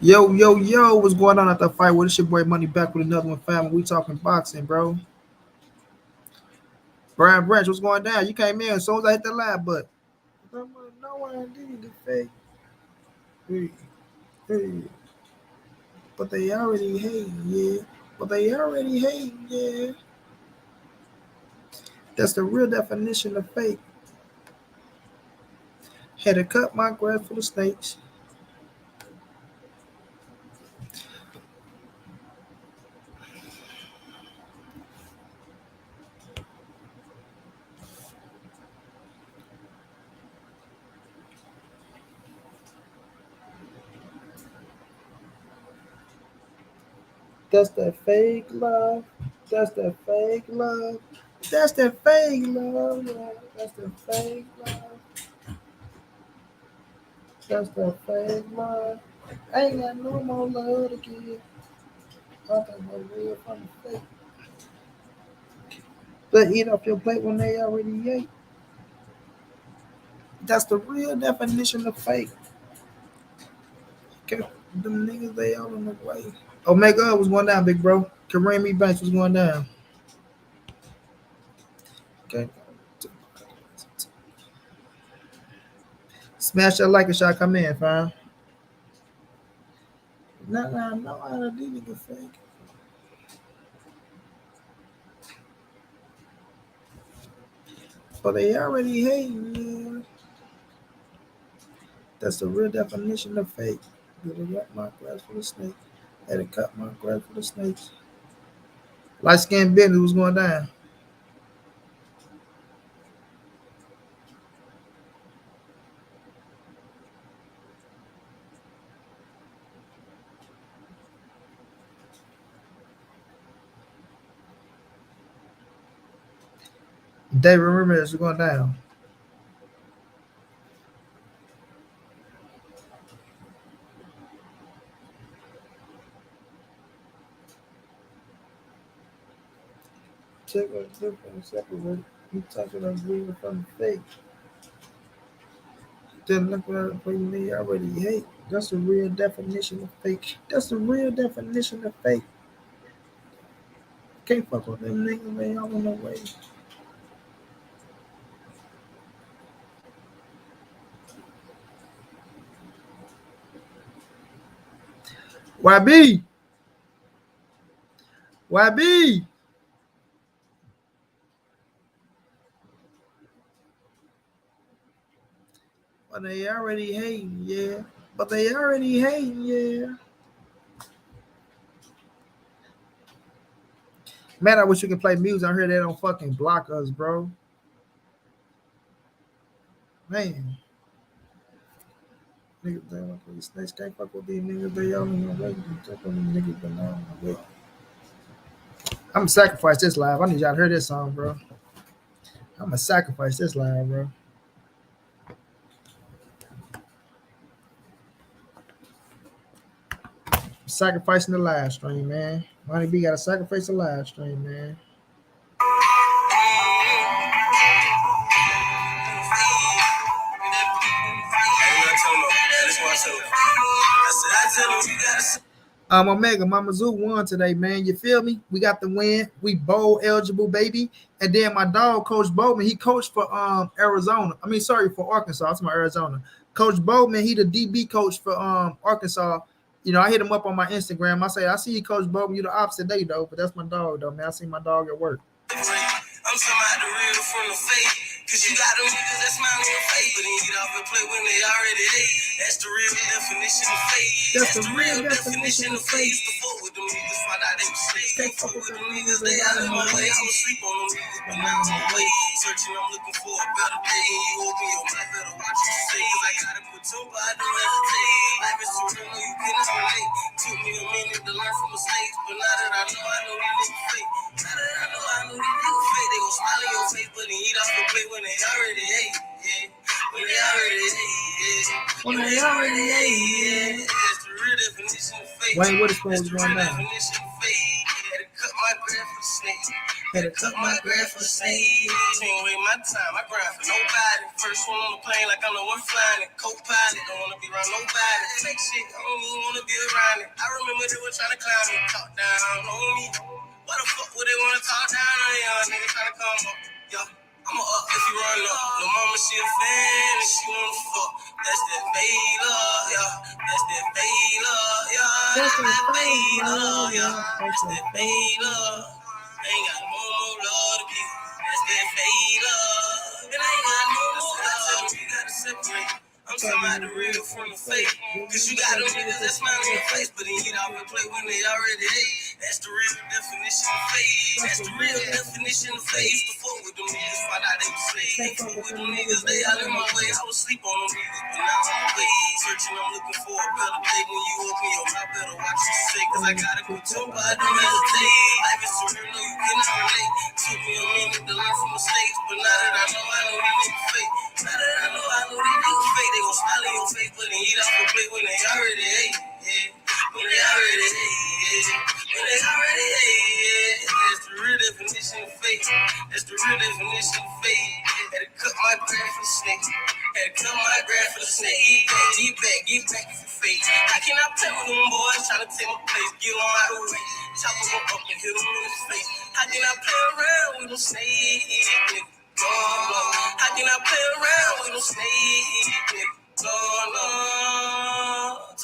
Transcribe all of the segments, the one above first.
Yo, yo, yo, what's going on at the fight? What is your boy Money back with another one, fam? We talking boxing, bro. Brian Branch, what's going down? You came in as soon as I hit the live, but no one did the fake. Hey, hey, but they already hate, yeah. But they already hate, yeah. That's the real definition of fake. Had to cut my grass for the snakes. That's that fake love. That's that fake love. That's that fake love. Yeah. That's that fake love. That's that fake love. I ain't got no more love to give. I think my real from the fake. But eat off your plate when they already ate. That's the real definition of fake. Okay. Them niggas, they all in the way. Omega was going down, big bro. Kareem E. Banks was going down. Okay. Smash that like a shot, come in, fam. No, I don't do nigga fake. But they already hating, yeah. That's the real definition of fake. Did I got my grass for the snake? Had to cut my grass for the snakes. Light skinned business was going down. David Ramirez was going down. Check out different separate. You talking about real from fake. Then look what they already hate. That's the real definition of fake. That's the real definition of fake. Can't fuck with them niggas, they all in the way. YB! YB! But they already hating, yeah. But they already hating, yeah. Man, I wish you could play music out here. They don't fucking block us, bro. Man. Niggas, they don't fuck with these snakes. Can't fuck with these niggas. They all in the way. Fuck with these niggas, but now in the way. I'm gonna sacrifice this live. I need y'all to hear this song, bro. I'm gonna sacrifice this live, bro. Sacrificing the live stream, man. Money B gotta sacrifice the live stream, man. Omega, Mama Zoo won today, man. You feel me? We got the win. We bowl eligible, baby. And then my dog, Coach Bowman, he coached for Arizona. I mean, sorry, for Arkansas. It's my Arizona. Coach Bowman, he the DB coach for Arkansas. You know, I hit him up on my Instagram. I say, I see you, Coach Bowman. You the opposite day, though, but that's my dog, though, man. I see my dog at work. I'm talking about the real from the fake. Cause you got them niggas that smile on your face, but then get off and play when they already hate. That's the real definition of fake. That's the real definition of fake. To fuck with them niggas, find out they mistakes. Can't fuck with them niggas, they out of my way. I was sleep on them niggas, but now I'm on my way. Searching, I'm looking for a better day. And you open your mouth, better watch what you say. Cause I gotta put two, but I don't hesitate. Life is too real, you cannot relate. Took me a minute to learn from mistakes, but now that I know these niggas fake. Now that I know these niggas fake, they gon' smile in your face, but then eat off the plate when they already hate, yeah. When they already hate, yeah. When they already hate, yeah. That's the real definition of fake. Wayne, what is going on now? Had to cut my grass for the snake. Better cut my grass for the snake. Ain't waste my time, I grind for nobody. First one on the plane like I'm the one flying it. Co-pilot, don't wanna be around nobody. Fake shit, I don't even wanna be around it. I remember they were trying to climb me, talk down on me. Why the fuck would they wanna talk down on a young nigga trying to come up? Yo, I'ma up if you run up. No mama, she a fan and she wanna fuck. That's that Vader, yeah. That's that Vader, yeah. That's that Vader, yeah. That's that Vader. Ain't got no more love to give. That's that Vader. And I ain't got no more love. You gotta separate. I'm somebody real from the fake. Cause you got them niggas that smile on your face, but then you don't play when they already hate. That's the real definition of fake. That's the real definition of fake. Used to fuck with them niggas, find out they was fake. Ain't fuck with them niggas, they all in my way. I was sleep on them niggas, but now I'm on the way. Searching, I'm looking for a better day. When you open your mouth, better watch what you say. Cause I got a good temper, I don't hesitate. Life is surreal, no, you cannot relate. Took me a minute to learn from mistakes, but now that I know these niggas fake. Now that I know these niggas fake. They gon' smile in your face, but they eat off the plate when they already hate. Yeah. When they already hate. Yeah. When they already hate. Yeah. That's the real definition of fake. That's the real definition of fake. Had to cut my grass for the snake. Had to cut my grass for the snake. Get back if you fake. I cannot play with them boys trying to take my place. Get them out of the way. Chop them up and hit them in the face. I cannot play around with them snakes. How can I play around with them snakes? So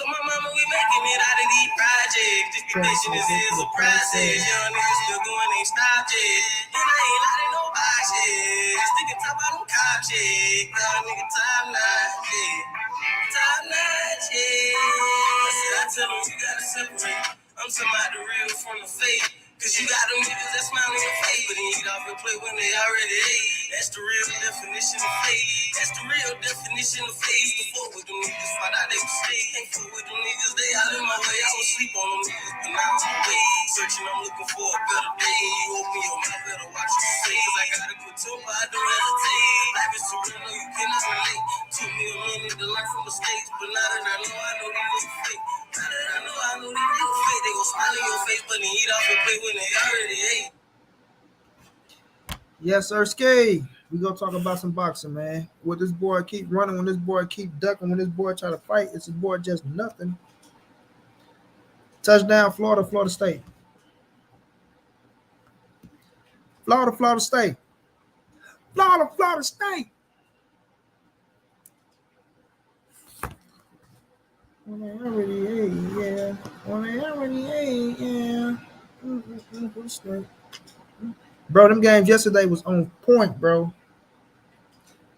my mama, we making it out of these projects. Just be patient, this is a process. Young niggas still going, ain't stopped yet. And I ain't lying no boxes. Sticking top out them cop shit. Young nigga, top notch, yeah. Top notch, yeah. I tell them you gotta separate. I'm somebody real from the fake. Cause you got them niggas that smile on your face, but then eat off and play when they already ate. That's the real definition of fake. That's the real definition of fake. Used to fuck with them niggas, find out they was fake. Ain't fuck with them niggas, they all in my way. I don't sleep on them niggas, but now I'm on the way. Searching, I'm looking for a better day. And you open your mouth, better watch what you say. Cause I got a good temper, I don't hesitate. Life is surreal, no, you cannot relate. Took me a minute to learn from mistakes, but now that I know these niggas fake. Now that I know these niggas fake. They gon' smile in your face, but then eat off and play when they already ate. Yes, sir, Ski. We gonna talk about some boxing, man. Will this boy keep running? When this boy keep ducking? When this boy try to fight? It's this boy just nothing. Touchdown, Florida, Florida State. Florida, Florida State. Florida, Florida State. When they already ate, yeah. When they already ate, yeah. Bro, them games yesterday was on point, bro.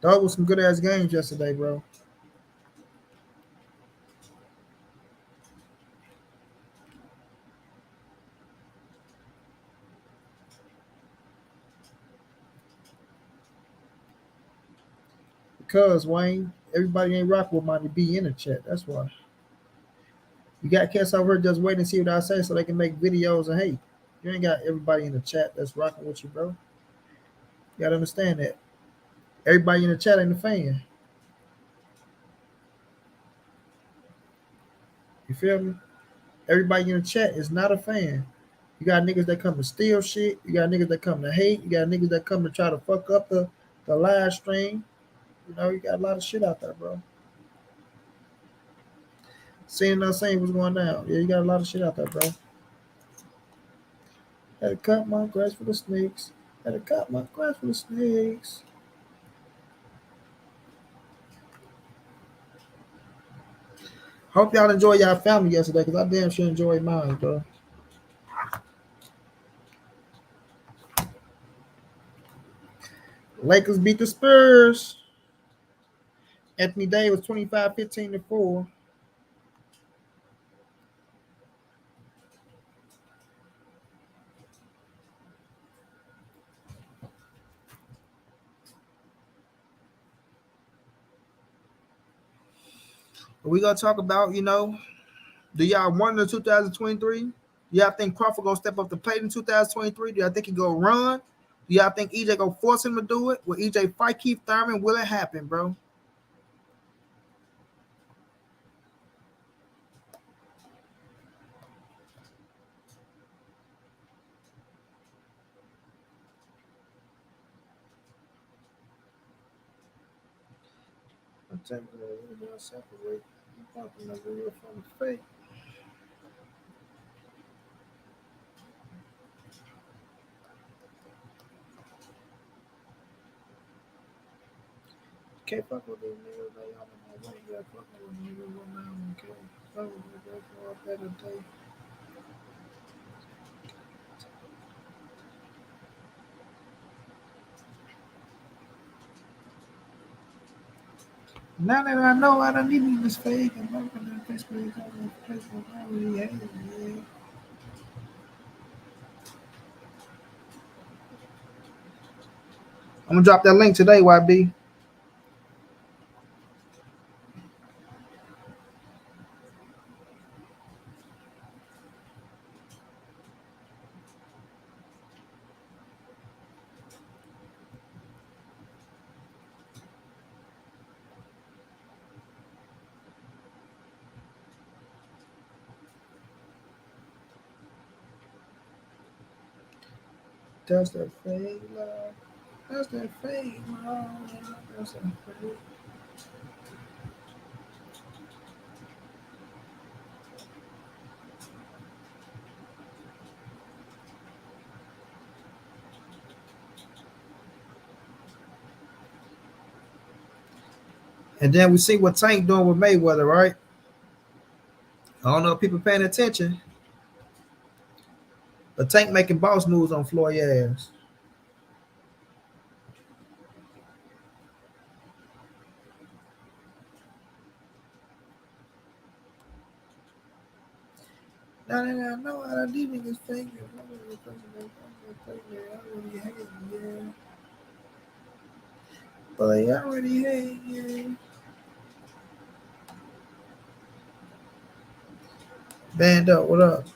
Those was some good ass games yesterday, bro. Because Wayne, everybody ain't rock with money be in the chat. That's why. You got cats over here just waiting to see what I say so they can make videos and hey, you ain't got everybody in the chat that's rocking with you, bro. You gotta understand that. Everybody in the chat ain't a fan. You feel me? Everybody in the chat is not a fan. You got niggas that come to steal shit. You got niggas that come to hate. You got niggas that come to try to fuck up the live stream. You know, you got a lot of shit out there, bro. Seeing not saying what's going down. Yeah, you got a lot of shit out there, bro. Had to cut my grass for the snakes. Had to cut my grass for the snakes. Hope y'all enjoy y'all family yesterday, because I damn sure enjoyed mine, bro. Lakers beat the Spurs. Anthony Davis 25-15-4. We gonna talk about, do y'all want in 2023? Do y'all think Crawford gonna step up the plate in 2023? Do y'all think he gonna run? Do y'all think EJ gonna force him to do it? Will EJ fight Keith Thurman? Will it happen, bro? Tank will separate the real from the fake. Can't fuck with these niggas, they on my way. You gotta fuck with niggas on my okay. Fuck with niggas for a better day. Now that I know I don't need this fake and I'm gonna Facebook, I really hate it, yeah. I'm gonna drop that link today, YB. That's that fake love. That's that fake love. That's that fake. And then we see what Tank doing with Mayweather, right? I don't know if people paying attention, but Tank making boss moves on Floyd ass. Now that I know how these niggas fake it. I already hate it, yeah. But I already hate, yeah. Band up, what up?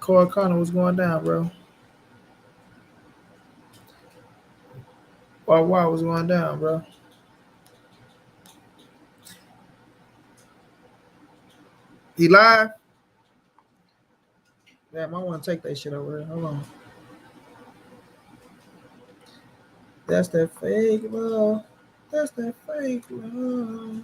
Corey Connor, what's going down, bro? Why was going down, bro? He live? Damn, I want to take that shit over here. Hold on. That's that fake love. That's that fake love.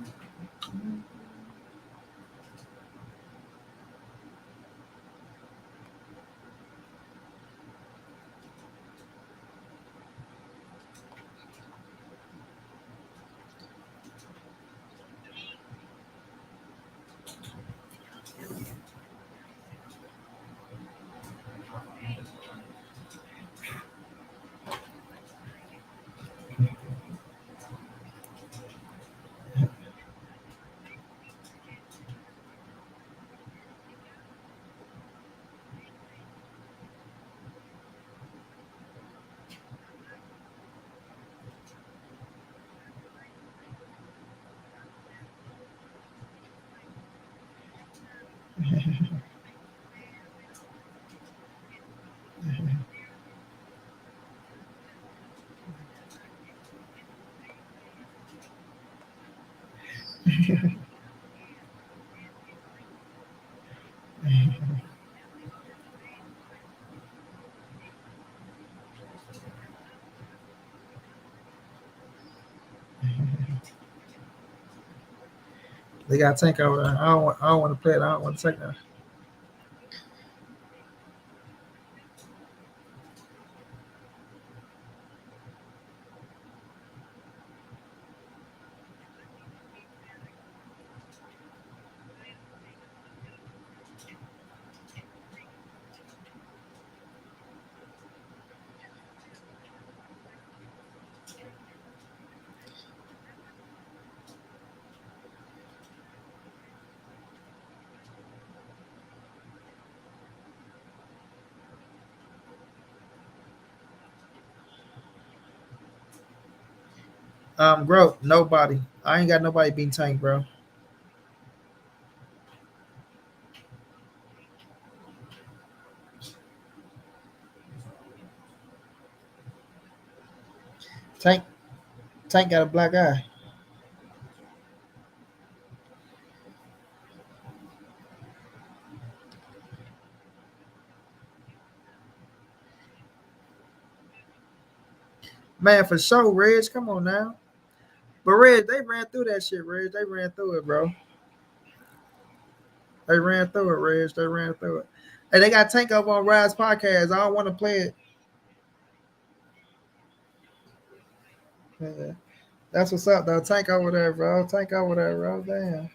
They got Tank over there. I don't want to play it. I don't want to take that. Bro, nobody. I ain't got nobody beating Tank, bro. Tank, Tank got a black eye. Man, for sure, Reg. Come on now. But Reg, they ran through that shit, Reg. They ran through it, bro. They ran through it, Reg. They ran through it. And they got Tank up on Rise Podcast. I don't want to play it. Yeah. That's what's up, though. Tank over there, bro. Tank over there, bro. Damn.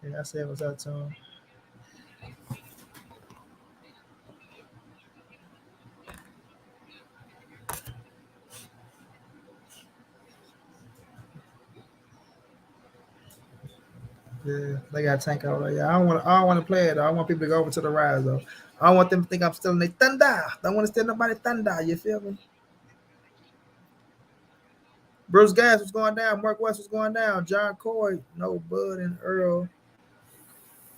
Yeah, I said what's up to him. Yeah, they got Tank over there. Yeah, I don't want to play it though. I want people to go over to the Rise though. I don't want them to think I'm stealing their thunder. I don't want to steal nobody thunder. You feel me? Bruce Gas was going down. Mark West was going down. John Coy, no Bud and Earl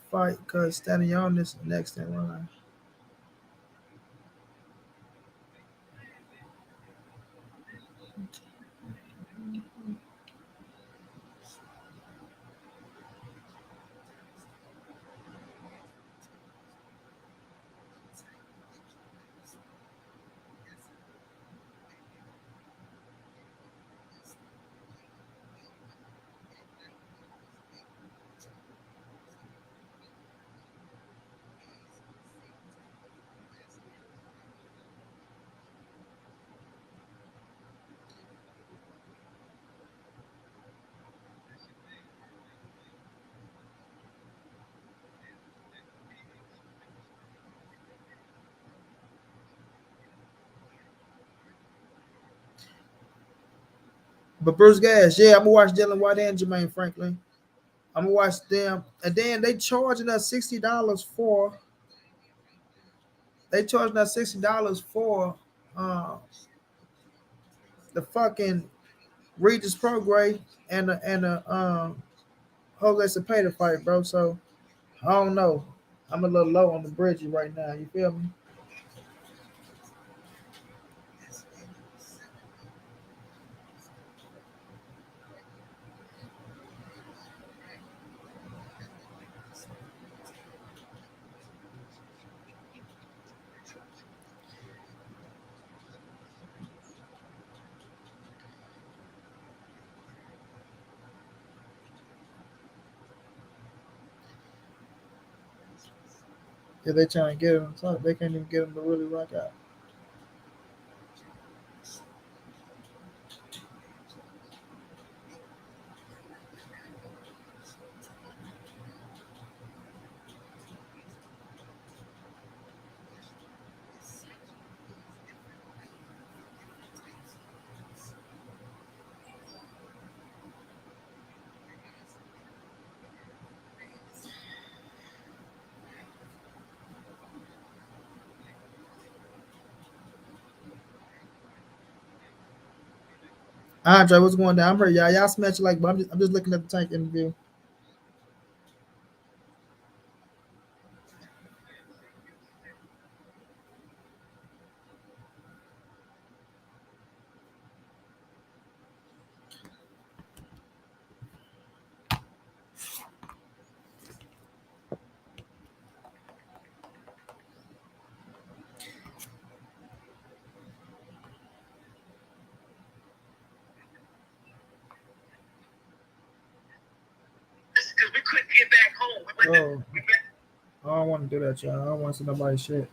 fight because standing on this next in line. But Bruce Gas, yeah, I'm gonna watch Dylan White and Jermaine Franklin. I'm gonna watch them, and then they charging us $60 for. They charging us $60 for uh, the fucking Regis Prograis and Jose Cepeda fight, bro. So I don't know. I'm a little low on the bridge right now. You feel me? If they trying to get him, so they can't even get him to really rock out. Andre, what's going down? I'm here, y'all. Y'all smash like, but I'm just looking at the tank interview. Because we couldn't get back home. I don't want to do that, y'all. I don't want to see nobody shit.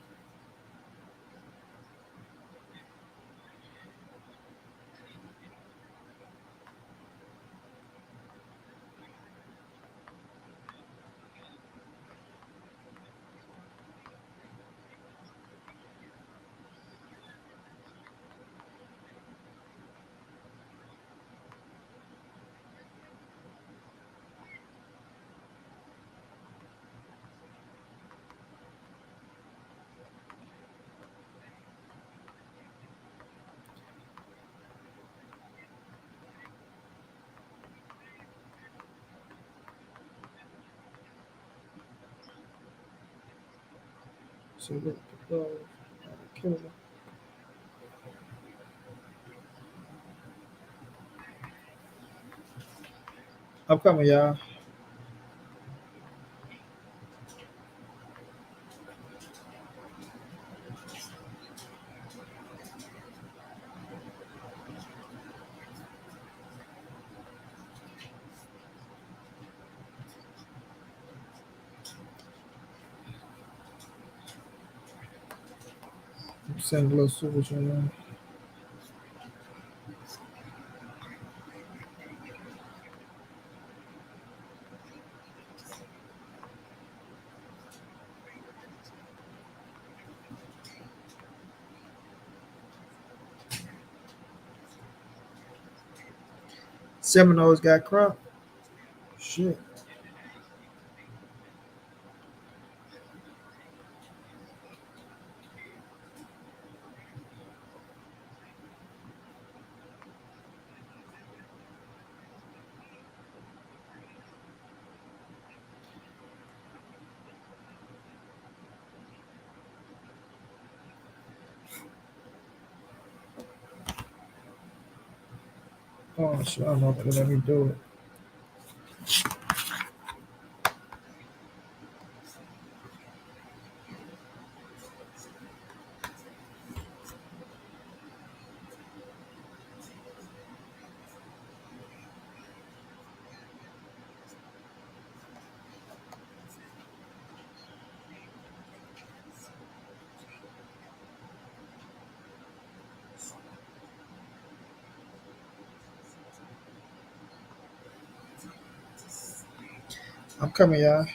Salute the love. Killer. I'm coming, y'all. Send a little super chat. Seminoles got crop. Shit. Oh shit, I don't know if they let me do it. I'm coming, y'all.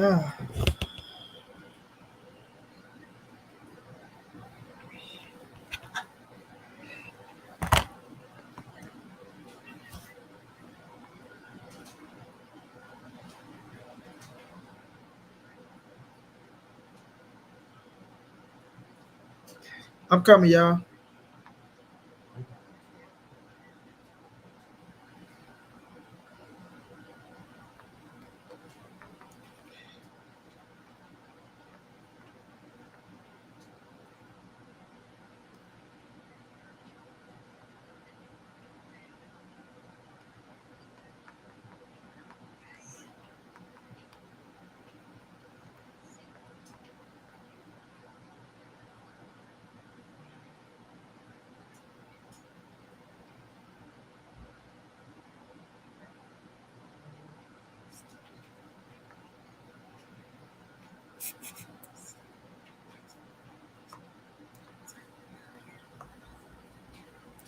Ah, I'm coming, y'all.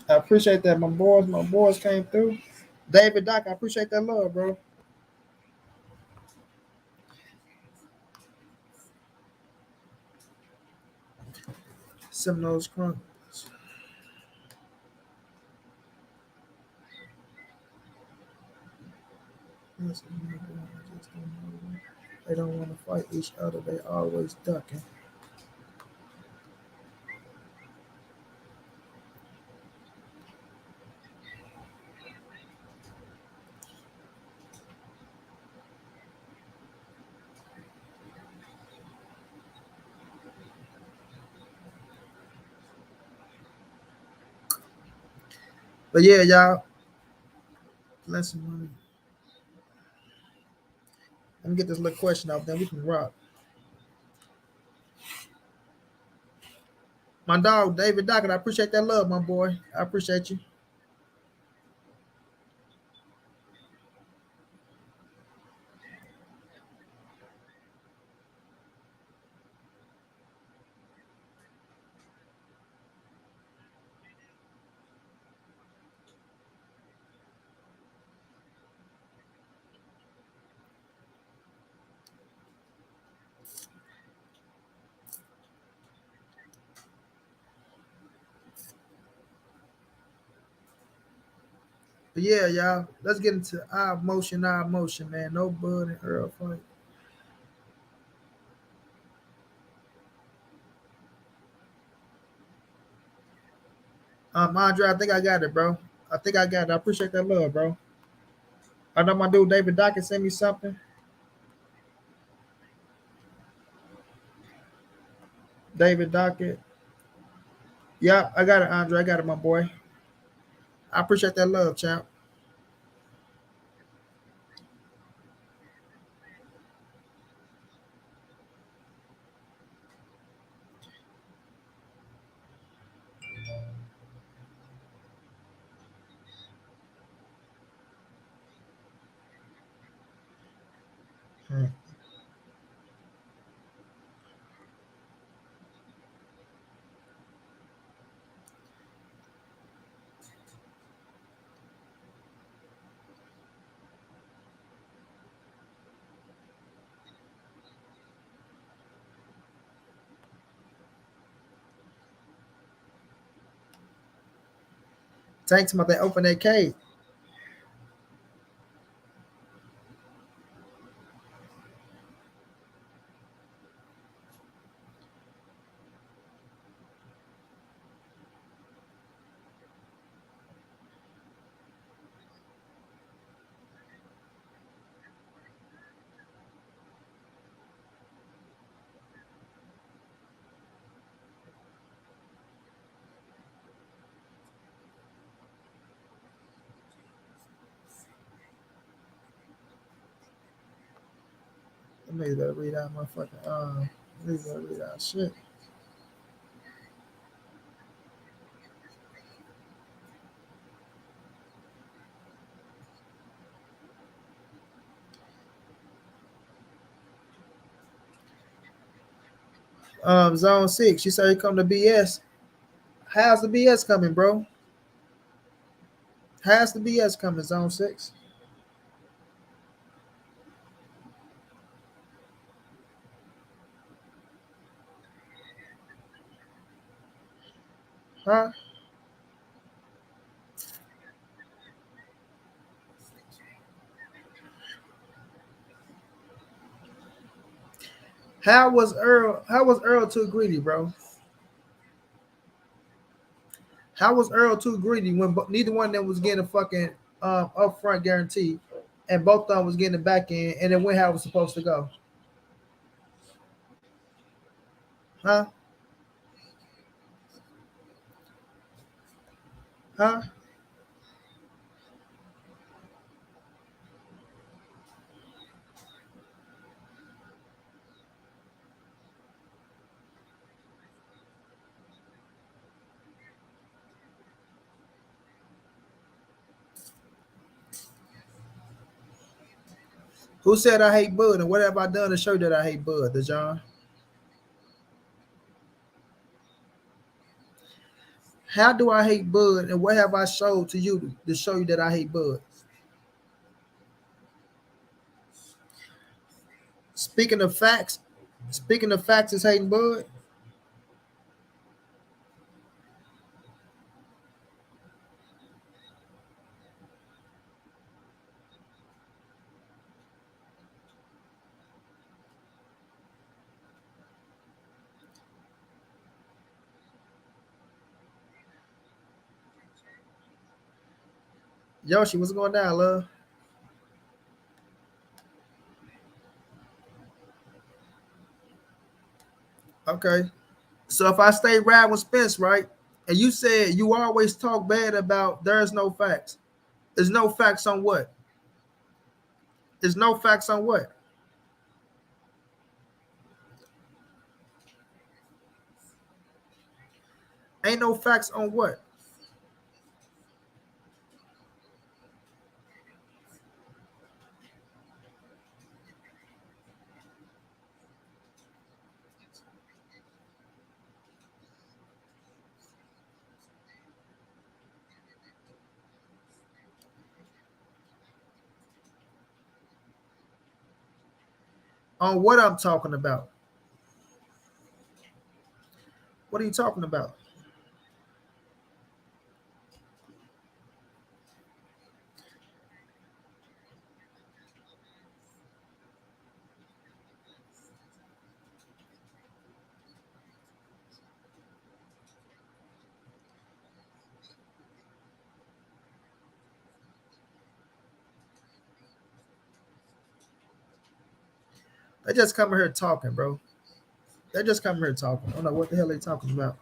I appreciate that. My boys came through. David Doc, I appreciate that love, bro. Seminoles crunk. They don't want to fight each other. They always ducking. But yeah, y'all. Listen, money. Let me get this little question out. Then we can rock. My dog, David Dockett, I appreciate that love, my boy. I appreciate you. But yeah, y'all, let's get into our motion, man. No Bud and Earl fight. Andre, I think I got it, bro. I think I got it. I appreciate that love, bro. I know my dude David Dockett sent me something. David Dockett. Yeah, I got it, Andre. I got it, my boy. I appreciate that love, champ. Hmm. Thanks about that open that cage. Let me better read out my fucking let me better read out shit. Zone 6. She said he come to BS. How's the BS coming, bro? How's the BS coming, Zone 6? Huh? How was Earl too greedy, bro? How was Earl too greedy when neither one of them was getting a fucking upfront guarantee, and both of them was getting the back end, and it went how it was supposed to go? Huh? Huh? Who said I hate Bud, and what have I done to show that I hate Bud, the John? How do I hate Bud, and what have I showed to you to show you that I hate Bud? Speaking of facts, is hating Bud. Yoshi, what's going down, love? Okay. So if I stay riding with Spence, right? And you said you always talk bad about there's no facts. There's no facts on what? There's no facts on what? Ain't no facts on what? On what I'm talking about? What are you talking about? They just come here talking, bro. They just come here talking. I don't know what the hell they talking about.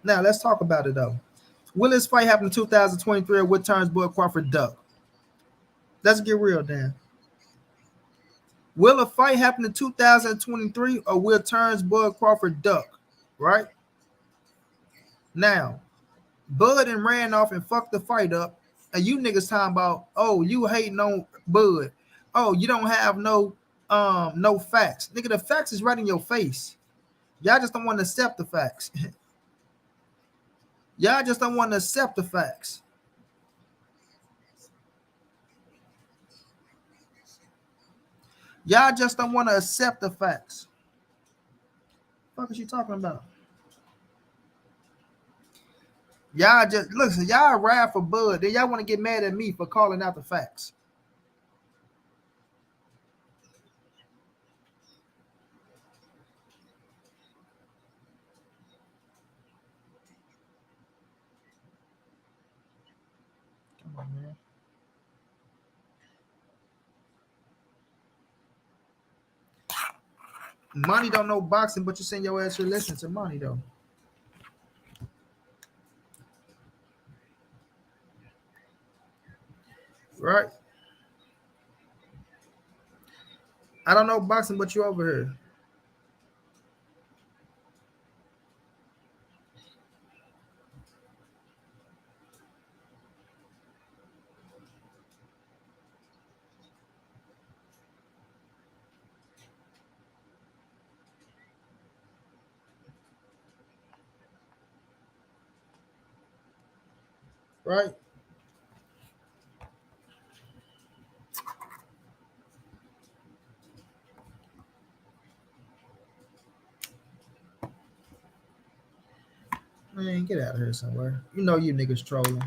Now let's talk about it though. Will this fight happen in 2023 or what turns Bud Crawford duck? Let's get real, Dan. Will a fight happen in 2023 or will turns Bud Crawford duck? Right? Now, Bud and ran off and fucked the fight up. And you niggas talking about, oh, you hating on Bud. Oh, you don't have no facts. Nigga, the facts is right in your face. Y'all just don't want to accept the facts. Y'all just don't want to accept the facts. Y'all just don't want to accept the facts. What the fuck is you talking about? Y'all just listen, y'all ride for Bud. Then y'all want to get mad at me for calling out the facts. Come on, man. Money don't know boxing, but you send your ass here listening to Money though. Right? I don't know boxing, but you over here. Right? Man, get out of here somewhere. You know you niggas trolling.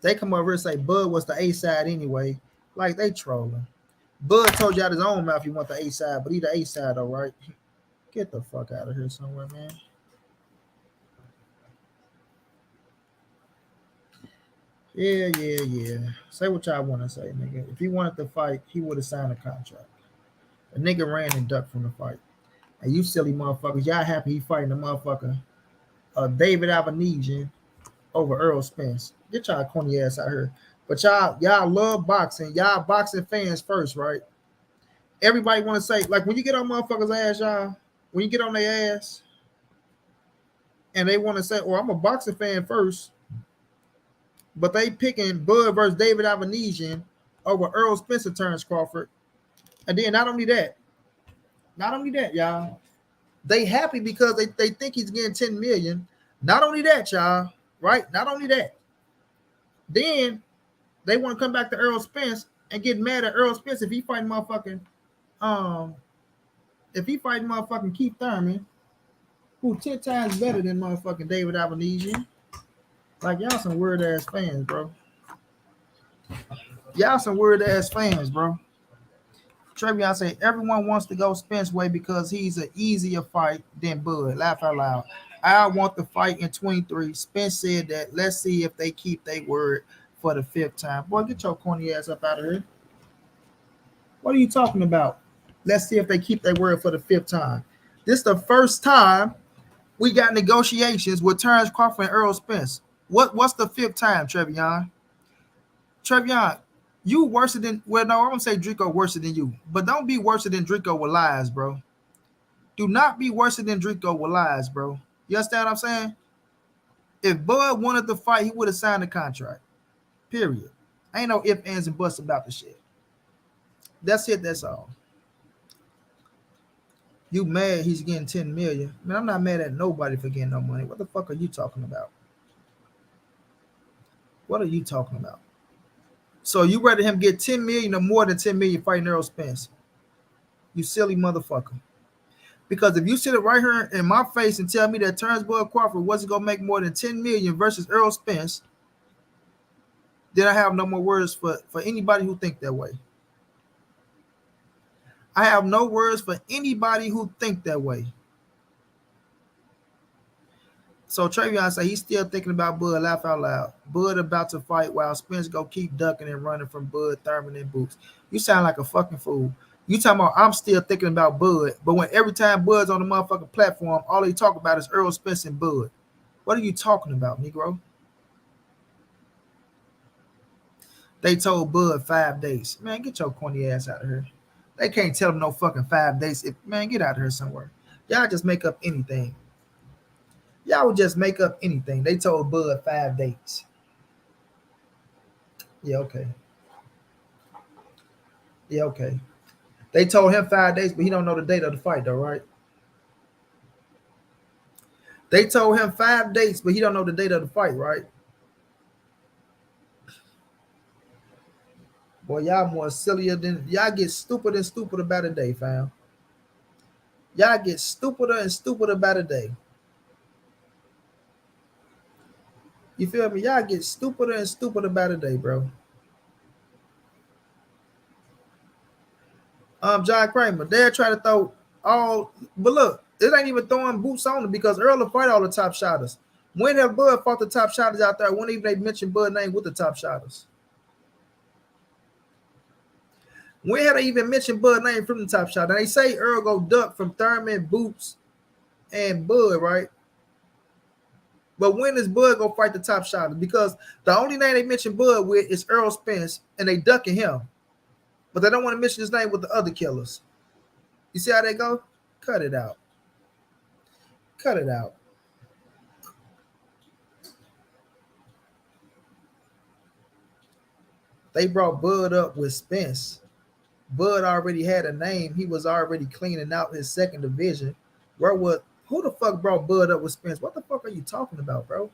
They come over here and say Bud was the A side anyway. Like they trolling. Bud told you out his own mouth he want the A side, but he the A side though, right? Get the fuck out of here somewhere, man. Yeah. Say what y'all want to say, nigga. If he wanted to fight, he would have signed a contract. A nigga ran and ducked from the fight. And you silly motherfuckers, y'all happy he fighting the motherfucker David Avenesian over Errol Spence. Get y'all corny ass out here. But y'all love boxing. Y'all boxing fans first, right? Everybody want to say, like when you get on motherfuckers' ass, y'all, when you get on their ass, and they want to say, "Oh, I'm a boxing fan first," but they picking Bud versus David Avenesian over Errol Spencer turns Crawford. And then not only that, y'all, they happy because they think he's getting 10 million. Not only that, y'all, right? Not only that, then they want to come back to Errol Spence and get mad at Errol Spence if he fighting motherfucking Keith Thurman, who 10 times better than motherfucking David Avenesian. Like y'all some weird ass fans, bro. Y'all some weird ass fans, bro. Trevion say everyone wants to go Spence way because he's an easier fight than Bud. Laugh out loud. I want the fight in 23. Spence said that. Let's see if they keep their word for the 5th time. Boy, get your corny ass up out of here. What are you talking about? Let's see if they keep their word for the 5th time. This is the first time we got negotiations with Terence Crawford and Errol Spence. What's the 5th time, Trevion? Trevion, You worse than, well, no, I'm gonna say Draco worse than you, but don't be worse than Draco with lies, bro. Do not be worse than Draco with lies, bro. You understand what I'm saying? If Bud wanted to fight, he would have signed the contract. Period. Ain't no ifs, ands, and buts about the shit. That's it. That's all. You mad he's getting 10 million? Man, I'm not mad at nobody for getting no money. What the fuck are you talking about? What are you talking about? So you rather him get 10 million or more than 10 million fighting Errol Spence? You silly motherfucker. Because if you sit it right here in my face and tell me that Terence Crawford wasn't gonna make more than 10 million versus Errol Spence, then I have no more words for anybody who think that way. I have no words for anybody who think that way. So Travion say he's still thinking about Bud. Laugh out loud. Bud about to fight while Spence go keep ducking and running from Bud, Thurman, and Boots. You sound like a fucking fool. You talking about I'm still thinking about Bud, but when every time Bud's on the motherfucking platform, all he talk about is Errol Spence and Bud. What are you talking about, Negro? They told Bud 5 days. Man, get your corny ass out of here. They can't tell him no fucking 5 days. Man, get out of here somewhere. Y'all just make up anything. Y'all would just make up anything. They told Bud 5 dates. Yeah, okay. Yeah, okay. They told him 5 days, but he don't know the date of the fight, though, right? They told him 5 dates, but he don't know the date of the fight, right? Boy, y'all more sillier than y'all get stupider and stupider about a day, fam. Y'all get stupider and stupider about a day. You feel me? Y'all get stupider and stupider about a day, bro. John Kramer, they're trying to throw all, but look, it ain't even throwing boots on them because Errol will fight all the top shotters. When have Bud fought the top shotters out there? When even they mentioned Bud's name with the top shotters? When had they even mentioned Bud's name from the top shot? Now they say Errol go duck from Thurman, Boots, and Bud, right? But when does Bud go fight the top shotters? Because the only name they mention Bud with is Errol Spence, and they ducking him. But they don't want to mention his name with the other killers. You see how they go? Cut it out. Cut it out. They brought Bud up with Spence. Bud already had a name. He was already cleaning out his second division. Who the fuck brought Bud up with Spence? What the fuck are you talking about, bro?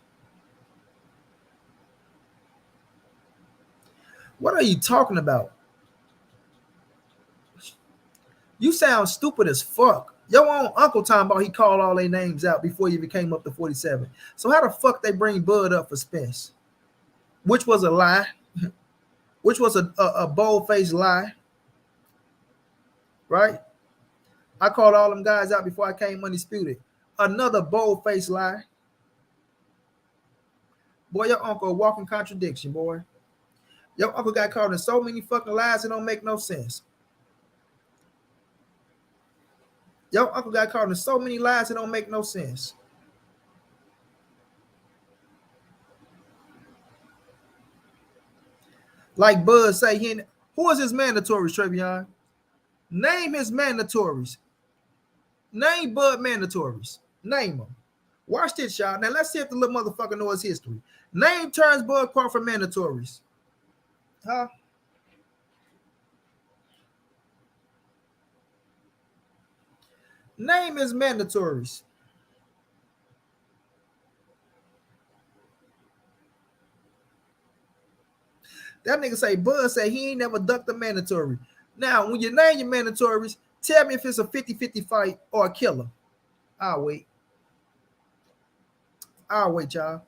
What are you talking about? You sound stupid as fuck. Your own uncle talking about he called all their names out before you came up to 47. So how the fuck they bring Bud up for Spence? Which was a lie. Which was a bold-faced lie. Right? I called all them guys out before I came undisputed. Another bold-faced lie. Boy, your uncle a walking contradiction, boy. Your uncle got caught in so many fucking lies it don't make no sense. Your uncle got caught in so many lies it don't make no sense. Like Bud say, who is his mandatories, Travion? Name his mandatories. Name Bud mandatories. Name them. Watch this, y'all. Now let's see if the little motherfucker knows his history. Name Terence Bud Crawford mandatories. Huh? Name his mandatories. That nigga say, Bud say he ain't never ducked a mandatory. Now, when you name your mandatories, tell me if it's a 50-50 fight or a killer. I'll wait. I'll wait, y'all.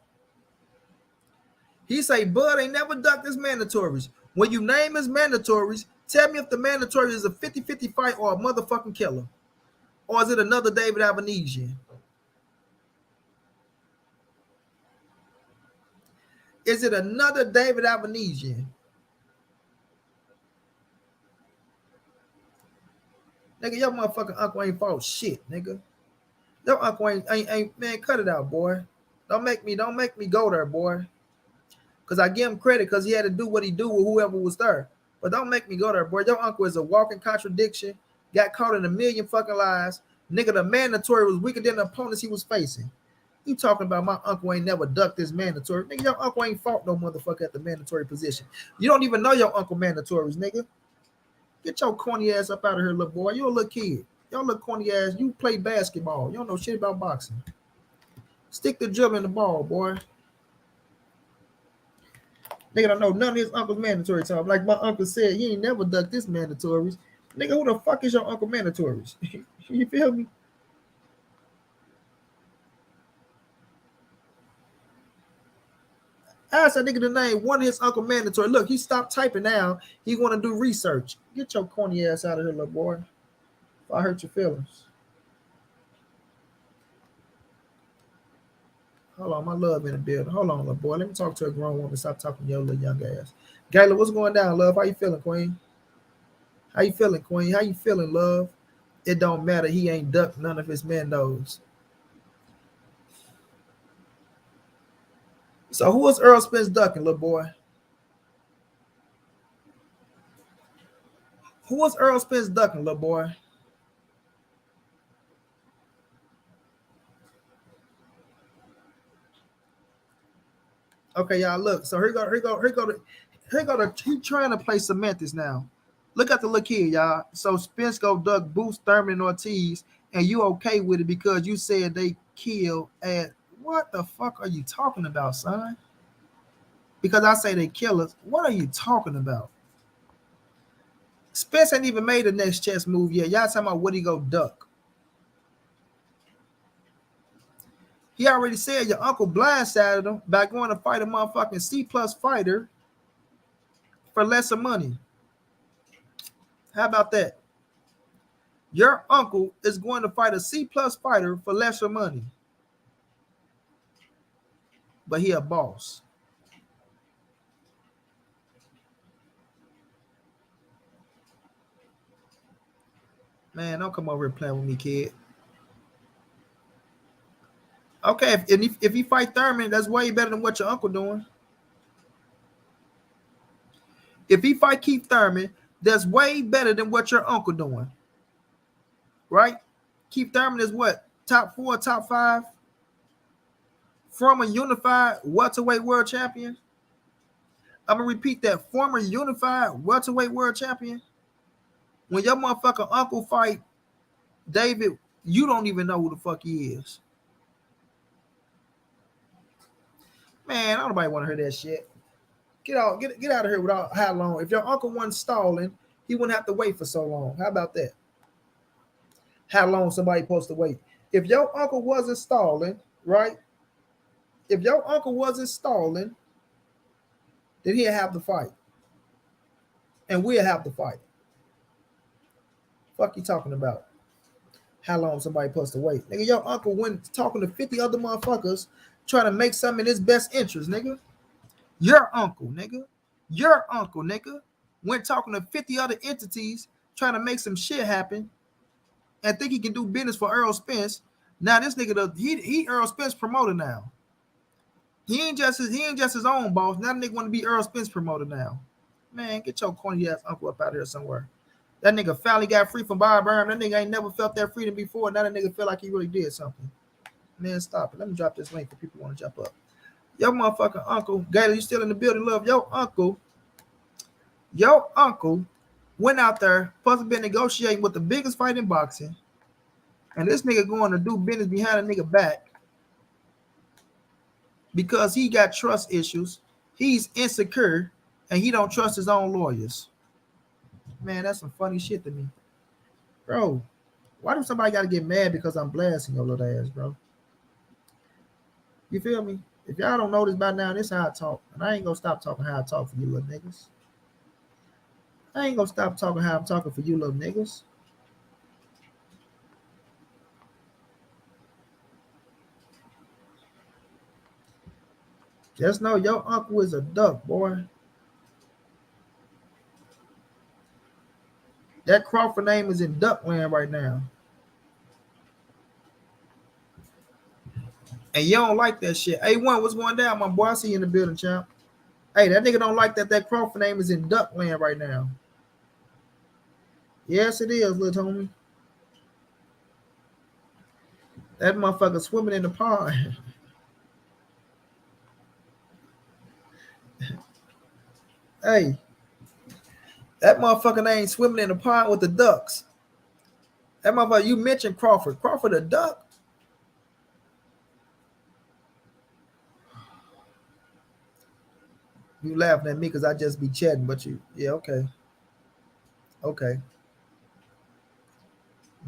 He say, Bud ain't never ducked his mandatories. When you name his mandatories, tell me if the mandatory is a 50-50 fight or a motherfucking killer. Or is it another David Avanesian? Is it another David Avanesian? Nigga, your motherfucking uncle ain't fought shit, nigga. Your uncle ain't man, cut it out, boy. Don't make me go there, boy. Because I give him credit because he had to do what he do with whoever was there. But don't make me go there, boy. Your uncle is a walking contradiction. Got caught in a million fucking lies. Nigga, the mandatory was weaker than the opponents he was facing. You talking about my uncle ain't never ducked this mandatory. Nigga, your uncle ain't fought no motherfucker at the mandatory position. You don't even know your uncle mandatories, nigga. Get your corny ass up out of here, little boy. You a little kid. Your little corny ass. You play basketball. You don't know shit about boxing. Stick the dribbling the ball, boy. Nigga don't know none of his uncle's mandatory time. Like my uncle said, he ain't never ducked this mandatories. Nigga, who the fuck is your uncle mandatories? You feel me? Ask that nigga the name one of his uncle mandatory. Look, he stopped typing now. He want to do research. Get your corny ass out of here, little boy. If I hurt your feelings. Hold on, my love in the building. Hold on, little boy. Let me talk to a grown woman. Stop talking to your little young ass. Gayla, what's going down, love? How you feeling, queen? How you feeling, queen? How you feeling, love? It don't matter. He ain't ducked none of his mendos. So who is Errol Spence ducking, little boy? Who was Errol Spence ducking, little boy? Okay, y'all, look. So here go he trying to play semantics now. Look at the look here, y'all. So Spence go duck Boost, Thurman, and Ortiz, and you okay with it because you said they killed at what the fuck are you talking about, son? Because I say they killers. What are you talking about? Spence ain't even made the next chess move yet. Y'all talking about what he go duck. He already said your uncle blindsided him by going to fight a motherfucking C-plus fighter for lesser money. How about that? Your uncle is going to fight a C-plus fighter for lesser money. But he a boss. Man, don't come over here playing with me, kid. Okay, if he fight Thurman, that's way better than what your uncle doing. If he fight Keith Thurman, that's way better than what your uncle doing. Right? Keith Thurman is what? Top 4, top 5? Former unified welterweight world champion. I'm going to repeat that. Former unified welterweight world champion. When your motherfucking uncle fight David, you don't even know who the fuck he is. Man, I don't nobody want to hear that shit. Get out of here without how long. If your uncle wasn't stalling, he wouldn't have to wait for so long. How about that? How long somebody supposed to wait? If your uncle wasn't stalling, right? If your uncle wasn't stalling, then he'll have the fight. And we'll have the fight. Fuck you talking about? How long somebody supposed to wait? Nigga, your uncle went talking to 50 other motherfuckers trying to make something in his best interest, nigga. Your uncle, nigga. Your uncle, nigga. Went talking to 50 other entities trying to make some shit happen and think he can do business for Errol Spence. Now this nigga, he Errol Spence promoter now. He ain't just his own boss. Now the nigga want to be Errol Spence promoter now. Man, get your corny ass uncle up out here somewhere. That nigga finally got free from Bob Burnham. That nigga ain't never felt that freedom before. Now that nigga feel like he really did something. Man, stop it. Let me drop this link for people who want to jump up. Your motherfucking uncle, Gator, you still in the building, love. Your uncle went out there, supposed to be negotiating with the biggest fight in boxing. And this nigga going to do business behind a nigga back because he got trust issues. He's insecure and he don't trust his own lawyers. Man, that's some funny shit to me. Bro, why do somebody got to get mad because I'm blasting your little ass, bro? You feel me? If y'all don't know this by now, this is how I talk. And I ain't going to stop talking how I talk for you little niggas. I ain't going to stop talking how I'm talking for you little niggas. Just know your uncle is a duck, boy. That Crawford name is in Duckland right now. And you don't like that shit. A1, what's going down, my boy? I see you in the building, champ. Hey, that nigga don't like that Crawford name is in Duckland right now. Yes, it is, little homie. That motherfucker swimming in the pond. Hey, that motherfucker ain't swimming in the pond with the ducks. That motherfucker, you mentioned Crawford. Crawford a duck? You laughing at me because I just be chatting, but you, yeah, okay. Okay.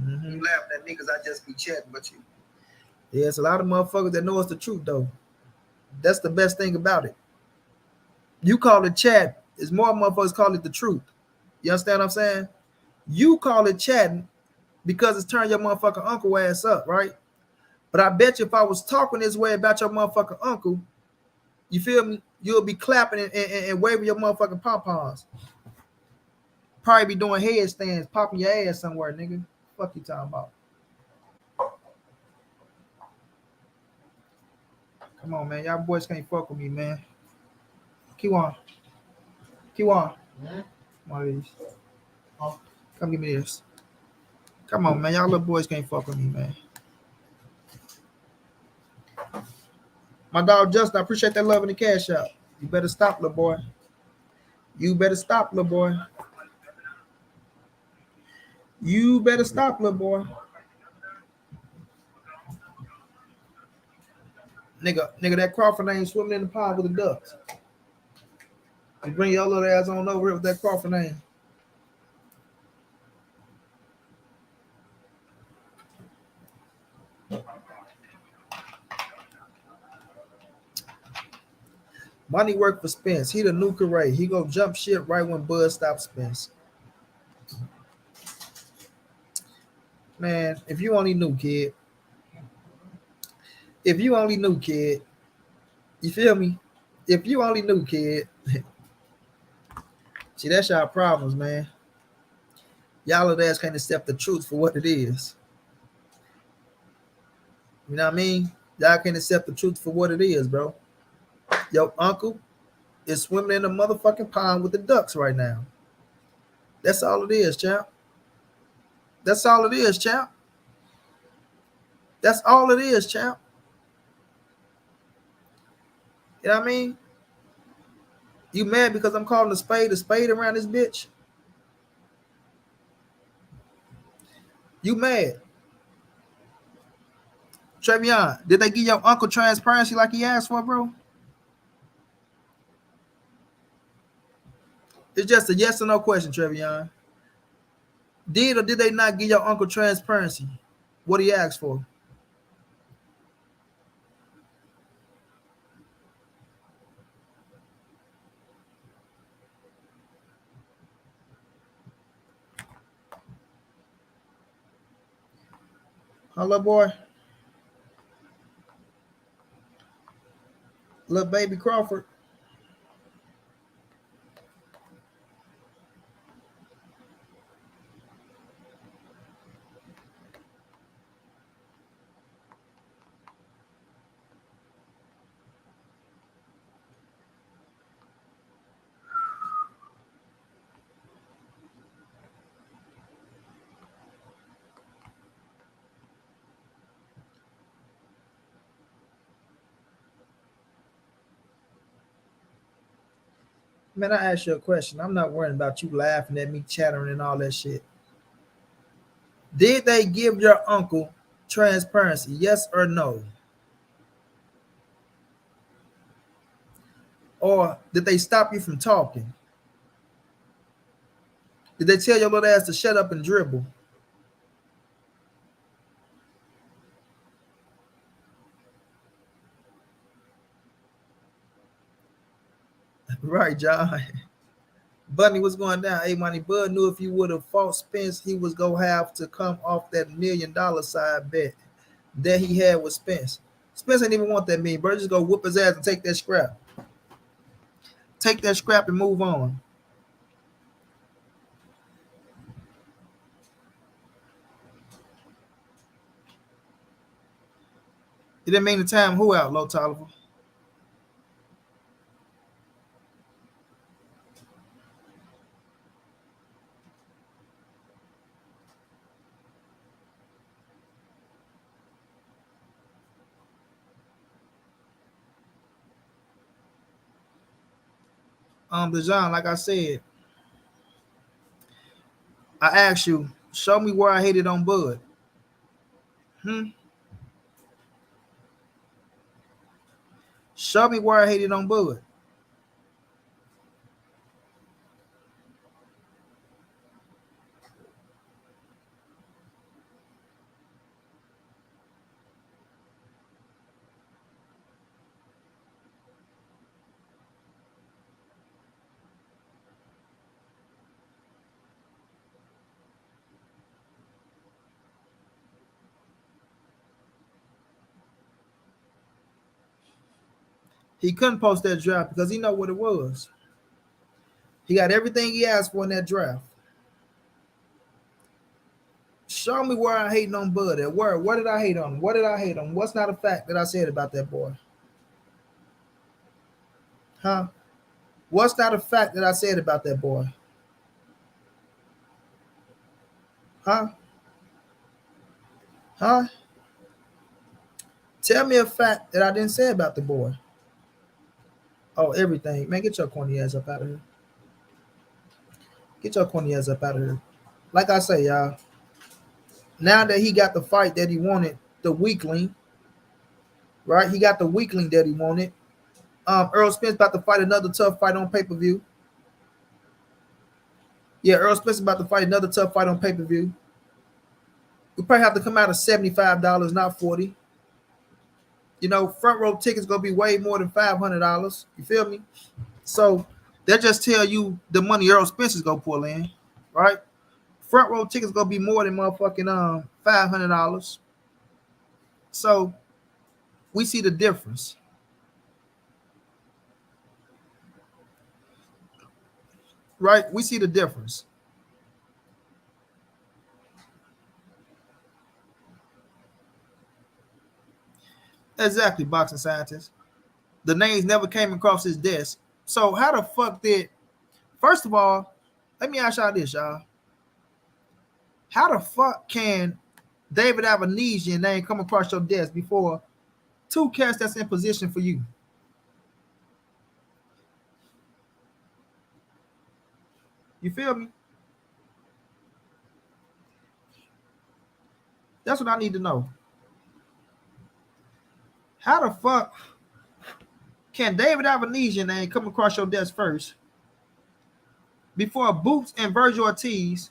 Mm-hmm. You laughing at me because I just be chatting, but you. Yeah, it's a lot of motherfuckers that know it's the truth, though. That's the best thing about it. You call it chat, it's more motherfuckers call it the truth. You understand what I'm saying? You call it chatting because it's turning your motherfucking uncle ass up, right? But I bet you if I was talking this way about your motherfucking uncle, you feel me? You'll be clapping and waving your motherfucking pom-poms. Probably be doing headstands, popping your ass somewhere, nigga. Fuck you talking about? Come on, man. Y'all boys can't fuck with me, man. Keep on. Keep on. One of these. Come give me this. Come on, man. Y'all little boys can't fuck with me, man. My dog Justin, I appreciate that love in the cash out. You better stop, little boy. You better stop, little boy. You better stop, little boy. Nigga, that Crawford ain't swimming in the pond with the ducks. You bring your little ass on over here with that Crawford name. Money work for Spence. He the new Correa. He go jump shit right when Bud stops Spence. Man, if you only knew, kid. If you only knew, kid. You feel me? If you only knew, kid. See, that's y'all problems, man. Y'all little ass can't accept the truth for what it is. You know what I mean? Y'all can't accept the truth for what it is, bro. Your uncle is swimming in the motherfucking pond with the ducks right now. That's all it is, champ. That's all it is, champ. That's all it is, champ. You know what I mean? You mad because I'm calling a spade around this bitch? You mad? Trevion, did they give your uncle transparency like he asked for, bro? It's just a yes or no question, Trevion. Did or did they not give your uncle transparency? What he asked for? Hello, boy. Little baby Crawford. Man, I asked you a question. I'm not worrying about you laughing at me, chattering, and all that shit. Did they give your uncle transparency? Yes or no? Or did they stop you from talking? Did they tell your little ass to shut up and dribble? Right, John. Bunny, what's going down? Hey, Money Bud knew if he would have fought Spence, he was going to have to come off that $1 million side bet that he had with Spence. Spence ain't even want that million, bro. Just go whoop his ass and take that scrap. Take that scrap and move on. It didn't mean the time who out, Low Tolliver. Dejan, like I said, I asked you, show me where I hated on Bud. Show me where I hated on Bud. He couldn't post that draft because he know what it was. He got everything he asked for in that draft. Show me where I hating on Bud at. Where? What did I hate on him? What did I hate on? What's not a fact that I said about that boy? Huh? What's not a fact that I said about that boy? Huh? Huh? Tell me a fact that I didn't say about the boy. Oh, everything. Man, get your corny ass up out of here. Get your corny ass up out of here. Like I say, y'all, now that he got the fight that he wanted, the weakling, right? He got the weakling that he wanted. Errol Spence about to fight another tough fight on pay-per-view. Yeah, Errol Spence about to fight another tough fight on pay-per-view. We probably have to come out of $75, not $40. You know, front row tickets gonna be way more than $500. You feel me? So that just tell you the money Errol Spence is gonna pull in, right? Front row tickets gonna be more than motherfucking $500. So we see the difference. Right? We see the difference. Exactly, boxing scientist. The names never came across his desk. So how the fuck did, first of all, let me ask y'all this, y'all. How the fuck can David Avanesian name come across your desk before two cats that's in position for you? You feel me? That's what I need to know. How the fuck can David Avanesian name come across your desk first before Boots and Virgil Ortiz?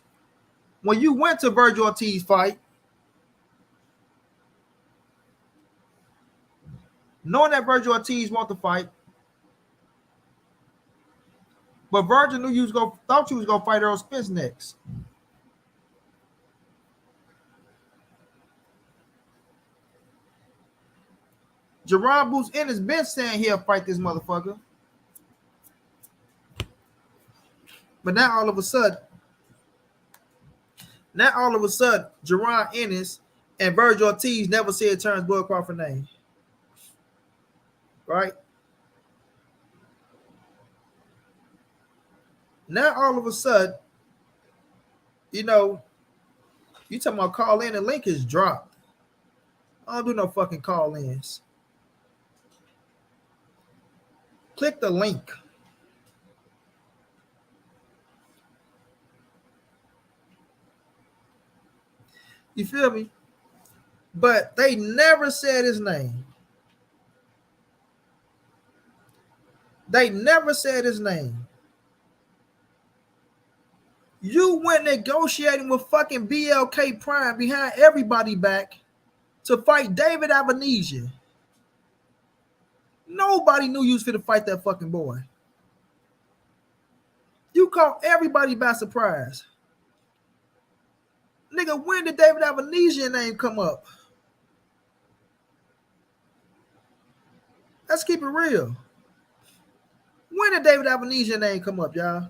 When you went to Virgil Ortiz fight, knowing that Virgil Ortiz want to fight, but Virgil knew thought you was gonna fight Errol Spence next. Jerron Boots in his bench saying he'll fight this motherfucker. But now all of a sudden, Jerron Ennis and Virgil Ortiz never said Terence Bud Crawford name. Right? Now all of a sudden, you know, you talking about call in, the link is dropped. I don't do no fucking call ins. Click the link. You feel me? But they never said his name. They never said his name. You went negotiating with fucking BLK Prime behind everybody back to fight David Avanesian. Nobody knew you was finna fight that fucking boy. You caught everybody by surprise. Nigga, when did David Avanesian name come up? Let's keep it real. When did David Avanesian name come up, y'all?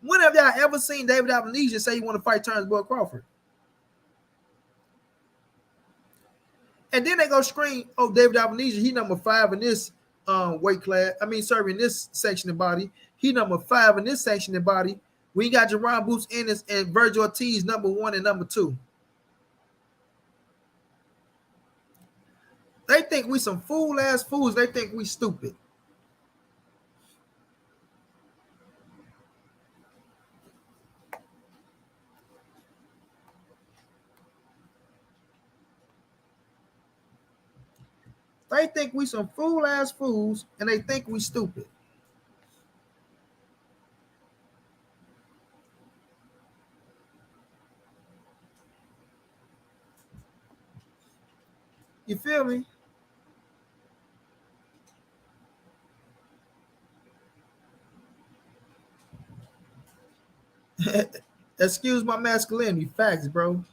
When have y'all ever seen David Avanesian say he want to fight Terence Bud Crawford? And then they go scream, oh, David Avanesian, he number 5 in this weight class. I mean, sorry, in this section of body. He number 5 in this section of body. We got Jerron Boots Ennis and Virgil Ortiz number 1 and number 2. They think we some fool-ass fools. They think we stupid. They think we some fool ass fools, and they think we stupid. You feel me? Excuse my masculinity. Facts, bro.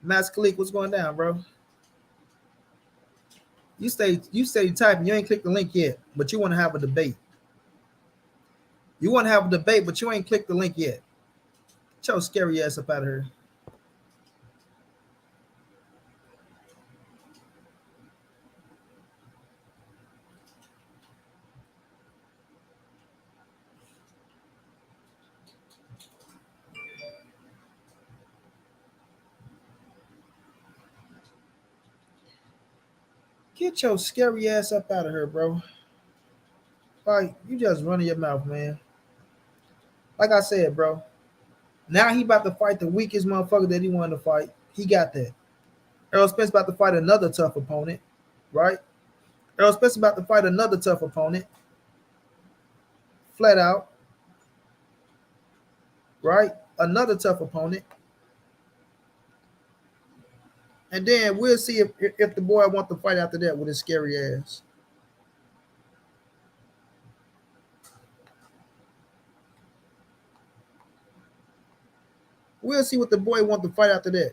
Masculine, what's going down, bro? You stay typing. You ain't clicked the link yet, but you want to have a debate. You want to have a debate, but you ain't clicked the link yet. Get your scary ass up out of here. Get your scary ass up out of here, bro. Like, you just running your mouth, man. Like I said, bro. Now he about to fight the weakest motherfucker that he wanted to fight. He got that. Errol Spence about to fight another tough opponent, right? Errol Spence about to fight another tough opponent. Flat out, right? Another tough opponent. And then we'll see if the boy wants to fight after that with his scary ass. We'll see what the boy wants to fight after that.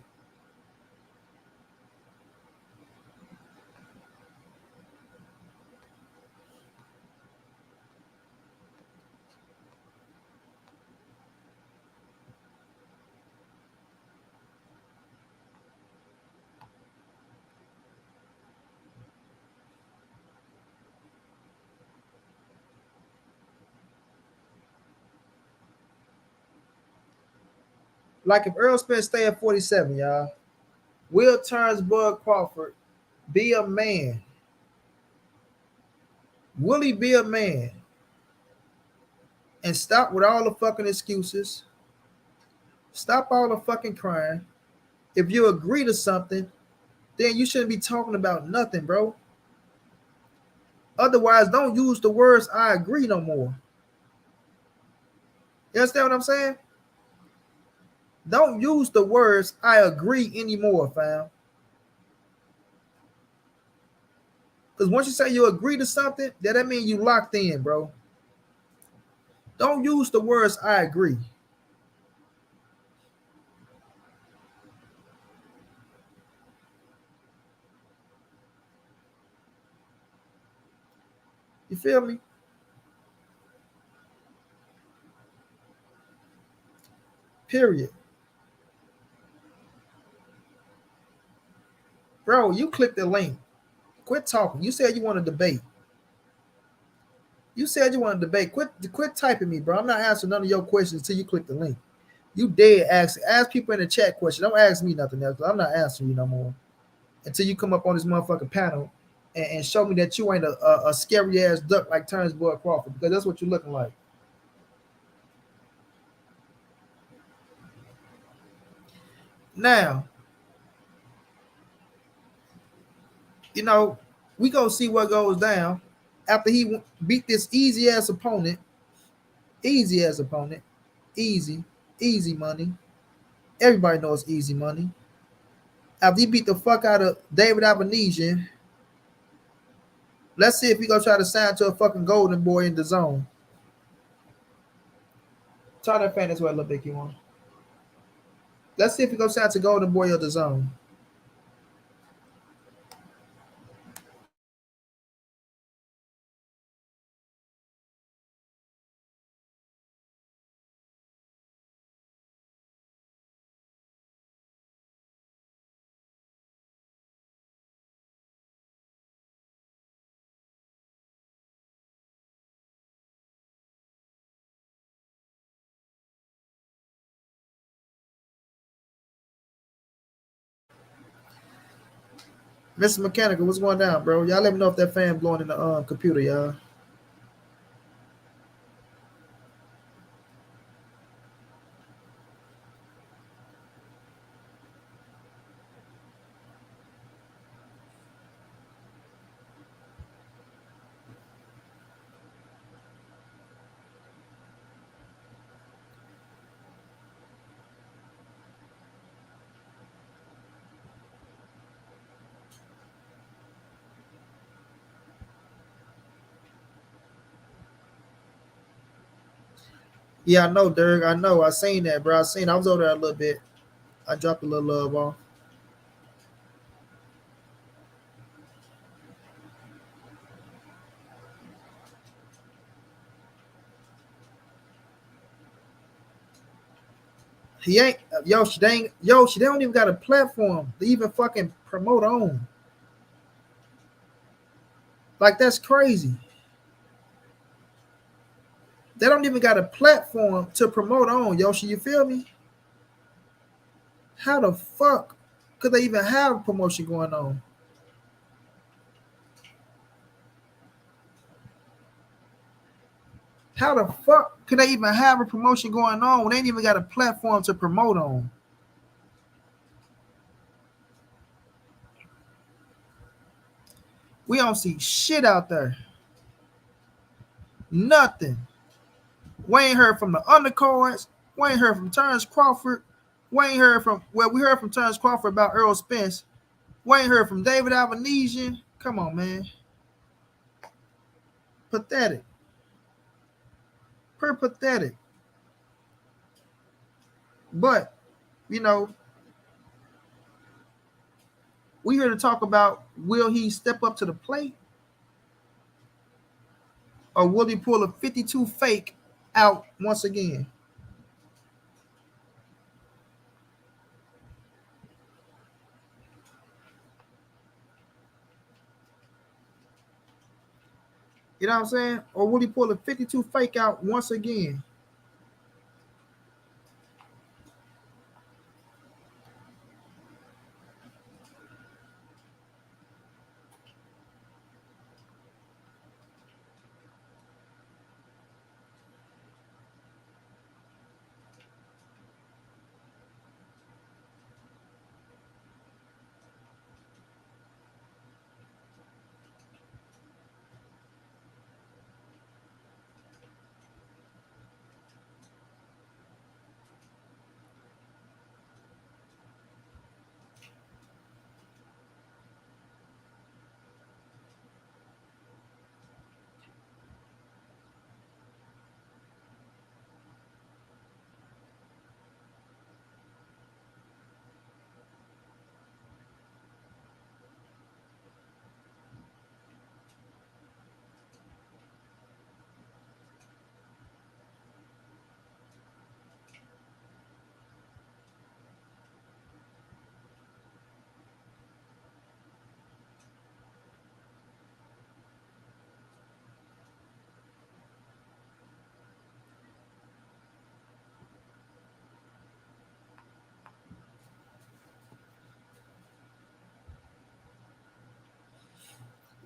Like if Errol Spence stay at 47, y'all, will Terence Bud Crawford be a man? Will he be a man and stop with all the fucking excuses? Stop all the fucking crying. If you agree to something, then you shouldn't be talking about nothing, bro. Otherwise, don't use the words I agree no more. You understand what I'm saying? Don't use the words I agree anymore, fam. Because once you say you agree to something, that means you locked in, bro. Don't use the words I agree. You feel me? Period. Bro, you clicked the link. Quit talking. You said you want to debate. You said you want to debate. Quit typing me, bro. I'm not answering none of your questions until you click the link. You dead ask people in the chat question. Don't ask me nothing else. I'm not answering you no more until you come up on this motherfucking panel and show me that you ain't a scary ass duck like Terence Boy Crawford, because that's what you're looking like. Now, you know, we gonna see what goes down after he beat this easy ass opponent. Easy ass opponent. Easy money. Everybody knows easy money. After he beat the fuck out of David Abenesian, let's see if he gonna try to sign to a fucking golden boy in the zone. Turn that fan this way a little bit, you want. Let's see if he gonna sign to golden boy or the zone. Mr. Mechanical, what's going down, bro? Y'all let me know if that fan blowing in the computer, y'all. Yeah, I know, Derek. I know. I seen that, bro. I was over there a little bit. I dropped a little love off. He ain't she don't even got a platform to even fucking promote on. Like that's crazy. They don't even got a platform to promote on, Yoshi. You feel me? How the fuck could they even have a promotion going on? How the fuck could they even have a promotion going on when they ain't even got a platform to promote on? We don't see shit out there. Nothing. We ain't heard from the undercards. We ain't heard from Terence Crawford. We ain't heard from, well, we heard from Terence Crawford about Errol Spence. We ain't heard from David Albanesian. Come on, man. Pathetic. Pretty pathetic. But, you know, we here to talk about, will he step up to the plate? Or will he pull a 52 fake out once again? You know what I'm saying? Or will he pull a 52 fake out once again?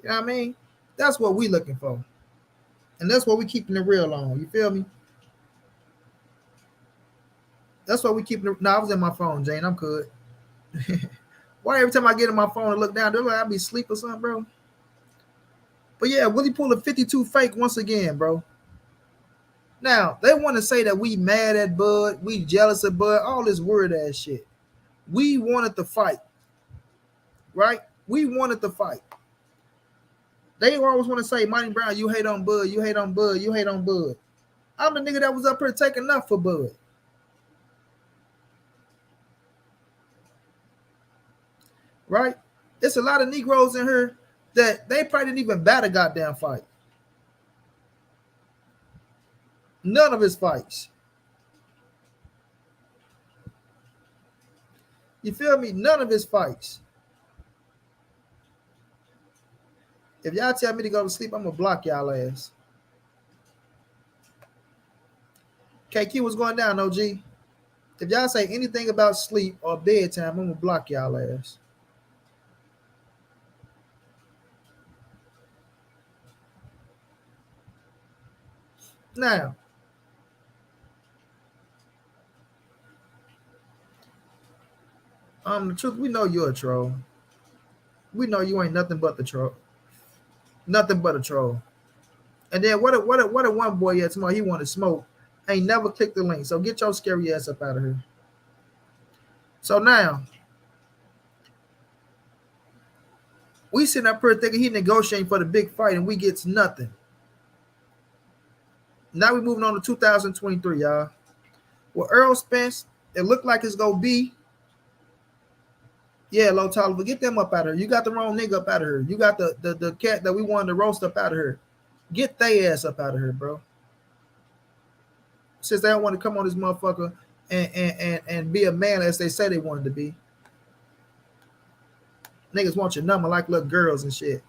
You know what I mean? That's what we looking for. And that's what we keeping it real on. You feel me? That's what we keeping it. No, I was in my phone, Jane. I'm good. Why every time I get in my phone and look down, they're like I be asleep or something, bro? But yeah, will he pull a 52 fake once again, bro? Now, they want to say that we mad at Bud, we jealous of Bud, all this word ass shit. We wanted to fight, right? We wanted to fight. They always want to say, montray-brown, you hate on Bud, you hate on Bud, you hate on Bud. I'm the nigga that was up here taking up for Bud. Right? It's a lot of Negroes in here that they probably didn't even bat a goddamn fight. None of his fights. You feel me? None of his fights. If y'all tell me to go to sleep, I'm gonna block y'all ass. KQ, what's going down, OG? If y'all say anything about sleep or bedtime, I'm gonna block y'all ass. Now, the truth, we know you're a troll. We know you ain't nothing but the troll. Nothing but a troll. And then what a one boy yet tomorrow he want to smoke. Ain't never clicked the link. So get your scary ass up out of here. So now we sitting up here thinking he negotiating for the big fight and we gets nothing. Now we moving on to 2023, y'all. Well, Errol Spence, it looked like it's gonna be. Yeah, low Tolliver, get them up out of here. You got the wrong nigga up out of here. You got the cat that we wanted to roast up out of here. Get they ass up out of here, bro. Since they don't want to come on this motherfucker and be a man as they say they wanted to be. Niggas want your number like little girls and shit.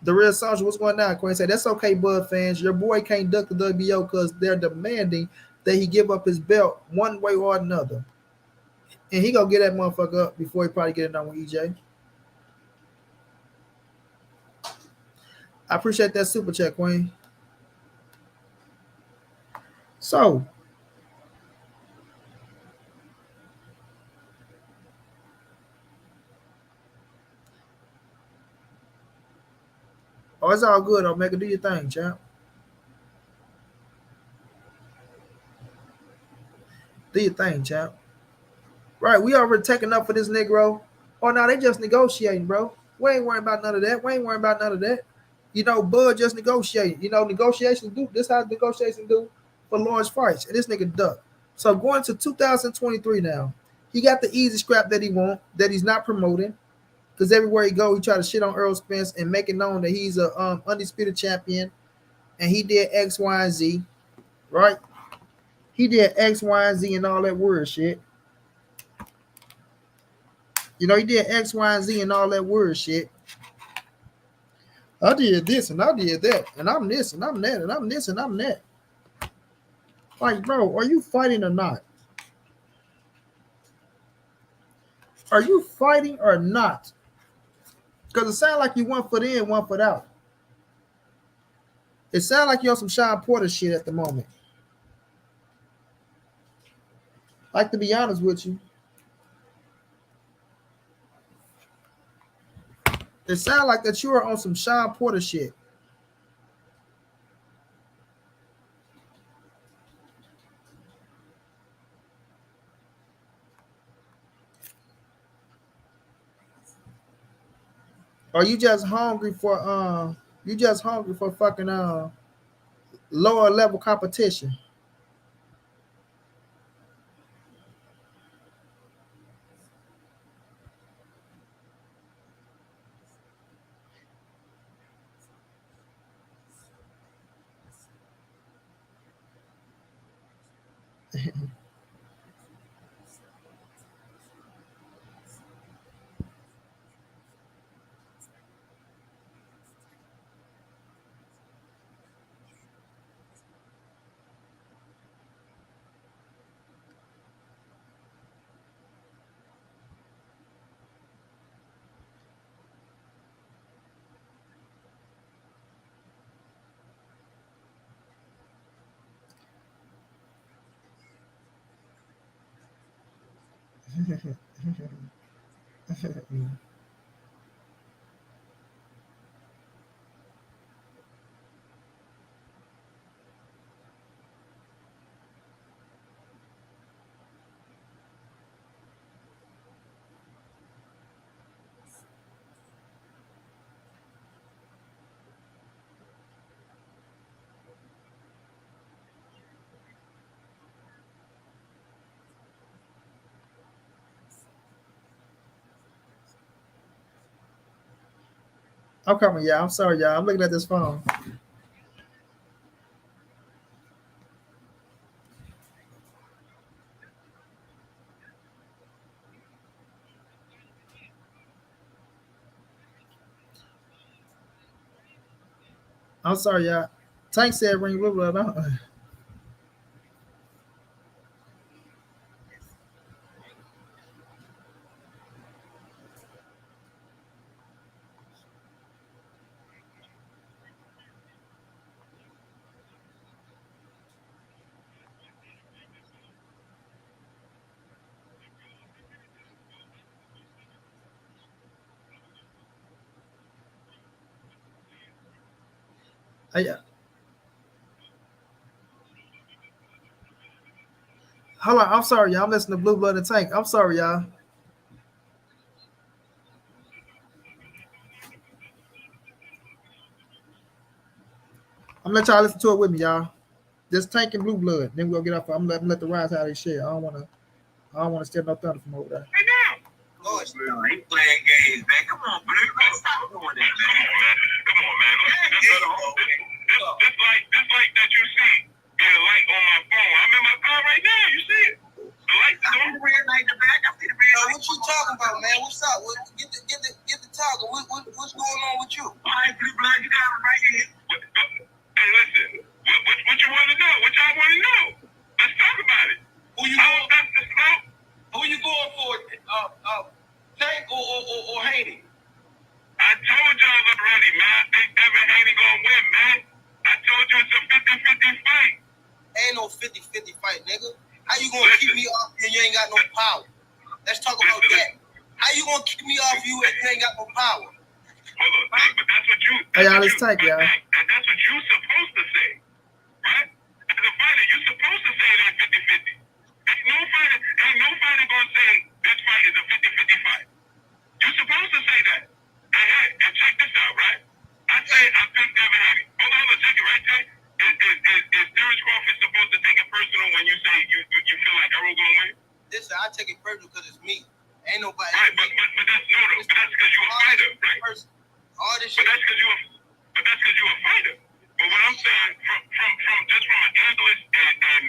The real Sasha, what's going on? Quinn said, that's okay, Bud fans. Your boy can't duck the WBO because they're demanding that he give up his belt one way or another. And he gonna get that motherfucker up before he probably get it done with EJ. I appreciate that super chat, Queen. So, it's all good, Omega. Do your thing, champ. Do your thing, champ. Right, we already taking up for this Negro. Oh, now they just negotiating, bro. We ain't worrying about none of that. We ain't worrying about none of that. You know, Bud just negotiating. You know, negotiations do. This how negotiations do for large fights. And this nigga duck. So going to 2023 now, he got the easy scrap that he want, that he's not promoting. Because everywhere he go, he try to shit on Errol Spence and make it known that he's a undisputed champion. And he did X, Y, and Z. Right? He did X, Y, and Z and all that word shit. You know, he did X, Y, and Z and all that word shit. I did this and I did that. And I'm this and I'm that. And I'm this and I'm that. Like, bro, are you fighting or not? Are you fighting or not? Because it sounds like you 1 foot in, 1 foot out. It sounds like you're on some Sean Porter shit at the moment. Like, to be honest with you, it sounds like that you are on some Sean Porter shit. Or you just hungry for fucking lower level competition. I'm coming, y'all. I'm sorry, y'all. I'm looking at this phone. I'm sorry, y'all. Tank said ring blah blah blah. Yeah. Hold on, I'm sorry, y'all. I'm listening to Blue Blood and Tank. I'm sorry, y'all. I'm gonna let y'all listen to it with me, y'all. Just Tank and Blue Blood. Then we'll get off. I'm gonna let the rise out of this shit. I don't wanna steal no thunder from over there. Hey now. Oh, it's ain't playing games, man. Come on, Blue. Stop doing that, man. Come on, man. This light that you see is a light on my phone. I'm in my car right now. You see it? The light is on. The red light in the back. I see the red light. What you talking about, man? What's up? Get the talking. What's going on with you? All right, Blue Blood, you got it right here. Hey, listen. What you want to know? What y'all want to know? Let's talk about it. Who you going for? Who you going for? Tank or Haney? I told y'all already, man. I think Devin Haney gonna win, man. I told you it's a 50-50 fight. Ain't no 50-50 fight, nigga. How you gonna keep me off and you ain't got no power? Let's talk about that. How you gonna keep me off you and you ain't got no power? Hold on, but that's what you. Hey, y'all, let's take, y'all. That's what you supposed to say, right? As a fighter, you supposed to say it ain't 50-50. Ain't no fighter gonna say this fight is a 50-50 fight. You supposed to say that. And check this out, right? I think Devin Haney. Hold on, check it, right, Jay? Is Terence Crawford supposed to take it personal when you say you feel like Errol gonna win? Listen, I take it personal because it's me. Ain't nobody. Right, but that's no, though. But that's because you're a fighter, right? All this shit. But that's because you're a fighter. But what I'm saying, from just from an analyst and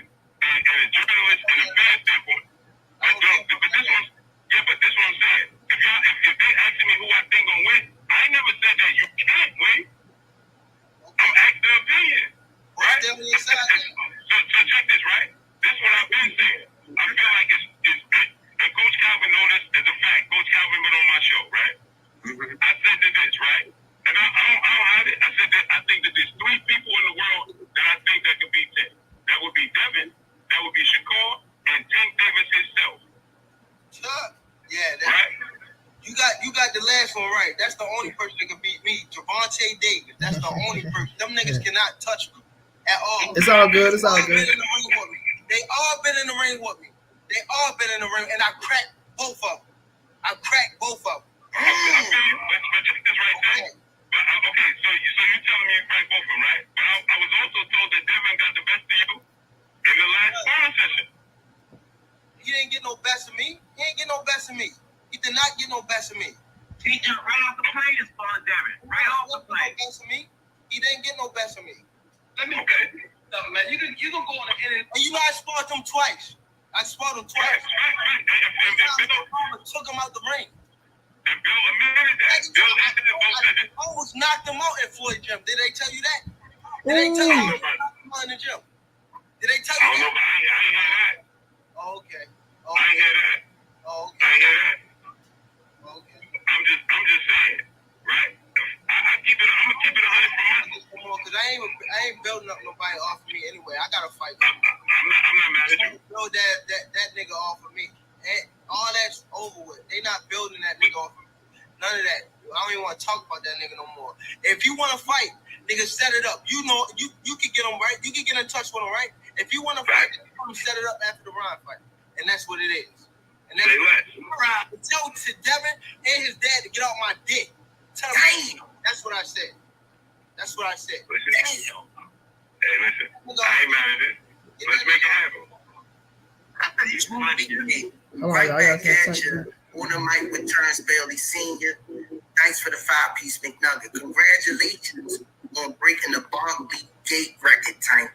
a journalist and a fan standpoint, but this one I'm saying. If they asking me who I think gonna win, I ain't never said that you can't win. I'm asking their opinion, right? So check this, right? This is what I've been saying. I feel like it's and Coach Calvin know this as a fact. Coach Calvin been on my show, right? I said this, right? And I don't hide it. I said that I think that there's 3 people in the world that I think that could beat Tank. That would be Devin, that would be Shakur, and Tank Davis himself. Yeah, right. You got the last one right. That's the only person that can beat me. Gervonta Davis. That's the only person. Them niggas cannot touch me at all. It's all good. It's all good. They all been in the ring with me. And I cracked both of them. I feel you. But check this right there. Okay, so you telling me you cracked both of them, right? But I was also told that Devin got the best of you in the last sparring session. He didn't get no best of me. He did not get no best of me. He jumped right off the plane and spawned Devin. Right off the plane. He didn't get no best of me. Let me man. You can go on the internet. And you know I spawned him twice. I took him out the ring. And Bill admitted that. I almost knocked him out at Floyd gym. Did they tell you that? Did they tell you in the gym? Did they tell you that? I ain't hear that. Oh, okay. I ain't hear that. Oh, okay. I ain't hear that. Okay. I'm just saying, right? I'm gonna keep it 100 from my because I ain't building up nobody off of me anyway. I gotta fight. I'm not mad at you. Build that nigga off of me. And all that's over with. They not building that nigga off of me. None of that. I don't even want to talk about that nigga no more. If you want to fight, nigga, set it up. You know, you can get him right. You can get in touch with him, right? If you want to fight, you set it up after the Ron fight. And that's what it is. And that's what tell Devin and his dad to get off my dick. Tell him. That's what I said. Damn. Hey, listen. I ain't mad at it. Let's make it happen. I think it's funny to me. Right back at you on the mic with Terence Bailey Sr. Thanks for the 5-piece McNugget. Congratulations on breaking the Barkley Gate record time.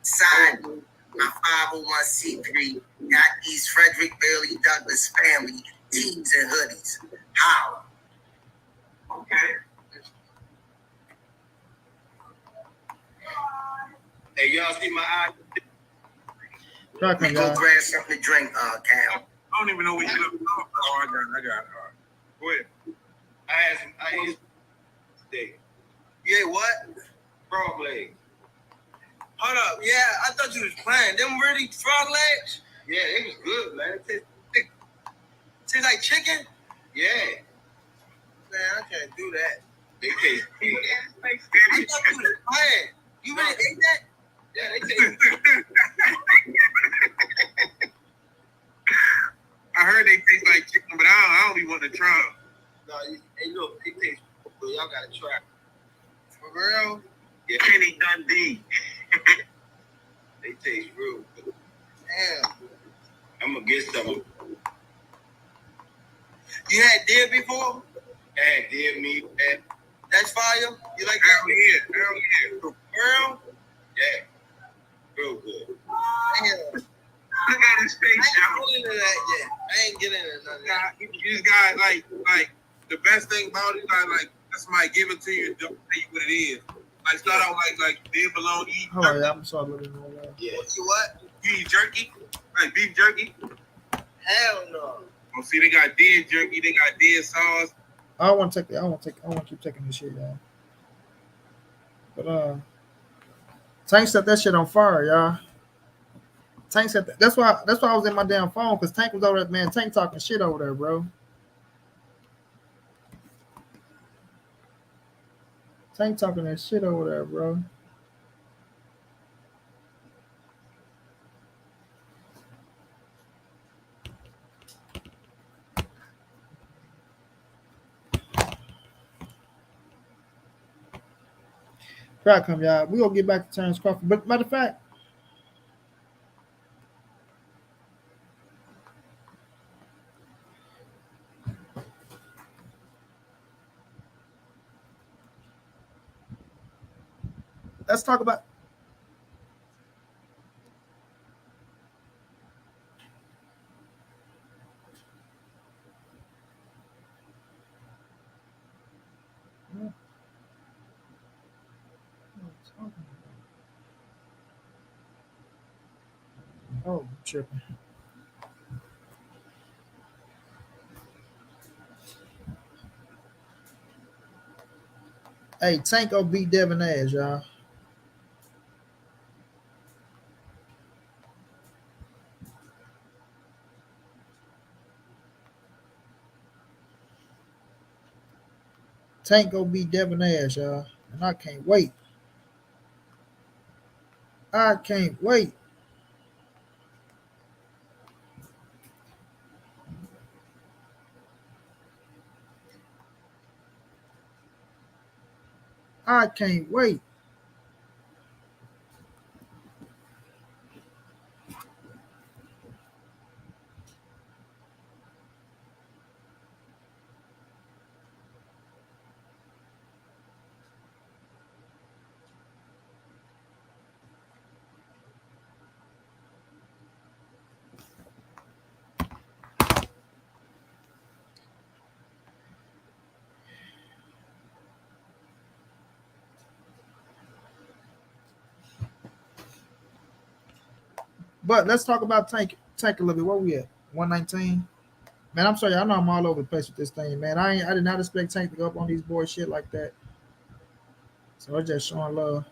Signed my 501c3 got East Frederick Bailey Douglas family tees and hoodies. How? Okay. Hey, y'all see my eye? Go grab something to drink, Cal. I don't even know what you look for. Oh, I got it. Go ahead. I had some steak. Yeah, what? Frog legs. Hold up. Yeah, I thought you was playing. Them really frog legs? Yeah, it was good, man. Tastes like chicken? Yeah. Man, I can't do that. They taste good. I thought you was playing. You really ate that? Yeah, they taste. I heard they taste like chicken, but I don't even want to try them. No, hey, look, they taste good. Y'all gotta try. For real? Yeah. Kenny Dundee. They taste real good. Damn. I'm gonna get some. You had deer before? I had deer meat. That's fire? You like that? Hell yeah. Earl? Yeah. Real good. Damn. Look at his face, I ain't getting into that yet. I ain't getting into none of that. You just got like the best thing about it, like somebody give it to you and don't tell you what it is. Like start out like beef bologna. Hold on, yeah, I'm sorry looking at that. Yeah. You what? You eat jerky? Like beef jerky? Hell no. Oh, see, they got deer jerky, they got deer sauce. I want to keep taking this shit, y'all. But Tank set that shit on fire, y'all. Tank said that's why I was in my damn phone, because Tank was over there, man. Tank talking shit over there, bro. Tank talking that shit over there, bro. Crowd come, y'all. We gonna get back to Terence Crawford. But matter of fact, let's talk about. Oh, I'm tripping. Hey, Tank gonna beat Devin ass, y'all. Tank gonna beat Devin ass, y'all. And I can't wait. I can't wait. I can't wait. But let's talk about Tank a little bit. Where we at? 119. Man, I'm sorry. I know I'm all over the place with this thing, man. I did not expect Tank to go up on these boys shit like that. So I'm just showing love.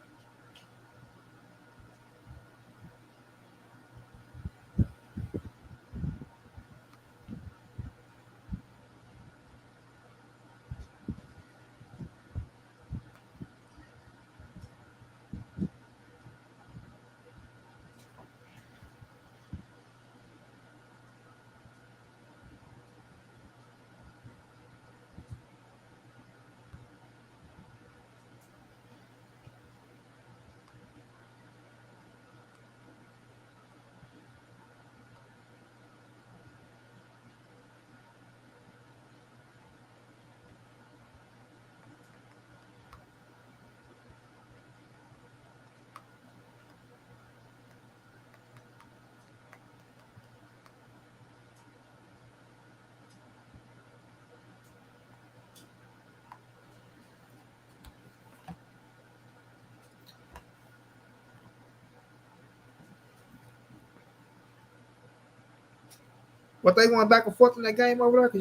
What they went back and forth in that game over there? Cause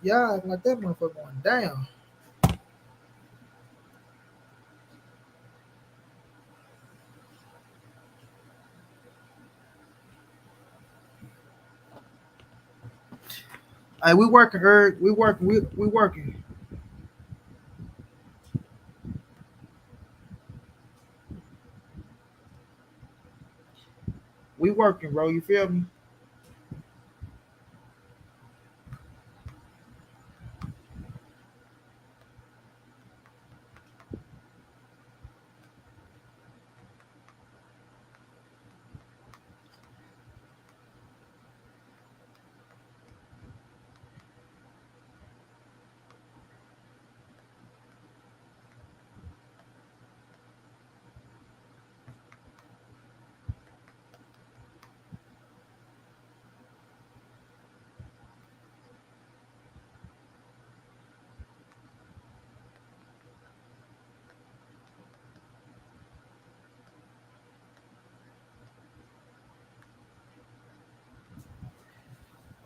y'all acting like that motherfucker going down. Hey, we working, Erg. We working. We working. We working, bro. You feel me?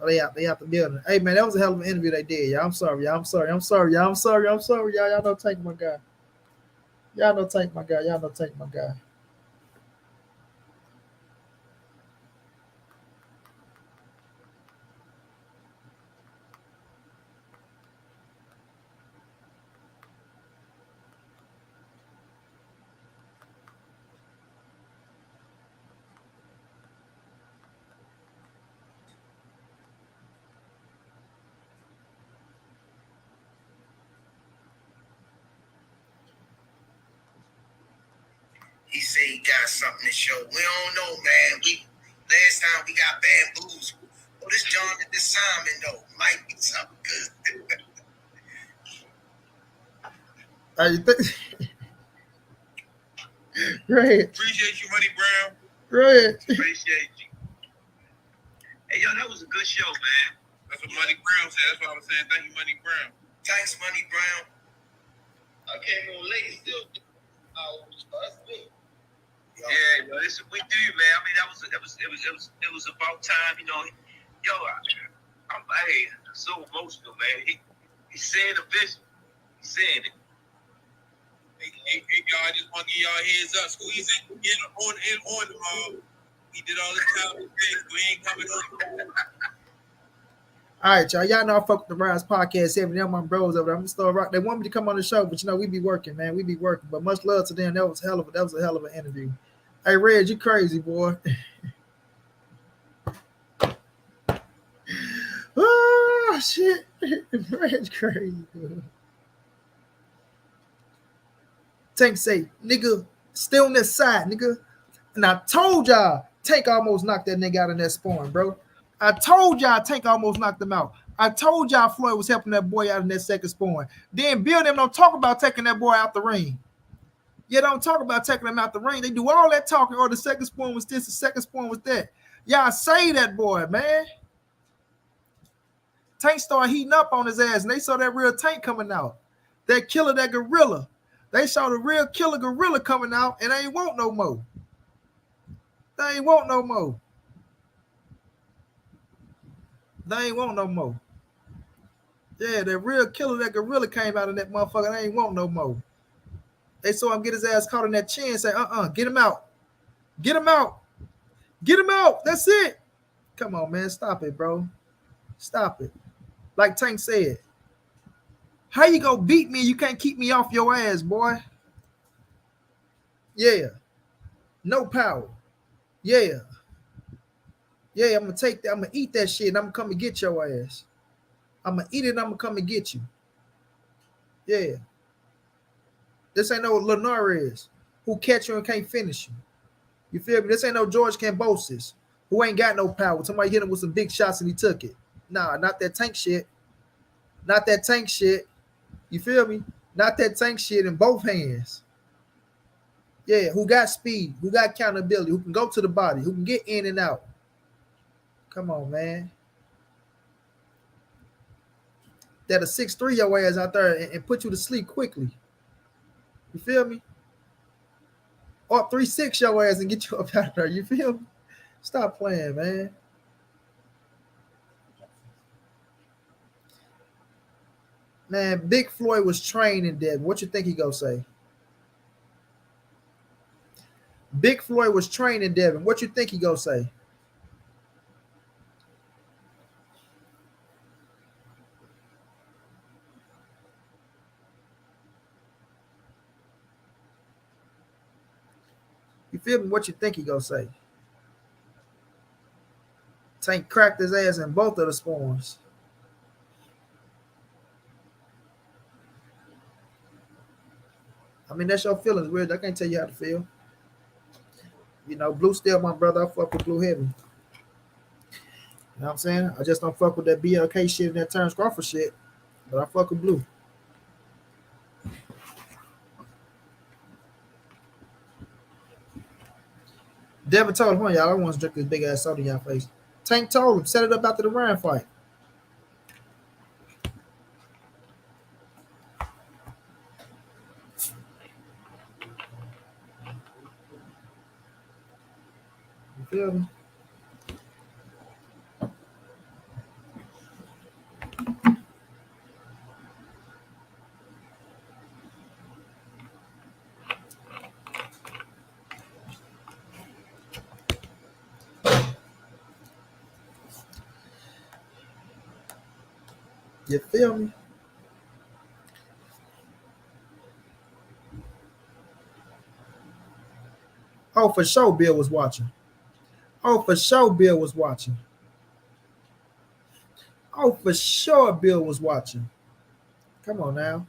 Oh, they out the building. Hey man, that was a hell of an interview they did. Y'all, I'm sorry. Y'all, I'm sorry. I'm sorry. Y'all, I'm sorry. I'm sorry. Y'all know Tank my guy. Y'all know Tank my guy. Y'all know Tank my guy. He said he got something to show. We don't know, man. Last time we got bamboozled. Oh, this John at the Simon though might be something good. You think? Right. Appreciate you, Money Brown. Right. Appreciate you. Hey, yo, that was a good show, man. That's what Money Brown said. That's what I was saying. Thank you, Money Brown. Thanks, Money Brown. I came on late still. That's me. Yeah, yo, this is what we do, man. I mean, it was about time, you know. Yo, I'm so emotional, man. He said a vision. He said it. Hey, y'all, I just want to give y'all a heads up. Squeeze it. Get on. He did all the time. We ain't coming on. All right, y'all. Y'all know I fuck with the Rise podcast. Every them my bros over there. I'm gonna start rock. They want me to come on the show, but you know we be working, man. We be working. But much love to them. That was a hell of an interview. Hey, Reg, you crazy, boy. Oh shit. Reg crazy, boy. Tank say, nigga, stay on that side, nigga. And I told y'all, Tank almost knocked that nigga out in that spawn, bro. I told y'all Tank almost knocked him out. I told y'all Floyd was helping that boy out in that second spawn. Then Bill them don't talk about taking that boy out the ring. You don't talk about taking him out the ring. They do all that talking. Or the second spawn was this, the second spawn was that. Y'all say that boy, man. Tank started heating up on his ass, and they saw that real Tank coming out. That killer, that gorilla. They saw the real killer gorilla coming out, and they ain't want no more. They ain't want no more. They ain't want no more. Yeah, that real killer, that gorilla came out of that motherfucker. They ain't want no more. They saw him get his ass caught in that chin and say, get him out. Get him out. Get him out. That's it. Come on, man. Stop it, bro. Stop it. Like Tank said, how you gonna beat me? You can't keep me off your ass, boy. Yeah. No power. Yeah. Yeah, I'm gonna take that. I'm gonna eat that shit and I'm gonna come and get your ass. I'm gonna eat it and I'm gonna come and get you. Yeah. This ain't no Linares who catch you and can't finish you. You feel me? This ain't no George Cambosis who ain't got no power. Somebody hit him with some big shots and he took it. Nah, not that Tank shit. Not that Tank shit. You feel me? Not that Tank shit in both hands. Yeah, who got speed, who got accountability, who can go to the body, who can get in and out. Come on, man. That'll 6'3" your ass out there and put you to sleep quickly. You feel me? Or 3'6" your ass and get you up out there. You feel me? Stop playing, man. Man, Big Floyd was training Devin. What you think he gonna say? Big Floyd was training Devin. What you think he gonna say? You feel me? What you think he gonna say? Tank cracked his ass in both of the spawns. I mean, that's your feelings, weird. I can't tell you how to feel. You know, Blue still my brother. I fuck with Blue heavy. You know what I'm saying? I just don't fuck with that BLK shit and that Terence Crawford shit. But I fuck with Blue. Devin told him, y'all, I want to drink this big ass soda in y'all face. Tank told him, set it up after the Ryan fight. You feel me? You feel me? Oh, for sure Bill was watching. Oh, for sure Bill was watching. Oh, for sure Bill was watching. Come on now.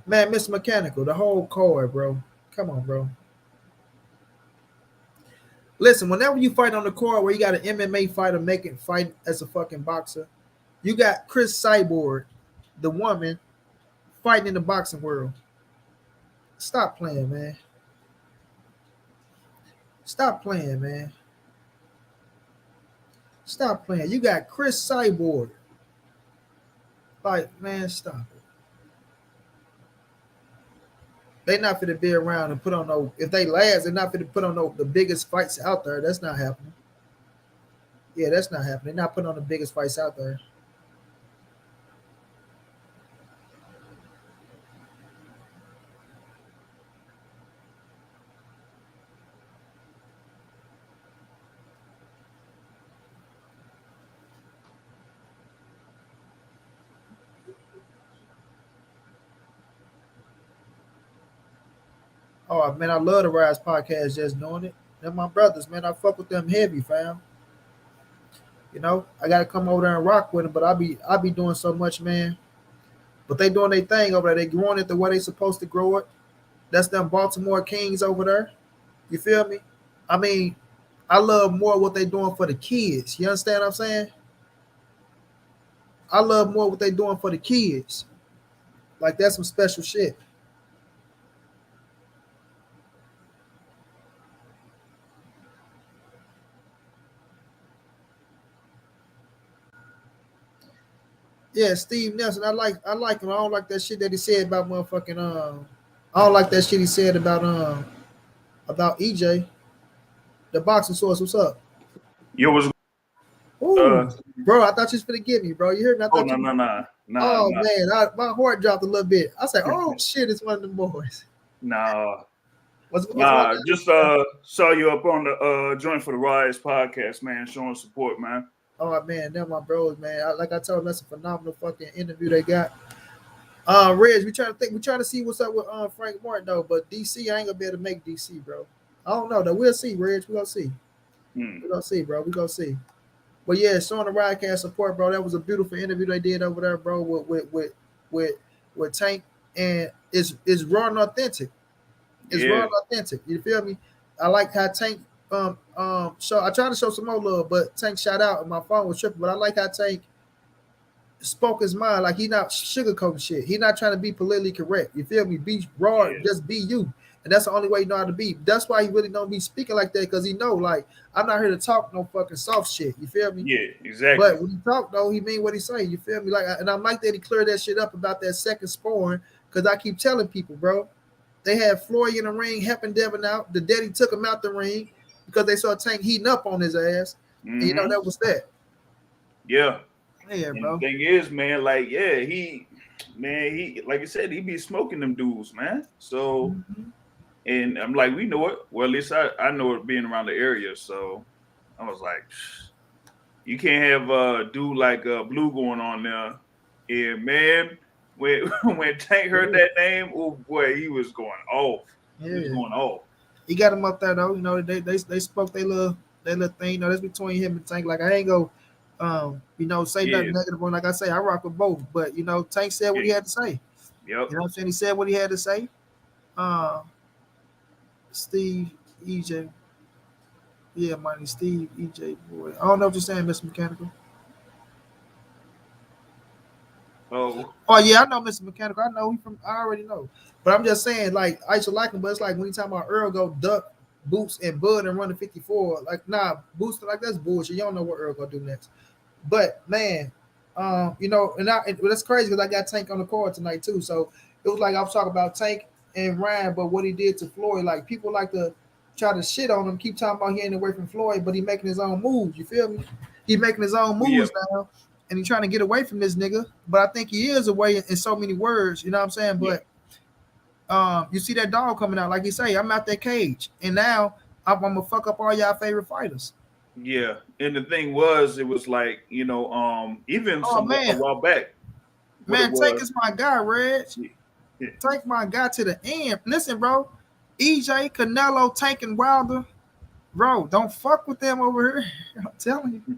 Man, Mr. Mechanical, the whole card, bro. Come on, bro. Listen, whenever you fight on the card where you got an MMA fighter making fight as a fucking boxer, you got Chris Cyborg, the woman, fighting in the boxing world. Stop playing, man. Stop playing, man. Stop playing. You got Chris Cyborg. Like, man, stop it. They not finna be around and put on no. If they last, they're not finna put on no the biggest fights out there. That's not happening. Yeah, that's not happening. They're not putting on the biggest fights out there. Oh man, I love the Rise podcast. Just doing it. They're my brothers, man. I fuck with them heavy, fam. You know, I gotta come over there and rock with them, but I be doing so much, man. But they doing their thing over there. They growing it the way they supposed to grow it. That's them Baltimore Kings over there. You feel me? I mean, I love more what they doing for the kids. You understand what I'm saying? I love more what they doing for the kids. Like that's some special shit. Yeah, Steve Nelson. I like him. I don't like that shit that he said about motherfucking I don't like that shit he said about EJ. The boxing source. What's up? Yo, what's Ooh, bro, I thought you was gonna get me, bro. You heard me? I thought no. Oh man, my heart dropped a little bit. I said, "Oh shit, it's one of them boys." No. What's just saw you up on the Joint for the Rise podcast, man, showing support, man. Oh man, they're my bros, man. Like I told them, that's a phenomenal fucking interview they got. Reg, we trying to see what's up with Frank Martin though, but DC, I ain't gonna be able to make DC, bro. I don't know though. We'll see, Reg. We gonna see. We gonna see, bro. We gonna see. But yeah, showing the Riotcast support, bro. That was a beautiful interview they did over there, bro, with Tank, and it's raw and authentic. It's raw and authentic. You feel me? I like how Tank show. I tried to show some more love, but Tank shout out and my phone was tripping. But I like how Tank spoke his mind, like he not sugarcoating shit. He not trying to be politically correct. You feel me? Be raw, just be you. And that's the only way you know how to be. That's why he really don't be speaking like that, because he know, like, I'm not here to talk no fucking soft shit. You feel me? Yeah, exactly. But when he talk, though, he mean what he say. You feel me? Like, and I like that he cleared that shit up about that second sparring, because I keep telling people, bro, they had Floyd in the ring helping Devin out. The daddy took him out the ring because they saw Tank heating up on his ass. And, you know, that was that. Yeah. Yeah, bro. The thing is, man, like, yeah, he, like I said, he be smoking them dudes, man. So, and I'm like, we know it. Well, at least I know it being around the area. So I was like, you can't have a dude like Blue going on there. And man, when Tank heard that name, oh boy, he was going off. He was going off. He got him up there though. You know, they spoke their little thing. You know, that's between him and Tank. Like I ain't go, you know, say nothing negative on. Like I say, I rock with both. But you know, Tank said what he had to say. Yep. You know what I'm saying? He said what he had to say. Steve, EJ. Yeah, money, Steve, EJ, boy. I don't know what you're saying, Mr. Mechanical. Oh Yeah, I know Mr. Mechanical. I know he from. I already know. But I'm just saying, like, I used to like him, but it's like when you talking about Earl go duck, boots, and Bud and run the 54. Like, nah, boots like that's bullshit. You don't know what Earl gonna do next. But man, you know, and that's crazy because I got Tank on the card tonight too. So it was like I was talking about Tank and Ryan, but what he did to Floyd, like people like to try to shit on him, keep talking about he ain't away from Floyd, but he making his own moves. You feel me? He making his own moves now, and he trying to get away from this nigga. But I think he is away in so many words. You know what I'm saying? But you see that dog coming out, like you say, I'm out that cage, and now I'm gonna fuck up all y'all favorite fighters. yeah, and the thing was, it was like even a while back. Man, Tank is my guy, Reg. Tank my guy to the end. Listen, bro, EJ, Canelo, Tank, and Wilder, bro, don't fuck with them over here. I'm telling you,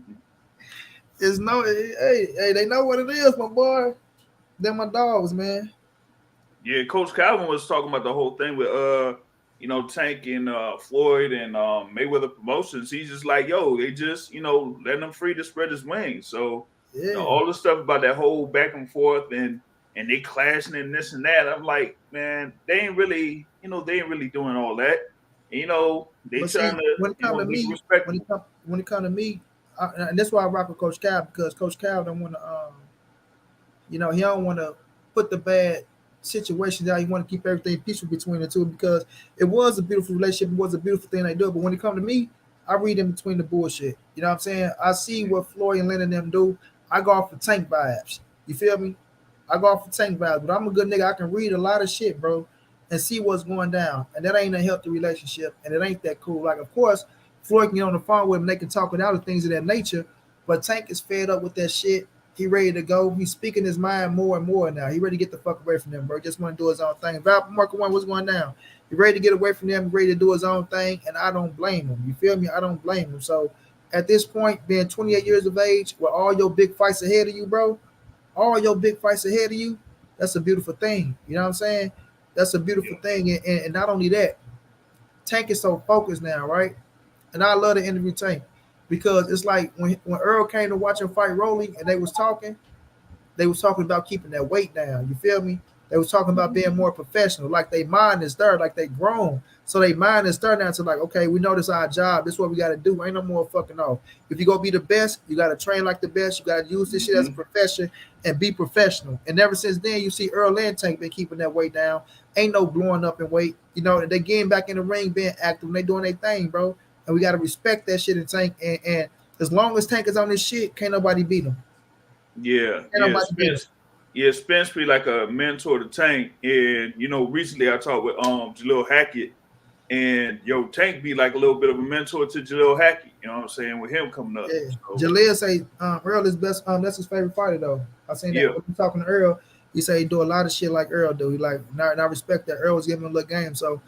it's no. Hey, they know what it is, my boy. They're my dogs, man. Yeah, Coach Calvin was talking about the whole thing with Tank and Floyd and Mayweather Promotions. He's just like, yo, they just letting him free to spread his wings. So all the stuff about that whole back and forth and they clashing and this and that. I'm like, man, they ain't really doing all that. And, they But trying see, to when it come to me, when it come to me, and that's why I rock with Coach Cal, because Coach Cal don't want to, he don't want to put the bad situations out. He want to keep everything peaceful between the two because it was a beautiful relationship. It was a beautiful thing they do. But when it come to me, I read in between the bullshit. You know what I'm saying? I see what Floyd and Lynn and them do. I go off for Tank vibes. You feel me? I go off for Tank vibes. But I'm a good nigga. I can read a lot of shit, bro, and see what's going down. And that ain't a healthy relationship. And it ain't that cool. Like, of course, Floyd can get on the phone with him. They can talk it out of things of that nature. But Tank is fed up with that shit. He ready to go. He's speaking his mind more and more now. He ready to get the fuck away from them, bro. Just want to do his own thing. Val Marker One, what's going down? He ready to get away from them, ready to do his own thing, and I don't blame him. You feel me? I don't blame him. So at this point, being 28 years of age, with all your big fights ahead of you, bro, all your big fights ahead of you, that's a beautiful thing. You know what I'm saying? That's a beautiful thing. And not only that, Tank is so focused now, right? And I love to interview Tank because it's like when Earl came to watch him fight Rolly and they was talking about keeping that weight down. You feel me? They was talking about being more professional. Like they mind is there, like they grown. So they mind is there now to like, okay, we know this is our job. This is what we got to do. Ain't no more fucking off. If you go be the best, you got to train like the best. You got to use this shit as a profession and be professional. And ever since then, you see Earl and Tank been keeping that weight down. Ain't no blowing up in weight. They getting back in the ring, being active, and they doing their thing, bro. And we got to respect that shit in Tank. And as long as Tank is on this shit, can't nobody beat him. Spence be like a mentor to Tank. And, recently I talked with Jalil Hackett. And, Tank be like a little bit of a mentor to Jalil Hackett. You know what I'm saying? With him coming up. Yeah. So. Jalil say Earl is best. That's his favorite fighter, though. I seen that. When we talking to Earl, he say he do a lot of shit like Earl do. He like, and I respect that. Earl was giving him a little game. So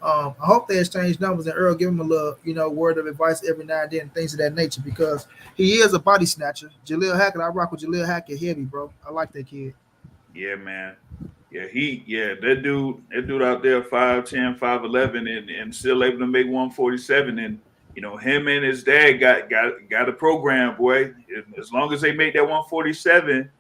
I hope they exchange numbers and Earl give him a little, word of advice every now and then, things of that nature, because he is a body snatcher. Jalil Hackett, I rock with Jalil Hackett heavy, bro. I like that kid. Yeah, man. Yeah, that dude out there 5'10", 5'11", and still able to make 147. And him and his dad got a program, boy. As long as they make that 147,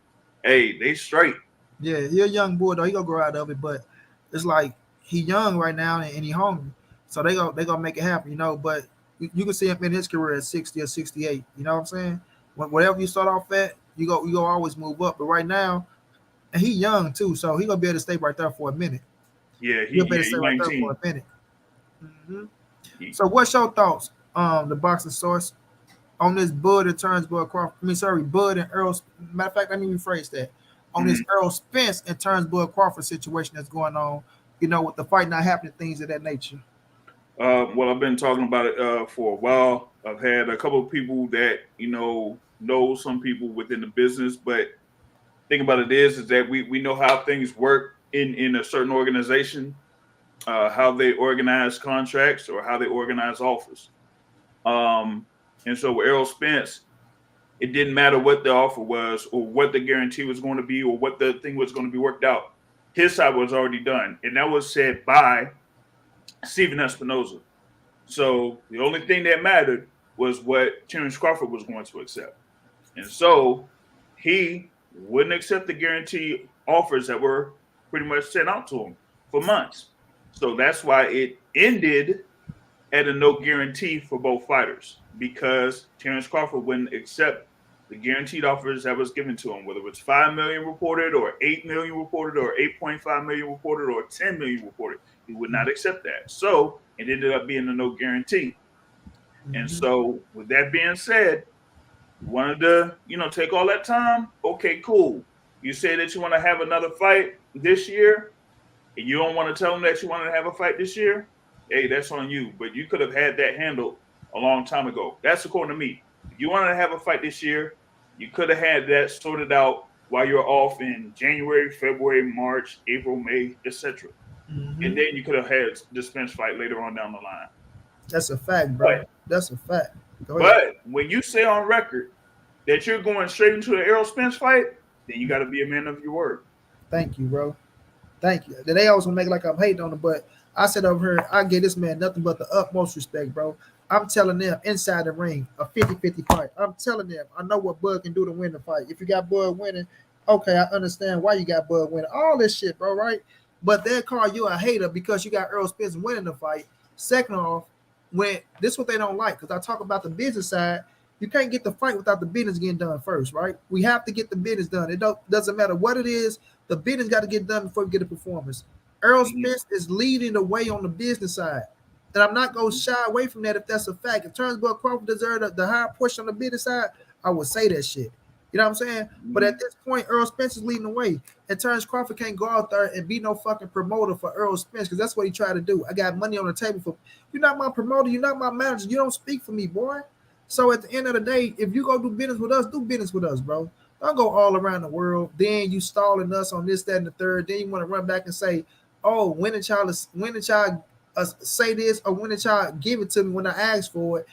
hey, they straight. Yeah, he a young boy though. He gonna grow out of it, but it's like he young right now and he hungry, so they gonna make it happen, But you can see him in his career at 60 or 68. You know what I'm saying? Whatever you start off at, you go always move up. But right now, and he young too, so he gonna be able to stay right there for a minute. Yeah, he'll be able to stay right there for a minute. Mm-hmm. So what's your thoughts, the boxing source, on this Bud and Terence Crawford? Bud and Errol. Matter of fact, let me rephrase that. On this Errol Spence and Terence Crawford situation that's going on, with the fight not happening, things of that nature. Well, I've been talking about it for a while. I've had a couple of people that know some people within the business, but thing about it is that we know how things work in a certain organization. how they organize contracts or how they organize offers. And so with Errol Spence, it didn't matter what the offer was or what the guarantee was going to be or what the thing was going to be worked out. His side was already done, and that was said by Steven Espinoza. So the only thing that mattered was what Terence Crawford was going to accept. And so he wouldn't accept the guarantee offers that were pretty much sent out to him for months. So that's why it ended at a no guarantee for both fighters, because Terence Crawford wouldn't accept the guaranteed offers that was given to him, whether it was 5 million reported or 8 million reported or 8.5 million reported or 10 million reported. He would not accept that. So it ended up being a no guarantee. And so with that being said, you wanted to, take all that time. Okay, cool. You say that you want to have another fight this year and you don't want to tell them that you want to have a fight this year. Hey, that's on you. But you could have had that handled a long time ago. That's according to me. If you wanted to have a fight this year, you could have had that sorted out while you're off in January, February, March, April, May, etc. And then you could have had the Spence fight later on down the line. That's a fact, bro. That's a fact. But when you say on record that you're going straight into the Errol Spence fight, then you got to be a man of your word. Thank you, bro. Thank you. They always want to make like I'm hating on him, but I said over here, I give this man nothing but the utmost respect, bro. I'm telling them inside the ring, a 50-50 fight. I'm telling them, I know what Bud can do to win the fight. If you got Bud winning, okay, I understand why you got Bud winning. All this shit, bro, right? But they'll call you a hater because you got Errol Spence winning the fight. Second off, when this is what they don't like, because I talk about the business side, you can't get the fight without the business getting done first, right? We have to get the business done. It doesn't matter what it is, the business got to get done before we get a performance. Errol Spence is leading the way on the business side. And I'm not going to shy away from that if that's a fact. If Terence Crawford deserved the high push on the business side, I would say that shit. You know what I'm saying? But at this point, Errol Spence is leading the way. And Terence Crawford can't go out there and be no fucking promoter for Errol Spence because that's what he tried to do. I got money on the table for you're not my promoter, you're not my manager, you don't speak for me, boy. So at the end of the day, if you go do business with us, bro. Don't go all around the world. Then you stalling us on this, that, and the third. Then you want to run back and say, oh, when did y'all say this or when did y'all give it to me when I asked for it?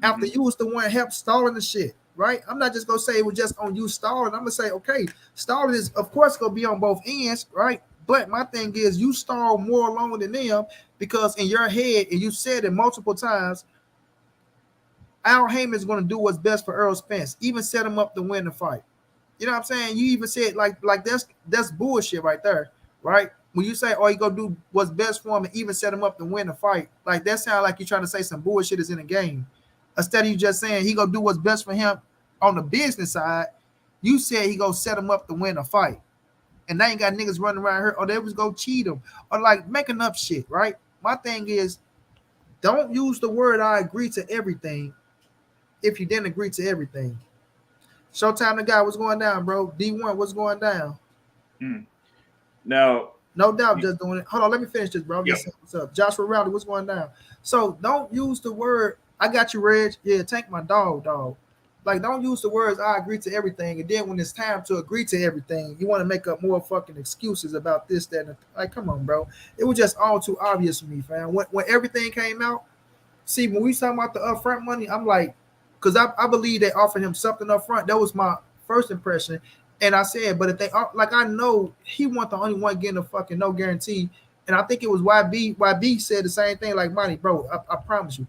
After you was the one helped stalling the shit, right? I'm not just going to say it was just on you stalling. I'm going to say, okay, stalling is, of course, going to be on both ends, right? But my thing is you stall more longer than them because in your head, and you said it multiple times, Al Heyman is going to do what's best for Errol Spence, even set him up to win the fight. You know what I'm saying? You even said like that's bullshit right there, right? When you say, oh, he go do what's best for him and even set him up to win the fight, like that sounds like you're trying to say some bullshit is in the game. Instead of you just saying he gonna do what's best for him on the business side, you said he gonna set him up to win a fight. And now you got niggas running around here, or they was go cheat him, or like making up shit, right? My thing is, don't use the word I agree to everything if you didn't agree to everything. Showtime the guy, what's going down, bro? D1, what's going down? Now, no doubt, just doing it. Hold on, let me finish this, bro. Yep. What's up? Joshua Rowley, what's going down? So don't use the word, I got you, Reg. Yeah, take my dog. Like, don't use the words, I agree to everything. And then when it's time to agree to everything, you want to make up more fucking excuses about this, that, and like, come on, bro. It was just all too obvious for me, fam. When everything came out, see, when we talking about the upfront money, I'm like, because I believe they offered him something up front. That was my first impression. And I said, but if they are, like, I know he wasn't the only one getting a fucking no guarantee. And I think it was YB said the same thing, like, Monty, bro, I promise you.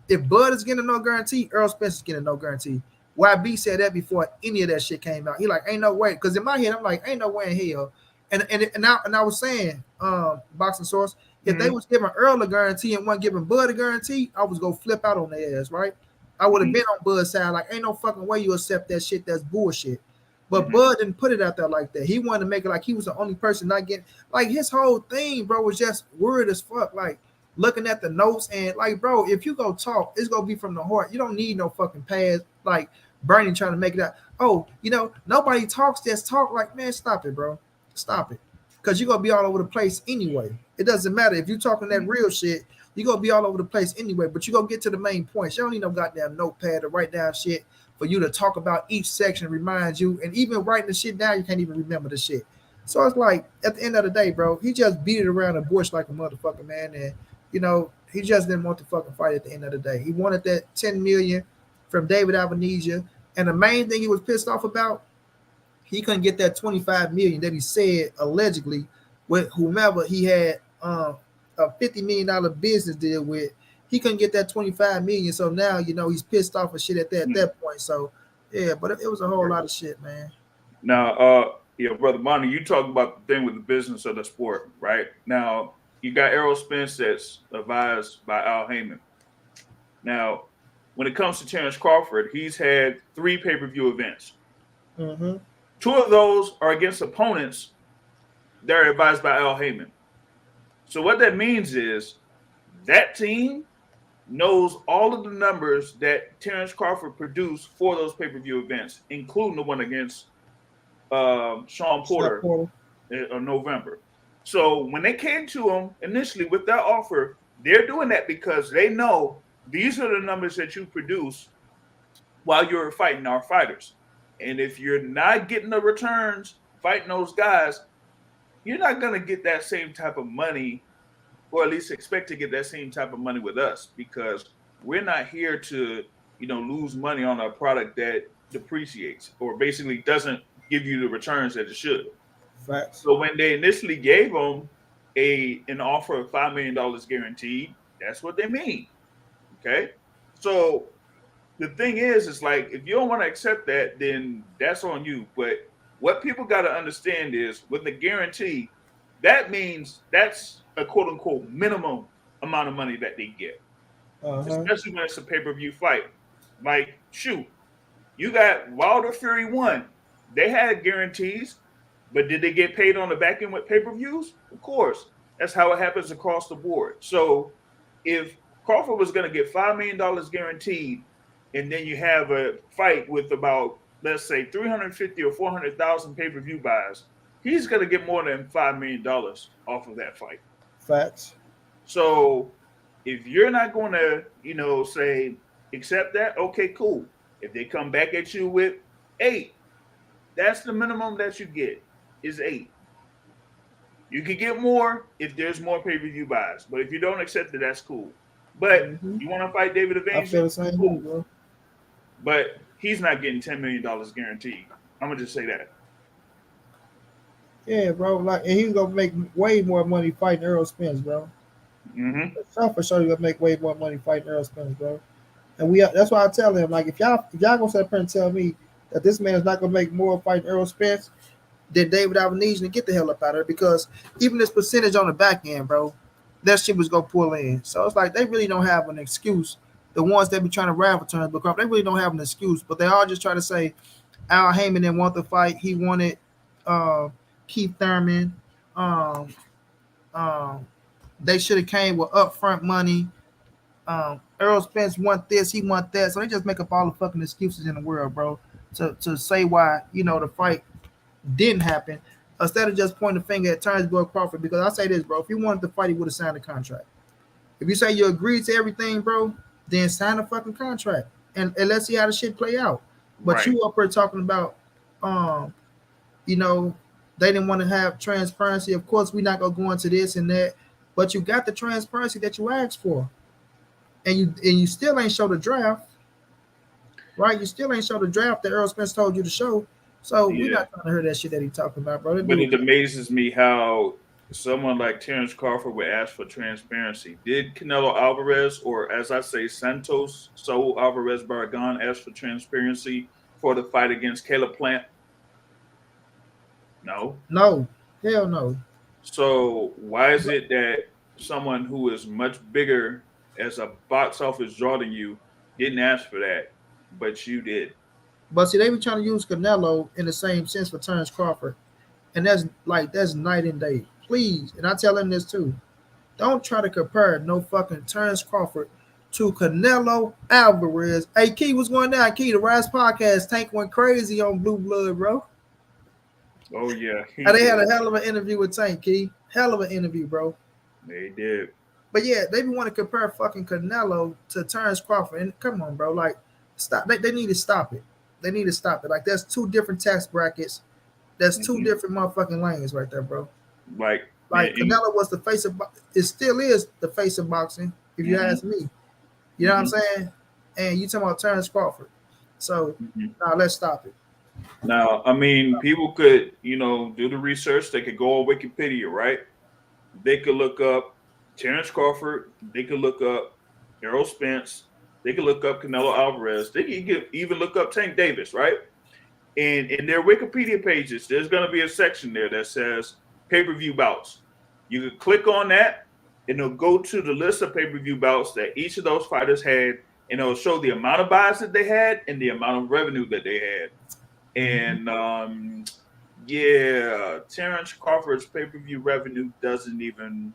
If Bud is getting a no guarantee, Errol Spence is getting a no guarantee. YB said that before any of that shit came out. He like, ain't no way. Because in my head, I'm like, ain't no way in hell. And I was saying, Boxing Source, if they was giving Errol a guarantee and wasn't giving Bud a guarantee, I was going to flip out on their ass, right? I would have been on Bud's side. Like, ain't no fucking way you accept that shit. That's bullshit. But Bud didn't put it out there like that. He wanted to make it like he was the only person not getting, like, his whole thing, bro, was just weird as fuck. Like, looking at the notes and, like, bro, if you go talk, it's going to be from the heart. You don't need no fucking pads, like, Bernie trying to make it out. Oh, nobody talks, just talk. Like, man, stop it, bro. Stop it. Because you're going to be all over the place anyway. It doesn't matter. If you're talking that real shit, you're going to be all over the place anyway, but you're going to get to the main points. You don't need no goddamn notepad to write down shit for you to talk about each section, remind you. And even writing the shit down, you can't even remember the shit. So it's like at the end of the day, bro, he just beat it around the bush like a motherfucker, man. And he just didn't want the fucking fight at the end of the day. He wanted that 10 million from David Avenesia. And the main thing he was pissed off about, he couldn't get that 25 million that he said allegedly with whomever he had a $50 million business deal with. He couldn't get that 25 million. So now, he's pissed off and shit at that point. So yeah, but it was a whole lot of shit, man. Now, brother Monty, you talk about the thing with the business of the sport, right? Now, you got Errol Spence that's advised by Al Heyman. Now, when it comes to Terence Crawford, he's had 3 pay-per-view events. Mm-hmm. 2 of those are against opponents that are advised by Al Heyman. So what that means is that team knows all of the numbers that Terence Crawford produced for those pay-per-view events, including the one against Sean Porter in November. So when they came to him initially with that offer, they're doing that because they know these are the numbers that you produce while you're fighting our fighters. And if you're not getting the returns fighting those guys, you're not going to get that same type of money, or at least expect to get that same type of money with us, because we're not here to, lose money on a product that depreciates or basically doesn't give you the returns that it should. Facts. So when they initially gave him an offer of $5 million guaranteed, that's what they mean. Okay. So the thing is like, if you don't want to accept that, then that's on you. But what people got to understand is with the guarantee, that means that's a quote unquote minimum amount of money that they get, especially when it's a pay-per-view fight. Like, shoot, you got Wilder Fury 1. They had guarantees, but did they get paid on the back end with pay-per-views? Of course. That's how it happens across the board. So if Crawford was going to get $5 million guaranteed, and then you have a fight with about, let's say, 350 or 400,000 pay-per-view buys, he's going to get more than $5 million off of that fight. Facts. So if you're not going to, say, accept that, okay, cool. If they come back at you with 8, that's the minimum that you get is 8. You can get more if there's more pay-per-view buys. But if you don't accept it, that's cool. But you want to fight David Avenger? I feel the same way, bro. But he's not getting $10 million guaranteed. I'm going to just say that. Yeah, bro. And he's going to make way more money fighting Errol Spence, bro. Mm-hmm. For sure, he's going to make way more money fighting Errol Spence, bro. And that's why I tell him, like, if y'all going to sit up here and tell me that this man is not going to make more fighting Errol Spence than David Avenesia, to get the hell up out of there, because even this percentage on the back end, bro, that shit was going to pull in. So it's like they really don't have an excuse. The ones that be trying to raffle turns, but they really don't have an excuse. But they all just try to say Al Heyman didn't want the fight. He wanted Keith Thurman. They should have came with upfront money. Errol Spence want this, he want that. So they just make up all the fucking excuses in the world, bro, to say why, the fight didn't happen, instead of just pointing the finger at Terence Crawford. Because I say this, bro, if you wanted to fight, he would have signed a contract. If you say you agree to everything, bro, then sign a fucking contract and let's see how the shit play out. But right. You up here talking about, they didn't want to have transparency. Of course, we're not gonna go into this and that, but you got the transparency that you asked for, and you still ain't show the draft, right? You still ain't show the draft that Errol Spence told you to show. So we're not trying to hear that shit that he talking about, bro. But it amazes me how someone like Terence Crawford would ask for transparency. Did Canelo Alvarez, or as I say, Santos Saul Alvarez Barragan, ask for transparency for the fight against Caleb Plant? No. No. Hell no. So why is it that someone who is much bigger as a box office draw than you didn't ask for that, but you did? But see, they be trying to use Canelo in the same sense for Terence Crawford. And that's night and day. Please, and I tell him this too. Don't try to compare no fucking Terence Crawford to Canelo Alvarez. Hey, Key, what's going down? Key, the Rise Podcast Tank went crazy on Blue Blood, bro. Oh, yeah. They had a hell of an interview with Tank, Key. Hell of an interview, bro. They did. But yeah, they be want to compare fucking Canelo to Terence Crawford. And come on, bro. Like, stop. They need to stop it. They need to stop it. Like, there's 2 different tax brackets. That's two different motherfucking lanes right there, bro. Like Canelo was the face of, it still is the face of boxing, if you ask me. You know what I'm saying? And you talking about Terence Crawford. So now let's stop it. Now, I mean, people could, do the research. They could go on Wikipedia, right? They could look up Terence Crawford. They could look up Errol Spence. They could look up Canelo Alvarez. They could even look up Tank Davis, right? And in their Wikipedia pages, there's going to be a section there that says pay-per-view bouts. You can click on that, and it'll go to the list of pay-per-view bouts that each of those fighters had, and it'll show the amount of buys that they had and the amount of revenue that they had. And Terence Crawford's pay-per-view revenue doesn't even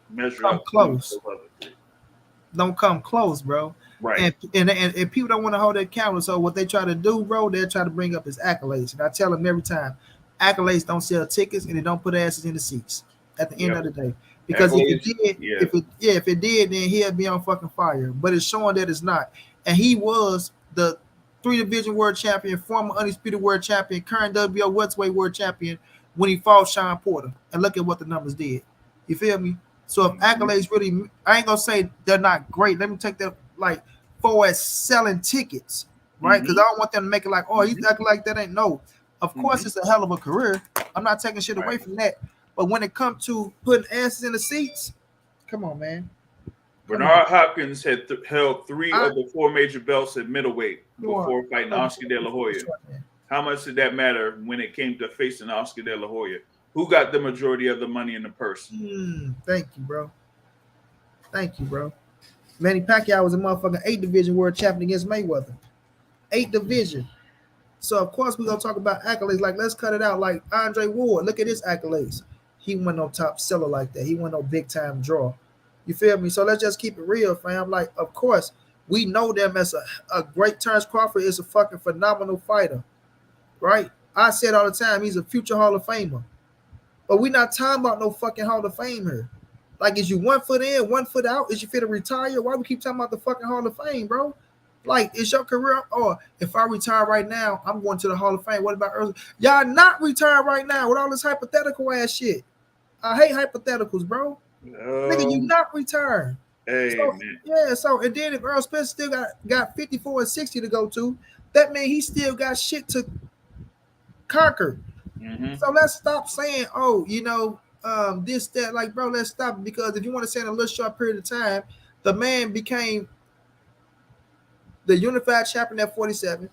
measure up close. Don't come close, bro. Right. And people don't want to hold that counter. So what they try to do, bro, they're trying to bring up his accolades. And I tell them every time, accolades don't sell tickets and they don't put asses in the seats at the end of the day. Because if it did, then he'd be on fucking fire. But it's showing that it's not. And he was the 3-division world champion, former undisputed world champion, current WBO welterweight world champion when he fought Sean Porter. And look at what the numbers did. You feel me? So if accolades really, I ain't gonna say they're not great. Let me take that for as selling tickets, right? Because I don't want them to make it like, oh, he's acting like that. Ain't no. Of course, it's a hell of a career. I'm not taking shit away from that. But when it comes to putting asses in the seats, come on, man. Bernard Hopkins had held 3 of the 4 major belts at middleweight before fighting Oscar De La Hoya. How much did that matter when it came to facing Oscar De La Hoya? Who got the majority of the money in the purse? Thank you, bro. Thank you, bro. Manny Pacquiao was a motherfucking 8-division world champion against Mayweather. 8-division. So, of course, we're going to talk about accolades. Like, let's cut it out. Like, Andre Ward, look at his accolades. He wasn't no top seller like that. He wasn't no big-time draw. You feel me? So, let's just keep it real, fam. Like, of course, we know them as a great Terence Crawford is a fucking phenomenal fighter, right? I said all the time, he's a future Hall of Famer. But we're not talking about no fucking Hall of Fame here. Like, is you 1 foot in, 1 foot out? Is you fit to retire? Why we keep talking about the fucking Hall of Fame, bro? Like, is your career, or if I retire right now, I'm going to the Hall of Fame. What about early? Y'all not retire right now with all this hypothetical ass shit. I hate hypotheticals, bro. Nigga, you not retiring. Hey, so, man. Yeah, so, and then if Errol Spence still got 54 and 60 to go to, that means he still got shit to conquer. So let's stop saying, oh, this, that, like, bro, let's stop, because if you want to say in a little short period of time, the man became the unified champion at 47.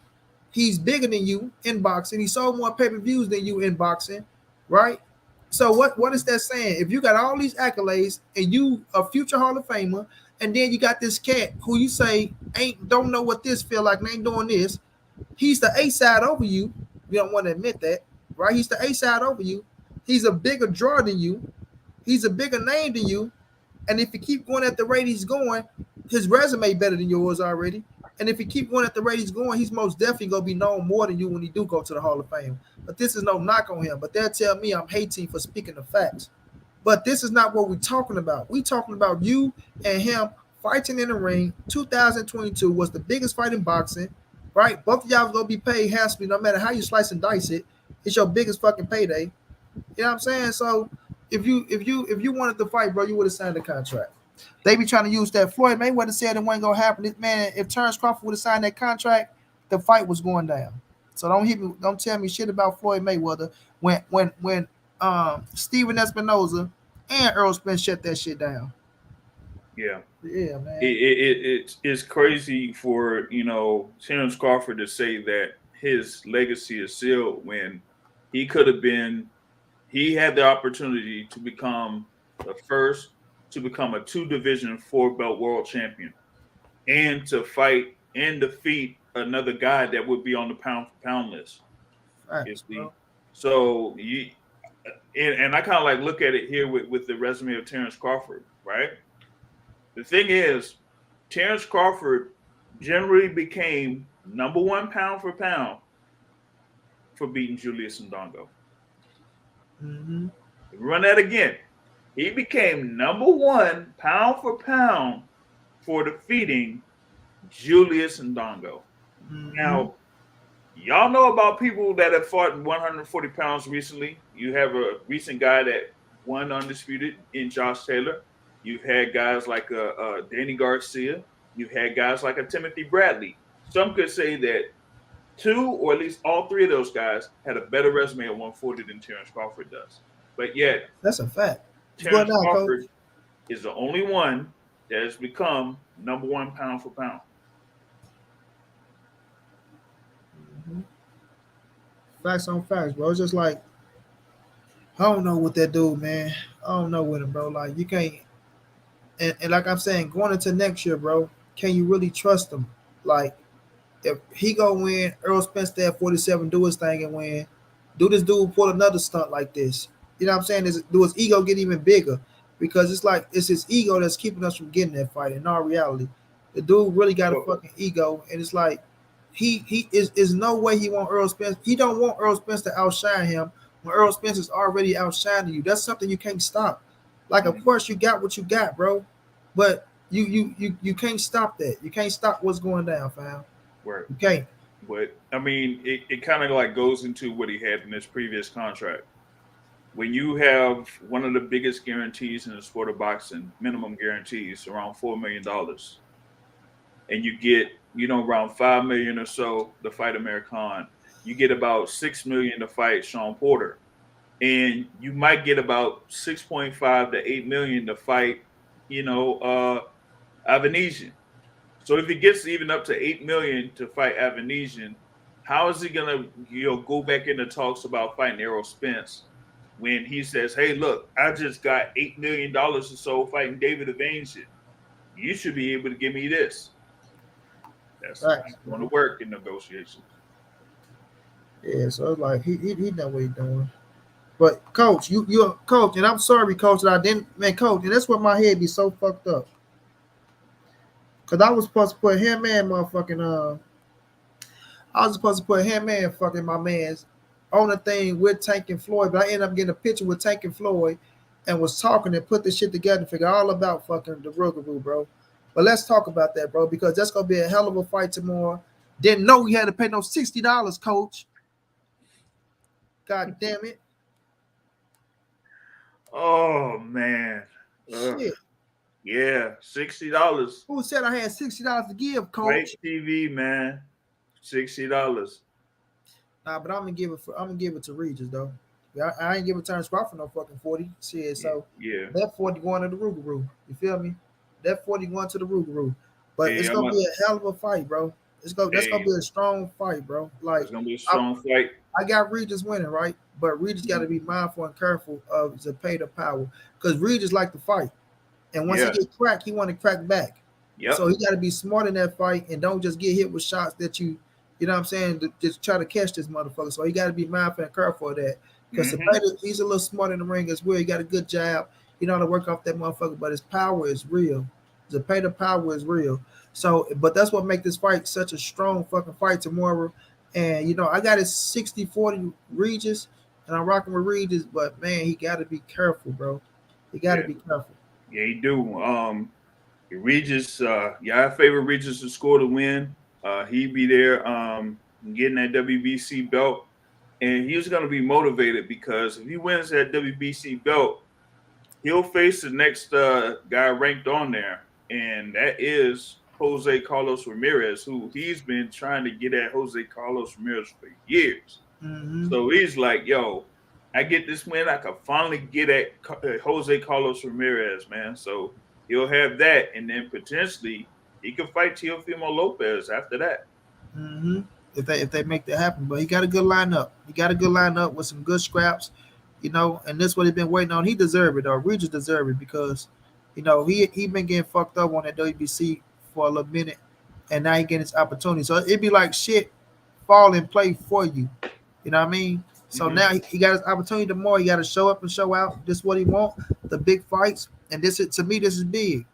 He's bigger than you in boxing. He sold more pay-per-views than you in boxing, right? So what is that saying? If you got all these accolades and you a future Hall of Famer, and then you got this cat who you say don't know what this feel like and ain't doing this, he's the A side over you. You don't want to admit that, right? He's the A side over you. He's a bigger draw than you. He's a bigger name than you. And if you keep going at the rate he's going, his resume better than yours already. And if he keep going at the rate he's going, he's most definitely going to be known more than you when he do go to the Hall of Fame. But this is no knock on him. But they'll tell me I'm hating for speaking the facts. But this is not what we're talking about. We're talking about you and him fighting in the ring. 2022 was the biggest fight in boxing, right? Both of y'all going to be paid handsomely no matter how you slice and dice it. It's your biggest fucking payday. You know what I'm saying? So if you wanted to fight, bro, you would have signed the contract. They be trying to use that. Floyd Mayweather said it wasn't gonna happen. This man, if Terence Crawford would have signed that contract, the fight was going down. So don't tell me shit about Floyd Mayweather when Steven Espinoza and Errol Spence shut that shit down. Yeah, man. It's crazy for Terence Crawford to say that his legacy is sealed when he could have been. He had the opportunity to become the first to become a 2-division 4-belt world champion and to fight and defeat another guy that would be on the pound-for-pound list. Right, so and I kind of like look at it here with the resume of Terence Crawford, right? The thing is, Terence Crawford generally became number 1 pound for pound for beating Julius Ndongo. Run that again. He became number 1 pound for pound for defeating Julius Ndongo. Now, Y'all know about people that have fought 140 pounds recently. You have a recent guy that won undisputed in Josh Taylor. You've had guys like Danny Garcia. You've had guys like a Timothy Bradley. Some could say that two or at least all three of those guys had a better resume at 140 than Terence Crawford does. But yet, That's a fact. What's going Terence on, Coach? Crawford is the only one that has become number one pound for pound. Mm-hmm. Facts on facts, bro. It's just like I don't know what that dude, man. I don't know with him, bro. Like you can't, and like I'm saying, going into next year, bro, can you really trust him? Like if he go win, Errol Spence stay at 47, do his thing and win. Do this dude pull another stunt like this? You know what I'm saying? Do his ego get even bigger? Because it's like it's his ego that's keeping us from getting that fight. In all reality, the dude really got a fucking ego, and it's like he is no way he want Errol Spence. He don't want Errol Spence to outshine him when Errol Spence is already outshining you. That's something you can't stop. Like, of course, you got what you got, bro, but you can't stop that. You can't stop what's going down, fam. Right. You can't. But I mean, it kind of like goes into what he had in his previous contract. When you have one of the biggest guarantees in the sport of boxing, minimum guarantees around $4 million, and you get around $5 million or so to fight Amir Khan, you get about $6 million to fight Sean Porter, and you might get about 6.5 to 8 million to fight Avanesian. So if he gets even up to 8 million to fight Avanesian, how is he gonna go back into talks about fighting Errol Spence when he says, "Hey, look, I just got $8 million or so fighting David Evanesian. You should be able to give me this." That's not going to work in negotiations. Yeah, so it's like he know what he's doing. But coach, you're a coach, and I'm sorry, coach, that I didn't, man, coach, and that's where my head be so fucked up. Cause I was supposed to put him and motherfucking I was supposed to put him and fucking my man's on the thing with Tank and Floyd, but I ended up getting a picture with Tank and Floyd and was talking and put this shit together and figure all about fucking the Rougarou, bro. But let's talk about that, bro, because that's gonna be a hell of a fight tomorrow. Didn't know we had to pay no $60, coach. God damn it. Oh man. Shit. Yeah, $60. Who said I had $60 to give, coach? Great TV, man. $60. Nah, but I'm gonna give it to Regis though. I ain't give it Terence Crawford no fucking 40. Shit, so yeah, that 40 going to the Rougarou. You feel me? That 40 going to the Rougarou. But it's gonna be a hell of a fight, bro. That's gonna be a strong fight, bro. Like it's gonna be a strong fight. I got Regis winning, right? But Regis got to be mindful and careful of the pay to power because Regis like to fight, and once he get cracked, he want to crack back. Yep. So he got to be smart in that fight and don't just get hit with shots that you know what I'm saying, to just try to catch this motherfucker. So he got to be mindful and careful of that because he's a little smart in the ring as well. He got a good jab. He know how to work off that motherfucker, but his power is real. The pay to power is real. So, but that's what makes this fight such a strong fucking fight tomorrow. And, I got it 60-40 Regis, and I'm rocking with Regis, but, man, he got to be careful, bro. He got to be careful. Yeah, he do. Regis, I favor Regis to score the win. He'd be there getting that WBC belt, and he's going to be motivated because if he wins that WBC belt, he'll face the next guy ranked on there, and that is Jose Carlos Ramirez, who he's been trying to get at Jose Carlos Ramirez for years. Mm-hmm. So he's like, yo, I get this win, I can finally get at Jose Carlos Ramirez, man. So he'll have that, and then potentially he could fight Teofimo Lopez after that. Mm-hmm. If they make that happen. But he got a good lineup. He got a good lineup with some good scraps, and that's what he's been waiting on. He deserves it, though. Regis deserves it because, he been getting fucked up on that WBC for a little minute, and now he getting his opportunity. So it'd be like shit fall in play for you. You know what I mean? So now he got his opportunity tomorrow. He got to show up and show out. This is what he want, the big fights. And this is big.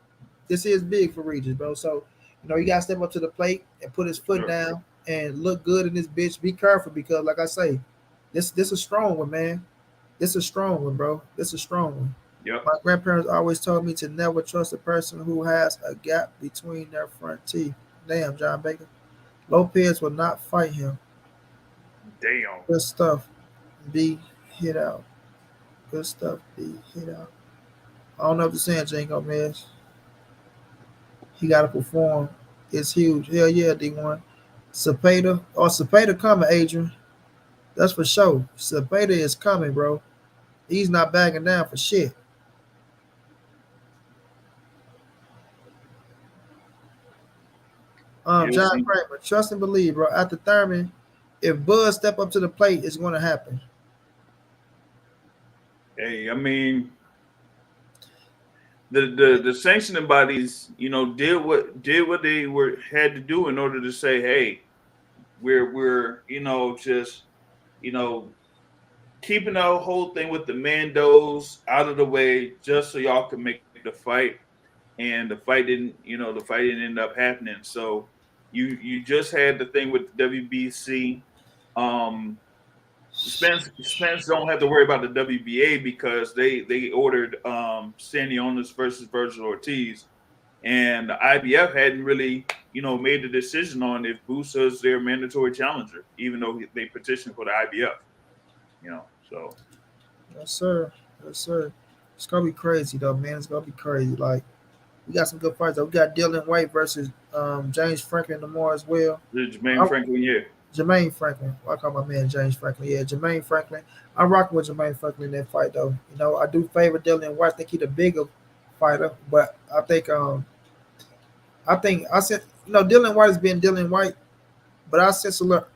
This is big for Regis, bro. So, he got to step up to the plate and put his foot down and look good in this bitch. Be careful because, like I say, this is a strong one, man. This is a strong one, bro. This is a strong one. Yep. My grandparents always told me to never trust a person who has a gap between their front teeth. Damn, John Baker. Lopez will not fight him. Damn. Good stuff. Be hit out. Good stuff. Be hit out. I don't know what to say, Jango, man. He got to perform. It's huge. Hell yeah, D1. Cepeda coming, Adrian. That's for sure. Cepeda is coming, bro. He's not backing down for shit. You'll John see. Kramer, trust and believe, bro. After Thurman, if Bud step up to the plate, it's going to happen. Hey, I mean, the sanctioning bodies, did what they had to do in order to say, hey, we're just you know keeping the whole thing with the Mandos out of the way just so y'all can make the fight, and the fight didn't end up happening. So you just had the thing with the WBC. Spence don't have to worry about the WBA because they ordered Stanionis versus Virgil Ortiz, and the IBF hadn't really made the decision on if Busa is their mandatory challenger, even though they petitioned for the IBF. So Yes, sir. Yes, sir. It's gonna be crazy though, man. It's gonna be crazy. Like we got some good fights. Though. We got Dylan White versus James Franklin tomorrow as well. Jermaine Franklin, yeah. Jermaine Franklin. I call my man James Franklin. Yeah, Jermaine Franklin. I'm rocking with Jermaine Franklin in that fight though. I do favor Dylan White. I think he's the bigger fighter, but I said Dylan White has been Dylan White, but I sense a lot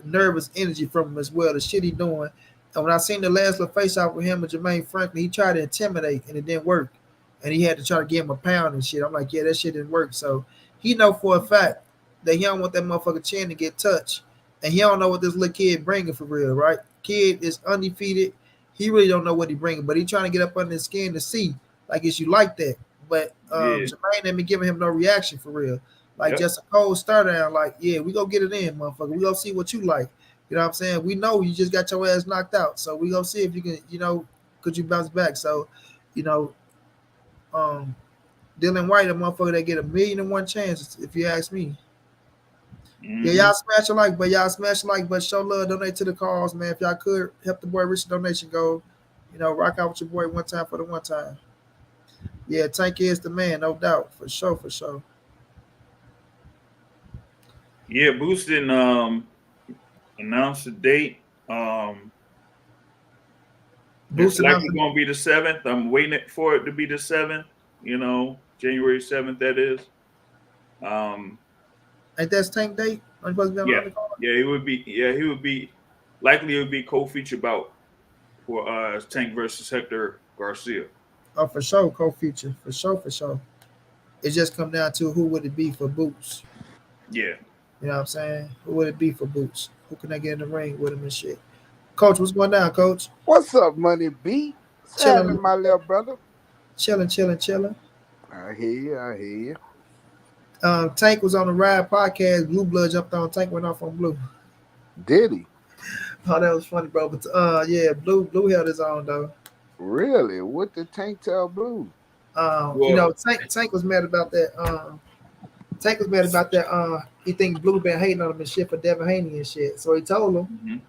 nervous energy from him as well. The shit he doing. And when I seen the last little face off with him and Jermaine Franklin, he tried to intimidate and it didn't work. And he had to try to give him a pound and shit. I'm like, yeah, that shit didn't work. So he know for a fact that he don't want that motherfucker chin to get touched. And he don't know what this little kid bringing for real, right? Kid is undefeated. He really don't know what he bringing, but he trying to get up under his skin to see, like, is you like that? But Jermaine ain't been giving him no reaction for real. Like, just a cold start down, like, yeah, we go get it in, motherfucker. We gonna see what you like. You know what I'm saying? We know you just got your ass knocked out. So we gonna see if you can, could you bounce back? So, Dylan White, a motherfucker that get 1,000,001 chances, if you ask me. Mm-hmm. Yeah, y'all smash a like, but show love, donate to the cause, man. If y'all could help the boy reach the donation goal, rock out with your boy one time for the one time. Yeah, Tank is the man, no doubt, for sure, for sure. Yeah, Boost didn't announce the date. It's likely going to be the 7th. I'm waiting for it to be the 7th. January 7th. That is. Ain't that Tank date? Yeah, he would be. Yeah, he would be. Likely, it would be co-feature bout for Tank versus Hector Garcia. Oh, for sure, co-feature, for sure. It just come down to who would it be for Boots. Yeah. You know what I'm saying? Who would it be for Boots? Who can I get in the ring with him and shit? Coach, what's going down, Coach? What's up, Money B? Chilling, my little brother. Chilling. I hear you. Tank was on the Ride podcast. Blue Blood jumped on. Tank went off on Blue. Did he? Oh, that was funny, bro. But yeah, Blue held his own though. Really? What did Tank tell Blue? Tank was mad about that. Tank was mad about that. He think Blue been hating on him and shit for Devin Haney and shit. So he told him,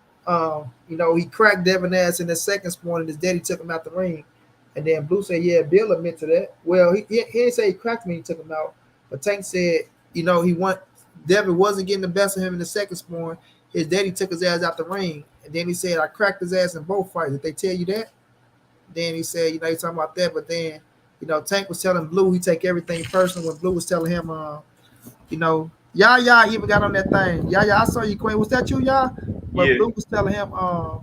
he cracked Devin ass in the second spawn and his daddy took him out the ring. And then Blue said, yeah, Bill admit to that. Well, he didn't say he cracked me, he took him out. But Tank said, Devin wasn't getting the best of him in the second spawn. His daddy took his ass out the ring. And then he said, I cracked his ass in both fights. Did they tell you that? Then he said, he's talking about that. But then, Tank was telling Blue he take everything personal when Blue was telling him, Yaya even got on that thing. Yaya, I saw you, Queen. Was that you, Yaya? But yeah. Blue was telling him that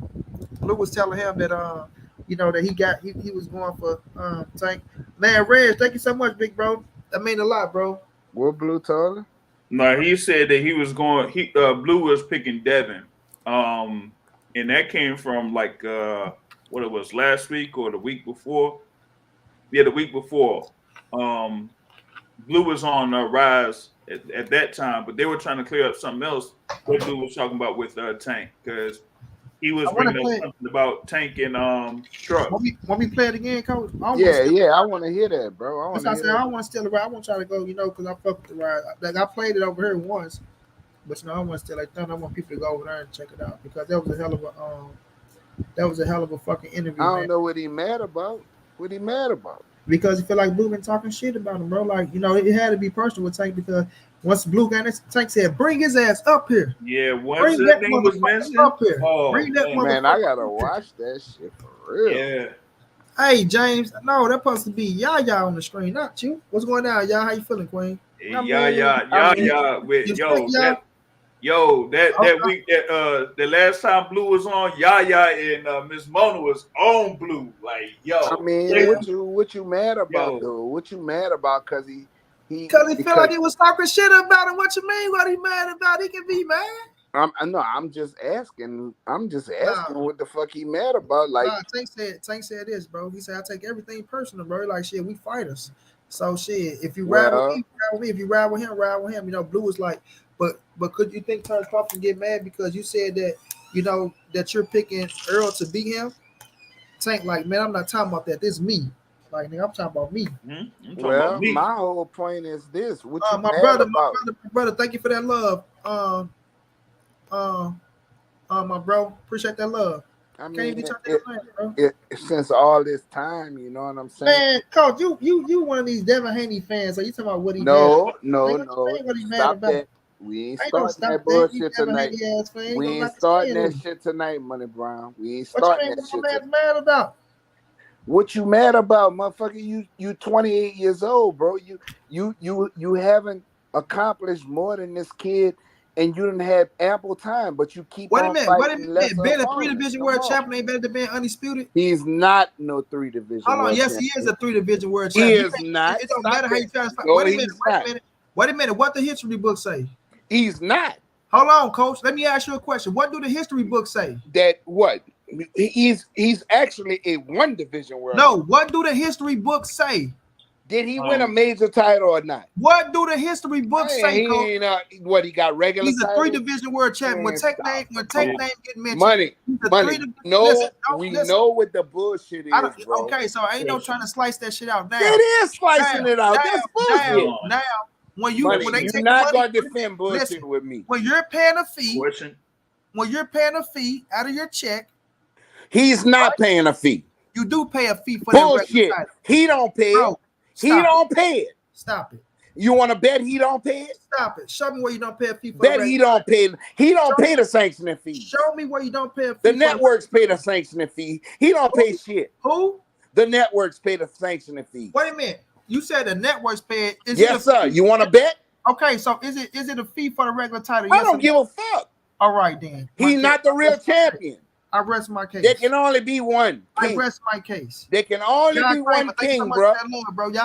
that he was going for Tank. Man, Reg, thank you so much, big bro. That mean a lot, bro. What Blue told him? No, he said that he was going. Blue was picking Devin, and that came from like what it was last week or the week before. Yeah, the week before. Blue was on Rise at that time, but they were trying to clear up something else. What Blue was talking about with Tank, because he was bringing up something about Tank and Truck. Want me to play it again, Coach? Yeah, I want to hear that, bro. I don't want to steal the ride. I want to try to go, because I fuck with the ride. Like I played it over here once, But I want to stay like that. I want people to go over there and check it out because that was a hell of a fucking interview, I don't man. know what he mad about. What he mad about? Because he feel like Blue been talking shit about him, bro. Like, it had to be personal with Tank because once Blue got this, Tank said, "Bring his ass up here. Yeah, once Bring that that name was motherfucker mentioned, up here. oh Bring that Man, I motherfucker gotta up here." watch that shit for real. yeah. Hey, James. No, that's supposed to be Yaya on the screen, not you. What's going on, y'all? How you feeling, Queen? With You think, y'all? that week the last time Blue was on, Yaya and Miss Mona was on Blue. Like, I mean, what you mad about though? What you mad about? Because he feel like he was talking shit about him. What you mean? What he mad about? He can be mad. I'm just asking. What the fuck he mad about? Like, Tank said this, bro. He said, I take everything personal, bro. Like, shit, we fighters. So, shit, if you ride with me, ride with me. If you ride with him. Blue was like, but could you think Terence Crawford get mad because you said that, that you're picking Errol to beat him? Tank, like, man, I'm not talking about that. This is me. Like, nigga, I'm talking about me. My whole point is this. What you my brother, thank you for that love. My bro, appreciate that love. I mean, since all this time, you know what I'm saying? Man, Coach, you one of these Devin Haney fans. So you talking about what he No. Stop that. We ain't starting that bullshit tonight. We ain't starting that shit tonight, Money Brown. We ain't starting that shit. What you mad about? What you mad about, motherfucker? You 28 years old, bro. You haven't accomplished more than this kid. And you didn't have ample time, but you keep Wait a on minute. Being a 3-division world champion ain't better than being undisputed. He's not no 3-division. Hold on, yes, he is a 3-division world champion. He is not. It don't matter how you try to stop. No, Wait a minute. What the history book say? He's not. Hold on, Coach. Let me ask you a question. What do the history books say? That what? He's actually a 1-division world. No, what do the history books say? Did he win a major title or not? What do the history books say, Coach? He got regular. He's a 3-division world champion. When Tank name get mentioned, money. No, we know what the bullshit is, bro. Okay, so I ain't no trying to slice that shit out now. It is slicing it out. That's bullshit. Now, when you're not gonna defend bullshit with me. When you're paying a fee, out of your check, he's not paying a fee. You do pay a fee for bullshit. That he don't pay it. Don't pay it. Stop it. You want to bet he don't pay it? Stop it. Show me where you don't pay a fee for bet he don't pay. He don't pay the sanctioning fee. Show me where you don't pay a fee. The networks pay the sanctioning fee. He don't pay shit. Who? The networks pay the sanctioning fee. Wait a minute. You said the networks pay it. Yes, sir. You want to bet? Okay, so is it a fee for the regular title? I don't give a fuck. All right, then. He's not the real champion. I rest my case. There can only be one king. I rest my case. There can only be one king, bro.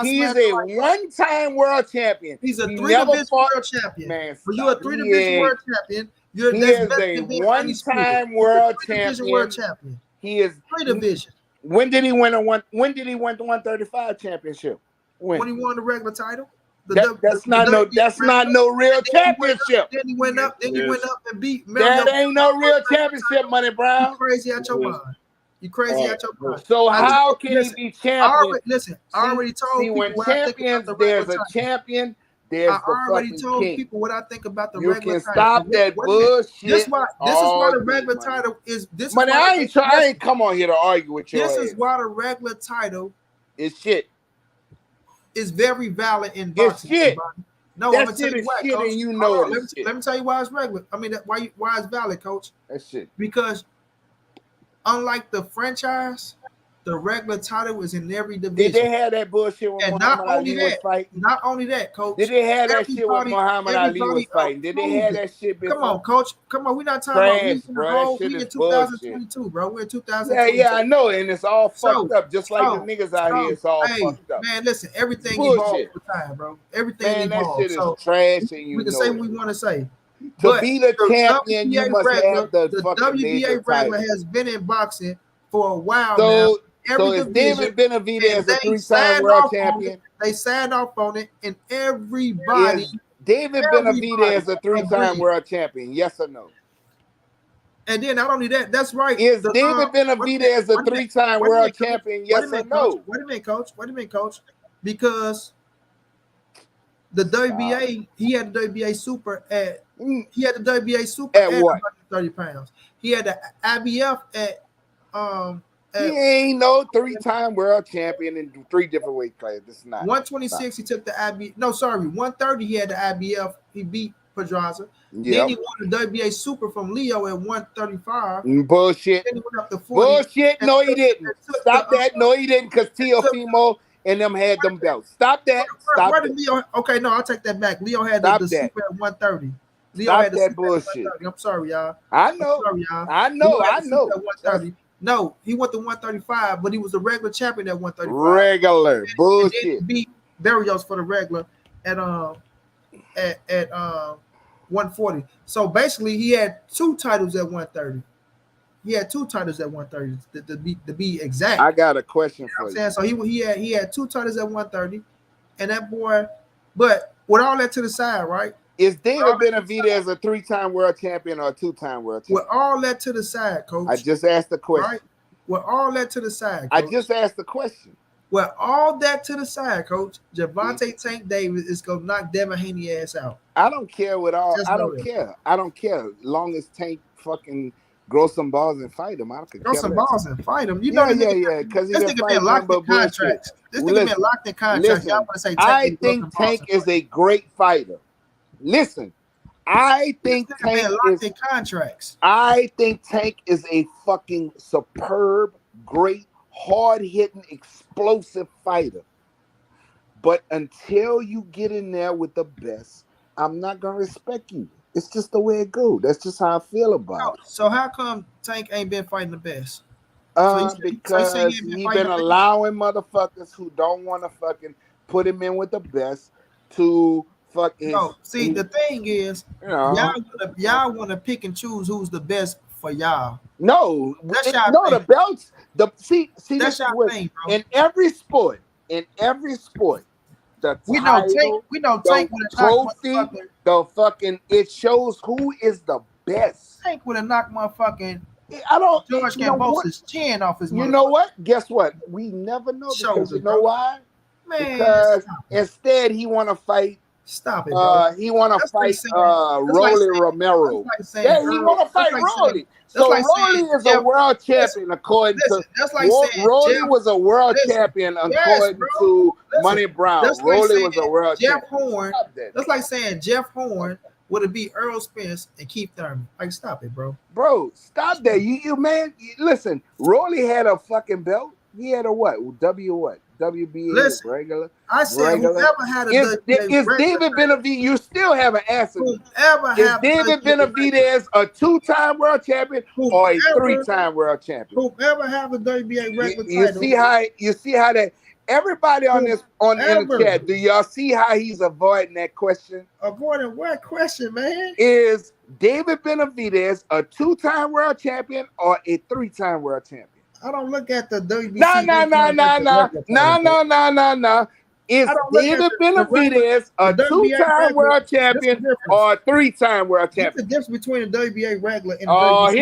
He's a one-time world champion. He's a 3-division world champion. Man, you're a 3-division world champion. He is a one-time world champion. He is 3-division. When did he win the 135 championship? When he won the regular title. That's not no real championship. Then he went up and beat. That ain't no real championship, Money Brown. You crazy out your mind. You crazy out your mind. So how can he be champion? I already told people when champions, there's a champion. There's I already told people what I think about the regular title. You can stop that bullshit. This is why the regular title is this. Money, I ain't come on here to argue with you. This is why the regular title is shit. Is very valid in boxing. It's shit. No, that I'm gonna tell you why, Coach. And you know let me tell you why it's regular. I mean, why it's valid, Coach. That's shit. Because unlike the franchise, the regular title is in every division. Did they have that bullshit when Muhammad Ali was fighting? Not only that, Coach. Did they have that shit when Muhammad Ali was fighting? Did they have that shit before? Come on, Coach. Come on. We're not talking about we in 2022, bro. We're in 2022. Yeah, I know. And it's all fucked up. Just like the niggas out here, it's all fucked up. Man, listen, everything evolves over time, bro. Everything evolves. That shit is trash, and you we can say what we want to say. To be the champion, you must have the WBA regular has been in boxing for a while now. So is David Benavidez as a 3-time world champion? They signed off on it, and everybody. Is David Benavidez as a 3-time world champion? Yes or no? And then not only that, that's right. Is David Benavidez as a 3-time world champion? Yes or no? Wait a minute, Coach. Because the WBA, he had the WBA Super at He had the WBA super at what? 130 pounds. He had the IBF at He ain't no 3-time world champion in 3 different weight classes. This is not 126. He took the IBF. No, sorry, 130. He had the IBF. He beat Pedraza. Yep. Then he won the WBA super from Leo at 135. Bullshit. Then he went up to 40. Bullshit. No, he didn't. Stop that. No, he didn't. Because Teofimo and them had them belts. Stop that. Stop where that. did Leo? Okay, no, I'll take that back. Leo had the super at 130. Leo Stop had the that super bullshit. I'm sorry, y'all. I know. I'm sorry, y'all. I know. I know. At 130. No, he went to 135, but he was a regular champion at 135. Regular bullshit. And then he beat Barrios for the regular at 140. So basically, he had 2 titles at 130. He had 2 titles at 130 to be exact. I got a question for you. So he had 2 titles at 130, and that boy. But with all that to the side, right? Is David Benavidez a 3-time world champion or a 2-time world champion? With all that to the side, coach. I just asked the question. Right? With all that to the side, coach. I just asked the question. With all that to the side, coach, Gervonta Tank Davis is gonna knock Devin Haney ass out. I don't care what all. I don't care. I don't care. Long as Tank fucking grow some balls and fight him. I don't care. Grow some balls and fight him. You know, yeah. Because this nigga been locked in contracts. This nigga been locked in contracts. Y'all want to say Tank I think Tank is a great fighter. Listen, I think Tank is in contracts. I think Tank is a fucking superb, great, hard-hitting, explosive fighter. But until you get in there with the best, I'm not gonna respect you. It's just the way it goes. That's just how I feel about it. So how come Tank ain't been fighting the best? Because he been allowing motherfuckers who don't want to fucking put him in with the best to fuck his. No, see, the thing is, y'all want to pick and choose who's the best for y'all. No, that's the belts. See, that's y'all thing, bro. In every sport, the we title, know Tank with a trophy, the fucking it shows who is the best. Tank would have knocked motherfucking George Gamboa's chin off his. You know what? Guess what? We never know because you know why? Man, because instead he want to fight. Stop it, bro. He want to fight Rolly Romero. He want to fight Rolly. So Rolly is a world champion according to. Rolly was a world champion according to Money Brown. Rolly was a world champion. Jeff Horn. That's like saying Jeff Horn would it be Errol Spence and Keith Thurman? Like, stop it, bro. Bro, stop that. You man. Listen, Rolly had a fucking belt. He had a what? WBA regular. I said whoever had a is David Benavidez, you still haven't answered. Is David Benavidez a 2-time world champion or a 3-time world champion? Whoever have a WBA regular title. You see how that everybody on in the chat, do y'all see how he's avoiding that question? Avoiding what question, man? Is David Benavidez a 2-time world champion or a 3-time world champion? I don't look at the WBC. No. Is David Benavidez a 2-time world champion or a 3-time world champion? What's the difference between the WBA regular and the WBC?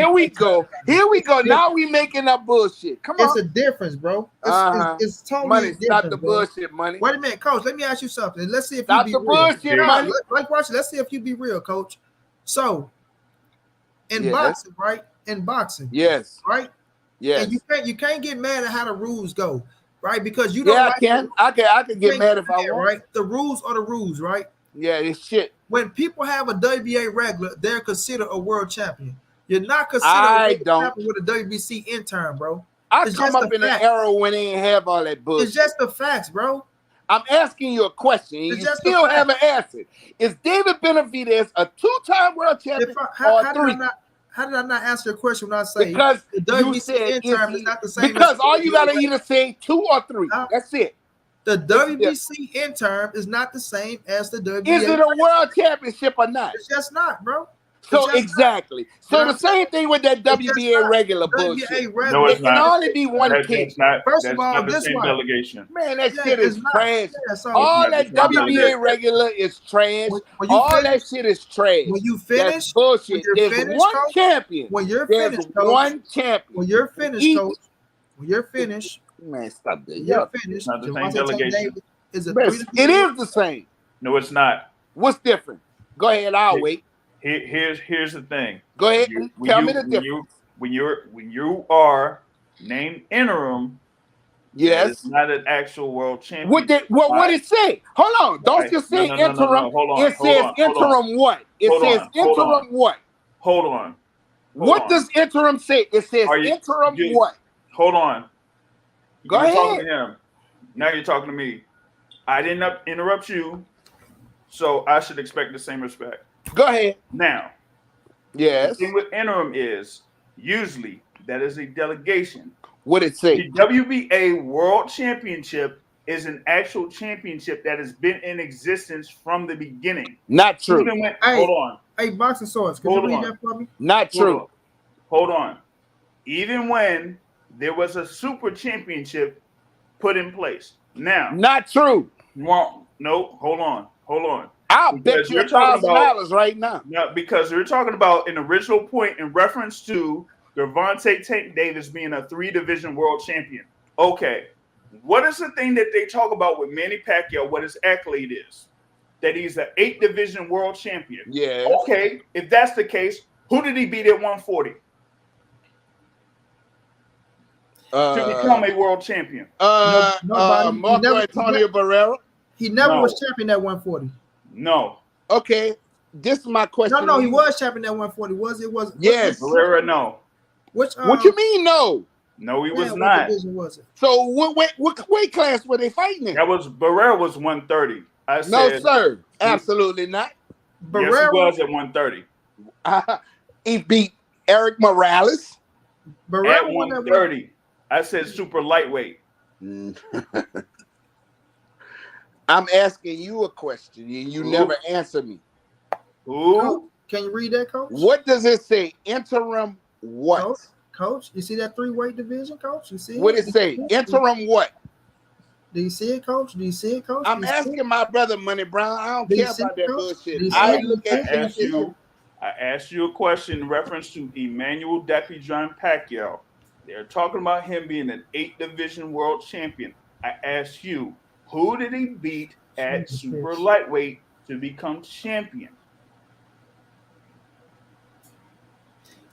Here we go. Now we making up bullshit. Come on. It's a difference, bro. It's totally money. different. Stop the bullshit, money. Wait a minute, coach. Let me ask you something. Let's see if you be real. Bullshit, money. Let's see if you be real, coach. So, in boxing, right? In boxing. Yes. Right? Yes. And you can't get mad at how the rules go, right? Because you don't. Yeah, I can get mad if I want. Right? The rules are the rules, right? Yeah, it's shit. When people have a WBA regular, they're considered a world champion. You're not considered a world champion with a WBC intern, bro. I come up in an era when they ain't have all that bullshit. It's just the facts, bro. I'm asking you a question, and you still haven't answered. Is David Benavidez a 2-time world champion or 3? How did I not answer your question when I say because the WBC intern is not the same? Because all you gotta either say 2 or 3. That's it. The WBC intern is not the same as the WBA. Is it a world championship or not? It's just not, bro. So exactly. So the same thing with that WBA regular bullshit. No, it's it can only be one king. First of all, this delegation. Man, that shit is trash. All that WBA regular is trash. All that shit is trash. When you finish, that's bullshit. There's one champion. When you're finished, one champion. When you're finished, coach. When you're finished, man, stop that. You're finished. Not the same delegation. It is the same. No, it's not. What's different? Go ahead. I'll wait. Here's the thing. Go ahead and tell me the difference. When you are named interim, that is Yes. not an actual world champion. What did it say? Hold on. Don't just say interim. Hold on. It says interim what? It says interim what? Hold on. What does interim say? It says interim what? Hold on. Go ahead. Talking to him. Now you're talking to me. I didn't interrupt you, so I should expect the same respect. Go ahead. Now, yes. The thing with interim is usually that is a delegation. What it say? The WBA World Championship is an actual championship that has been in existence from the beginning. Not true. Hold on. Hey, boxing swords. Can you read that for me? Not true. Hold on. Even when there was a super championship put in place. Now. Not true. Wrong. No, hold on. I'll bet you $1,000 right now. No, because we're talking about an original point in reference to Gervonta Tank Davis being a 3-division world champion. Okay. What is the thing that they talk about with Manny Pacquiao? What his accolade is? That he's an 8-division world champion. Yeah. Okay. If that's the case, who did he beat at 140? To become a world champion. Marco Antonio Barrera. He never was champion at 140. No. Okay. This is my question. No, he was champion at 140. Was it? Yes. Barrera, no. What you mean no? No, he was not. What division was it? So what weight class were they fighting in? Barrera was 130. No, sir. Absolutely not. Barrera, yes, he was at 130. He beat Eric Morales. Barrera at 130. I said super lightweight. I'm asking you a question and you never answer me. Who? Can you read that, Coach? What does it say? Interim what? Coach, you see that 3-weight division, Coach? You see what it say? Interim what? Do you see it, Coach? I'm asking my brother Money Brown. I don't care about that bullshit. I asked you a question in reference to Emmanuel Depijan Pacquiao. They're talking about him being an 8-division world champion. I asked you, who did he beat at super lightweight to become champion?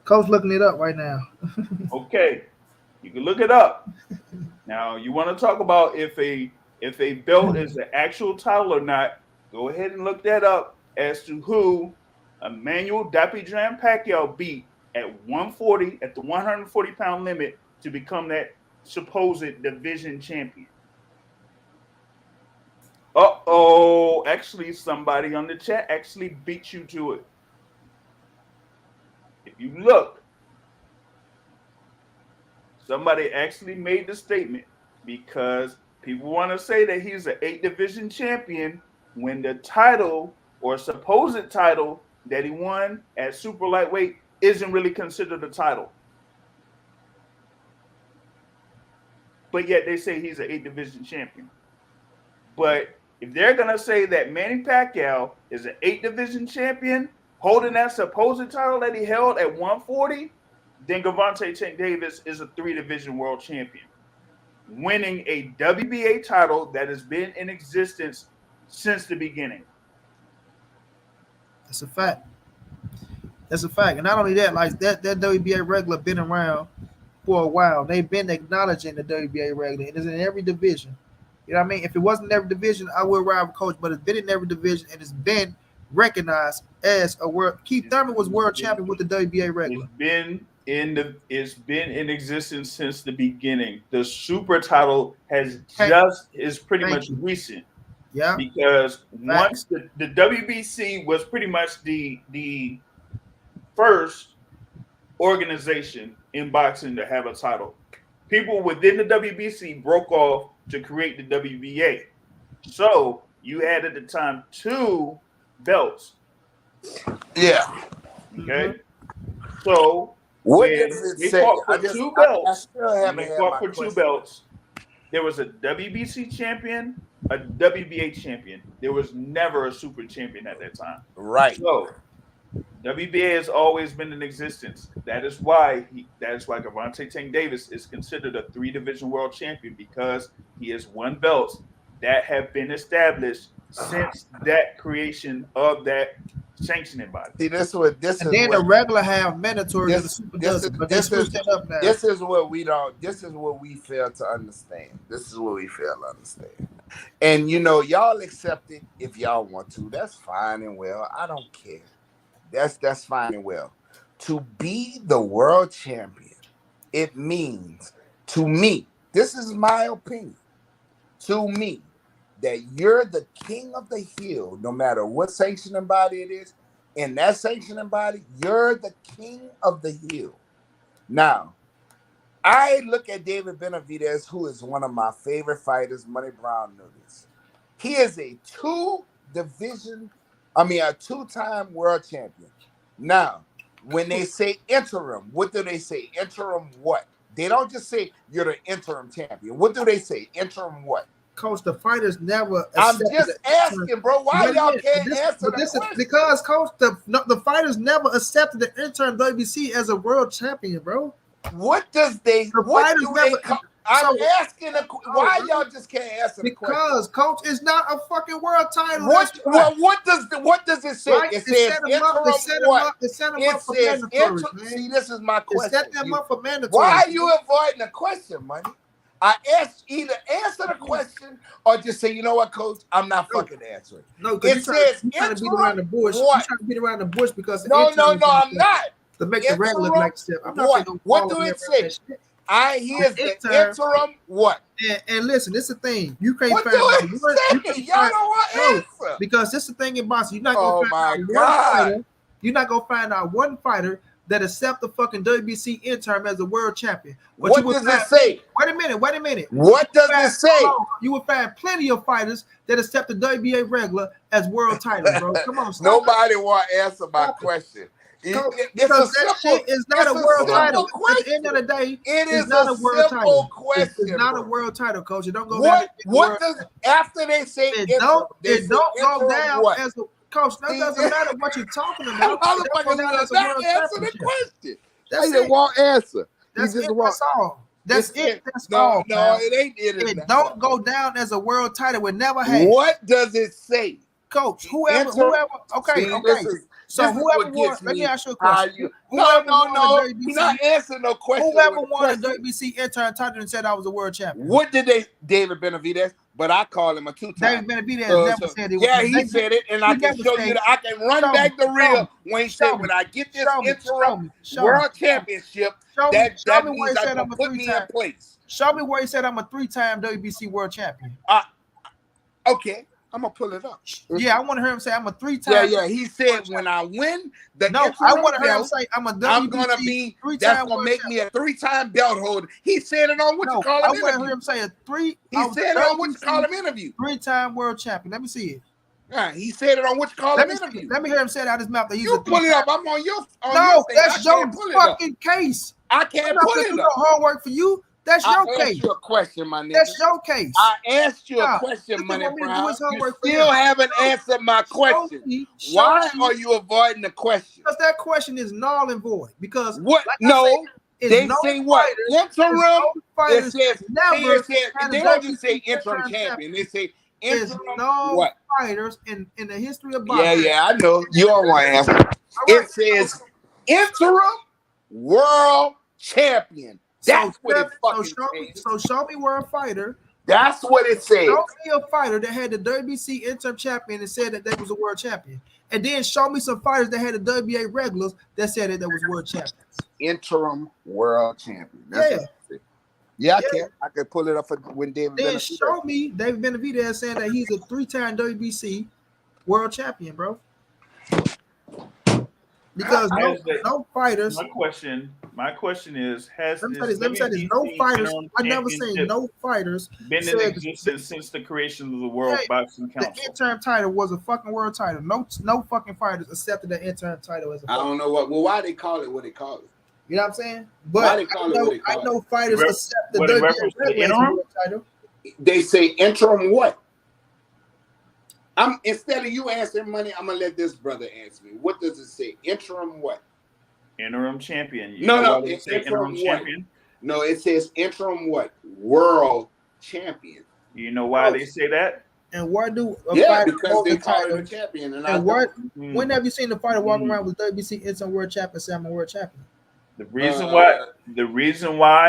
Coach looking it up right now. Okay, you can look it up. Now, you want to talk about if a belt is the actual title or not, go ahead and look that up as to who Emmanuel Depijan Pacquiao beat at 140, at the 140-pound limit, to become that supposed division champion. Actually, somebody on the chat actually beat you to it. If you look, somebody actually made the statement, because people want to say that he's an 8-division champion when the title or supposed title that he won at super lightweight isn't really considered a title. But yet they say he's an 8-division champion. But if they're going to say that Manny Pacquiao is an 8-division champion holding that supposed title that he held at 140, then Gervonta Tank Davis is a 3-division world champion, winning a WBA title that has been in existence since the beginning. That's a fact. And not only that, like that WBA regular been around for a while. They've been acknowledging the WBA regular. It is in every division. You know what I mean? If it wasn't in every division, I would ride with Coach, but it's been in every division and it's been recognized as a world. Keith Thurman was world champion with the WBA regular. It's been in existence since the beginning. The super title is pretty much recent. Yeah. Because once the WBC was pretty much the first organization in boxing to have a title. People within the WBC broke off to create the WBA. So you had at the time 2 belts. Yeah. Okay. So what does it say? Fought for 2 belts. They fought for 2 belts. There was a WBC champion, a WBA champion. There was never a super champion at that time. Right. So WBA has always been in existence. That is why Gervonta Tank Davis is considered a 3-division world champion, because he has won belts that have been established since that creation of that sanctioning body. See, this is then what the regular have mandatory and the this super this doesn't. is But they this is switched that up now. this is what we don't. This is what we fail to understand. This is what we fail to understand. And you know, y'all accept it if y'all want to. That's fine and well. I don't care. That's fine and well. To be the world champion, it means to me. This is my opinion. To me, that you're the king of the hill, no matter what sanctioning body it is. In that sanctioning body, you're the king of the hill. Now, I look at David Benavidez, who is one of my favorite fighters. Money Brown knew this. He is a two-time world champion. Now, when they say interim, what do they say? Interim what? They don't just say you're the interim champion. What do they say? Interim what? Coach, the fighters never. I'm just asking, bro. Why y'all can't answer the question? Because, Coach, the fighters never accepted the interim WBC as a world champion, bro. What does they? What do they? I'm asking. Why y'all just can't answer the question? Because, Coach, it's not a fucking world title. What does it say? Right? It says interim what? It says interim. See, this is my question. It set them up for mandatory. Why are you avoiding the question, Money? I asked either answer the question or just say, you know what, Coach, I'm not fucking answering. No, because you trying to beat around the bush. What? You trying to beat around the bush because no, I'm not. To make the red look like step. I'm not what do it say? Here's the interim what? And listen, this is the thing. You can't what find do it say? Y'all don't want to answer. Because this is the thing in boxing. You're not gonna find out one fighter. You're not gonna find out one fighter that accept the fucking WBC interim as a world champion. What does it say? Wait a minute. What does it say? You will find plenty of fighters that accept the WBA regular as world titles, bro. Come on, nobody want to answer my question. Because that shit is not a world title. At the end of the day, it is not a world title. Question, it's not a world title, Coach. It don't go down. What does after they say it don't go down as a Coach? That doesn't matter what you're talking about. Motherfucker does not answer the question. They won't answer. That's it. That's all. That's it. That's all. No, it ain't it. It don't go down as a world title. It never has. What does it say, Coach? Whoever. Okay. So whoever won, let me ask you a question. No. You're not answering no question. Whoever won the WBC interim title and said I was a world champion. What did they? David Benavidez, but I call him a two-time. David Benavidez never said it. Yeah, he said it, and I can show you that. I can run back the reel when he said, "When I get this interim world championship, that means I can put me in place." Show me where he said I'm a 3-time WBC world champion. Okay. I'm gonna pull it up. Yeah, I want to hear him say I'm a 3-time. Yeah. He said when I win the I want to hear him say I'm a WBC I'm gonna be. That's gonna make me a 3-time belt holder. He said it on what you call him. I want to hear him say a 3. He said it on what you call him interview. 3-time world champion. Let me see it. Yeah, he said it on what you call him interview. Let me hear him say it out his mouth that he's you pull it up. I'm on your. No, that's your fucking case. I can't pull it up. No homework for you. That's your case. I asked you a question, my nigga. That's your case. I asked you a question, Money Brown. You still haven't answered my question. Why are you avoiding the question? Because that question is null and void. Because what? No, they say what? Interim. It says never. They don't just say interim champion. They say interim. What? Fighters in the history of boxing. Yeah, I know. You don't want to answer. It says interim world champion. That's what it fucking says. So show me where a fighter. That's what it says. Show me a fighter that had the WBC interim champion and said that they was a world champion. And then show me some fighters that had the WBA regulars that said that they was world champions. Interim world champion. That's I can pull it up for when David Then Benavidez. show me David Benavidez saying that he's a 3-time WBC world champion, bro. Because no fighters. My question is, has let me say this, no fighters. I never seen no fighters been in existence since the creation of the World Boxing Council. The interim title was a fucking world title. No fucking fighters accepted the interim title as a. I don't know why they call it what they call it. You know what I'm saying? But I know fighters accept the WBA title. They say interim what? Instead of you answering Money, I'm gonna let this brother answer me. What does it say? Interim what? Interim champion. No, it's interim champion. No, it says interim what? World champion. You know why they say that? And what do a Yeah, fighter because hold they the call title? him a champion. And what? When have you seen the fighter walk around with WBC interim world champion, say I'm a world champion? The reason why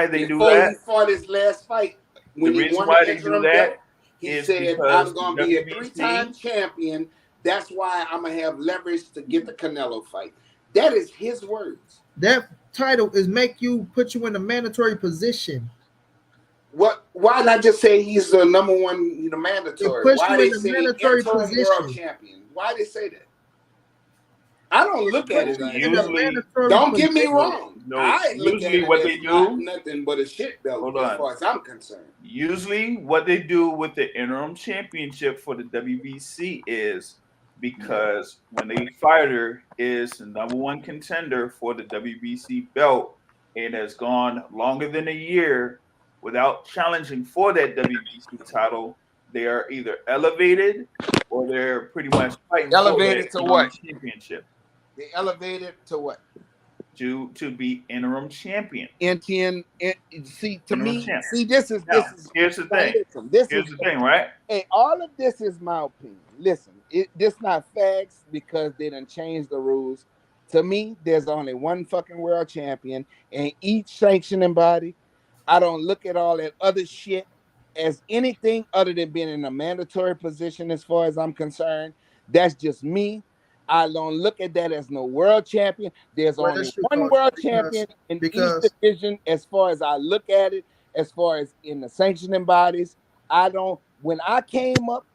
they do before that, he fought his last fight, when the he reason won why the they do interim that belt, he is said, because "I'm gonna be a WBC 3-time champion. That's why I'm gonna have leverage to get the Canelo fight." That is his words. That title is put you in a mandatory position. What? Why not just say he's the number one, mandatory? It puts Why you they in a say mandatory interim position. world champion? Why they say that? I don't look at it like usually. Don't get me wrong. No, I look at usually it what as they not do. nothing but a shit belt Hold as on. far as I'm concerned. Usually, what they do with the interim championship for the WBC is because when a fighter is the number one contender for the WBC belt and has gone longer than a year without challenging for that WBC title, they are either elevated or they're pretty much fighting Elevated for to that what? championship. They elevated to what? To be interim champion. See, to Interim me, champ. this is Here's the thing. Listen, Here's the thing, right? Hey, all of this is my opinion. Listen, this not facts because they done changed the rules. To me, there's only one fucking world champion, and each sanctioning body. I don't look at all that other shit as anything other than being in a mandatory position as far as I'm concerned. That's just me. I don't look at that as no world champion. There's only one world champion in each division as far as I look at it, as far as in the sanctioning bodies. When I came up